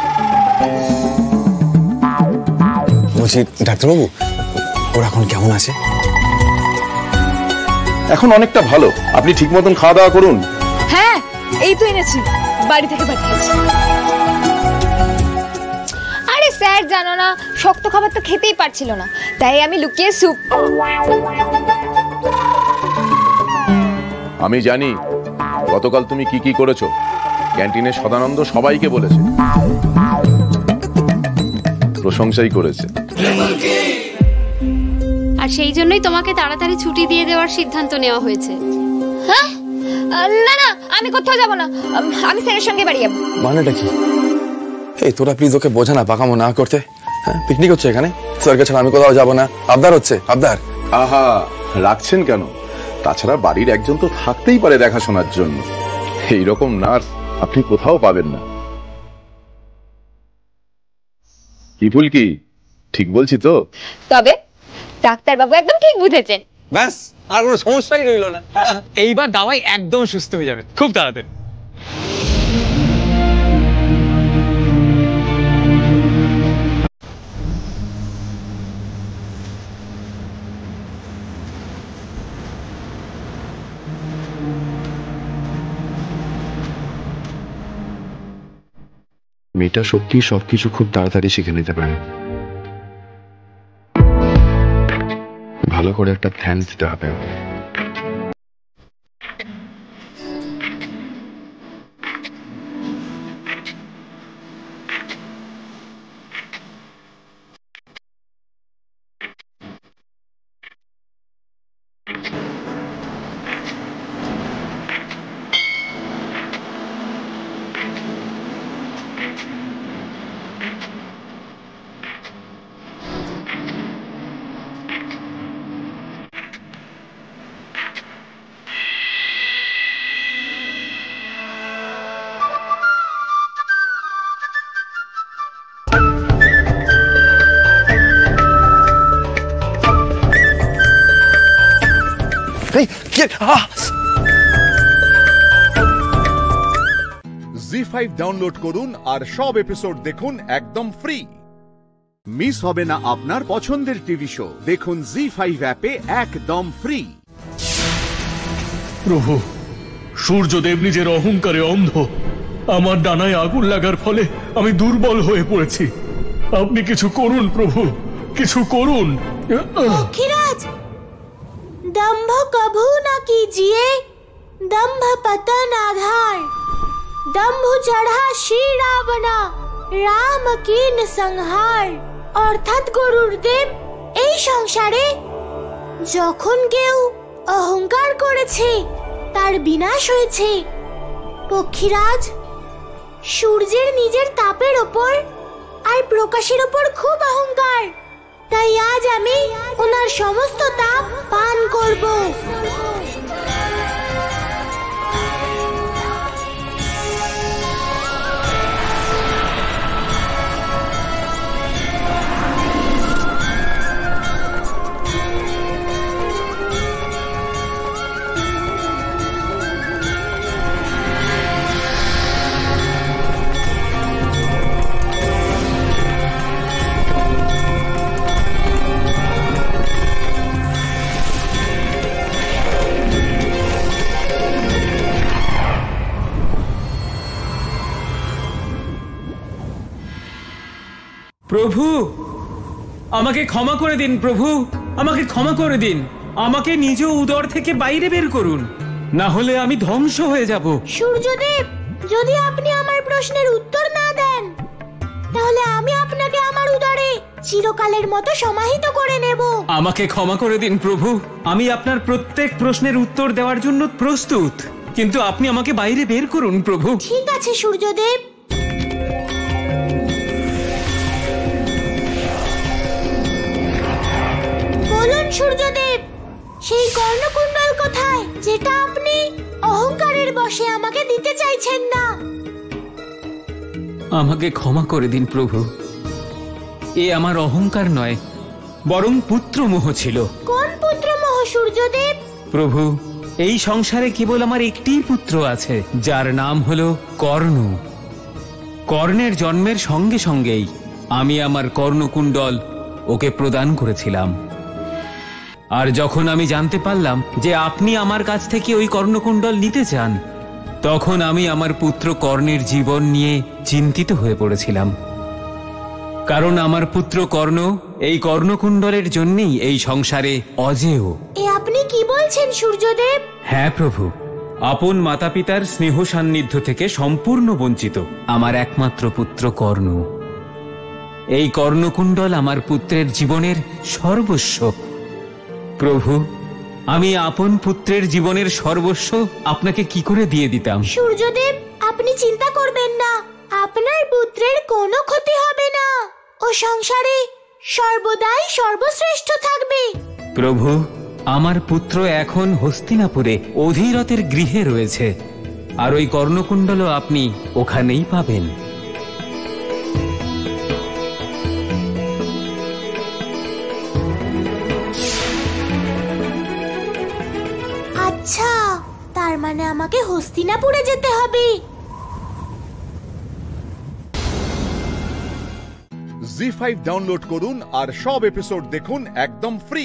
[SPEAKER 7] বলছি ডাক্তারবাবু, ওরা এখন কেমন আছে?
[SPEAKER 10] এখন অনেকটা ভালো। আপনি ঠিক মতন খাওয়া দাওয়া করুন।
[SPEAKER 18] হ্যাঁ, এই তো এনেছি, বাড়ি থেকে পাঠিয়েছি।
[SPEAKER 3] আরে স্যার জানো না, শক্ত খাবার তো খেতেই পারছিল না, তাই আমি লুকিয়ে স্যুপ।
[SPEAKER 10] আমি জানি গতকাল তুমি কি কি করেছো। ক্যান্টিনে সদানন্দ সবাইকে বলেছে, প্রশংসাই করেছে।
[SPEAKER 11] আর সেই জন্যই তোমাকে তাড়াতাড়ি ছুটি দিয়ে দেওয়ার সিদ্ধান্ত নেওয়া হয়েছে।
[SPEAKER 3] হ্যাঁ, না না, আমি কোথাও যাব না, আমি স্যারের সঙ্গে বাড়ি যাবো।
[SPEAKER 7] মানেটা কি? এই তোরা প্লিজ ওকে বোঝা না, পাকামো না করতে। হ্যাঁ, পিকনিক হচ্ছে এখানে, স্যারকে ছাড়া আমি কোথাও যাবো না। আবদার হচ্ছে, আবদার।
[SPEAKER 10] আহা, রাখছেন কেন? তাছাড়া বাড়ির একজন তো থাকতেই পারে দেখাশোনার জন্য। এইরকম নার্স আপনি কোথাও পাবেন না। কি ফুলকি, ঠিক বলছি তো?
[SPEAKER 3] তবে ডাক্তারবাবু একদম ঠিক বুঝেছেন।
[SPEAKER 6] ব্যাস, আর কোনো সমস্যাই রইল না। এইবার দাওয়াই একদম সুস্থ হয়ে যাবে খুব তাড়াতাড়ি।
[SPEAKER 16] মেয়েটা সত্যি সবকিছু খুব তাড়াতাড়ি শিখে নিতে পারে। ভালো করে একটা ধ্যান দিতে হবে।
[SPEAKER 1] জি5 ডাউনলোড করুন আর সব এপিসোড দেখুন একদম ফ্রি। মিস হবে না আপনার পছন্দের টিভি শো, দেখুন জি5 অ্যাপে একদম ফ্রি।
[SPEAKER 14] প্রভু, সূর্যদেব নিজের অহংকারে অন্ধ। আমার ডানায় আগুন লাগার ফলে আমি দুর্বল হয়ে পড়েছি। আপনি কিছু করুন প্রভু, কিছু করুন।
[SPEAKER 11] লক্ষ্মীরাজ,
[SPEAKER 13] दंभ कभू न कीजिए, दंभ पतन आधार, दंभ चढ़ा श्री रावणा, রাম কিন সংহার। অর্থাৎ গুরুদেব, এই সংসারে যখন কেউ অহংকার করেছে তার বিনাশ হয়েছে। পক্ষীরাজ, সূর্যের নিজের তাপের ওপর আর প্রকাশের ওপর খুব অহংকার, তাই আজ আমি ওনার সমস্ত তাপ পান করব।
[SPEAKER 6] প্রভু, আমাকে ক্ষমা করে দিন প্রভু, আমাকে ক্ষমা করে দিন। আমাকে নিজ উদর থেকে বাইরে বের করুন, না হলে আমি ধ্বংস হয়ে যাব।
[SPEAKER 13] সূর্যদেব, যদি আপনি আমার প্রশ্নের উত্তর না দেন তাহলে আমি আপনাকে আমার উদরে চিরকালের মতো সমাহিত করে নেব।
[SPEAKER 6] আমাকে ক্ষমা করে দিন প্রভু, আমি আপনার প্রত্যেক প্রশ্নের উত্তর দেওয়ার জন্য প্রস্তুত, কিন্তু আপনি আমাকে বাইরে বের করুন প্রভু।
[SPEAKER 13] ঠিক আছে সূর্যদেব। বলুন সূর্যদেব, সেই কর্ণকুণ্ডল কোথায় যেটা আপনি অহংকারের বশে আমাকে দিতে চাইছেন না?
[SPEAKER 6] আমাকে ক্ষমা করে দিন প্রভু, এ আমার অহংকার নয়, বরং পুত্রমোহ ছিল।
[SPEAKER 13] কোন পুত্রমোহ সূর্যদেব?
[SPEAKER 6] প্রভু, এই সংসারে কেবল আমার একটিই পুত্র আছে, যার নাম হলো কর্ণ। কর্ণের জন্মের সঙ্গে সঙ্গেই আমি আমার কর্ণকুণ্ডল ওকে প্রদান করেছিলাম। আর যখন আমি জানতে পারলাম যে আপনি আমার কাছ থেকে ওই কর্ণকুণ্ডল নিতে চান, তখন আমি আমার পুত্র কর্ণের জীবন নিয়ে চিন্তিত হয়ে পড়েছিলাম। কারণ আমার পুত্র কর্ণ এই কর্ণকুণ্ডলের জন্যই এই সংসারে অজেয়।
[SPEAKER 13] এ আপনি কি বলছেন সূর্যদেব?
[SPEAKER 6] হ্যাঁ প্রভু, আপন মাতা পিতার স্নেহ সান্নিধ্য থেকে সম্পূর্ণ বঞ্চিত আমার একমাত্র পুত্র কর্ণ। এই কর্ণকুণ্ডল আমার পুত্রের জীবনের সর্বস্ব। প্রভু, আমি আপন পুত্রের জীবনের সর্বস্ব আপনাকে কি করে দিয়ে দিতাম?
[SPEAKER 13] সূর্যদেব, আপনি চিন্তা করবেন না, আপনার পুত্রের কোনো ক্ষতি হবে না, ও সংসারে সর্বদাই সর্বশ্রেষ্ঠ থাকবে।
[SPEAKER 6] প্রভু, আমার পুত্র এখন হস্তিনাপুরে অধীরথের গৃহে রয়েছে, আর ওই কর্ণকুণ্ডলও আপনি ওখানেই পাবেন।
[SPEAKER 13] আচ্ছা, তার মানে আমাকে হস্তিনাপুরে যেতে হবে।
[SPEAKER 1] জি5 ডাউনলোড করুন আর সব এপিসোড দেখুন একদম ফ্রি।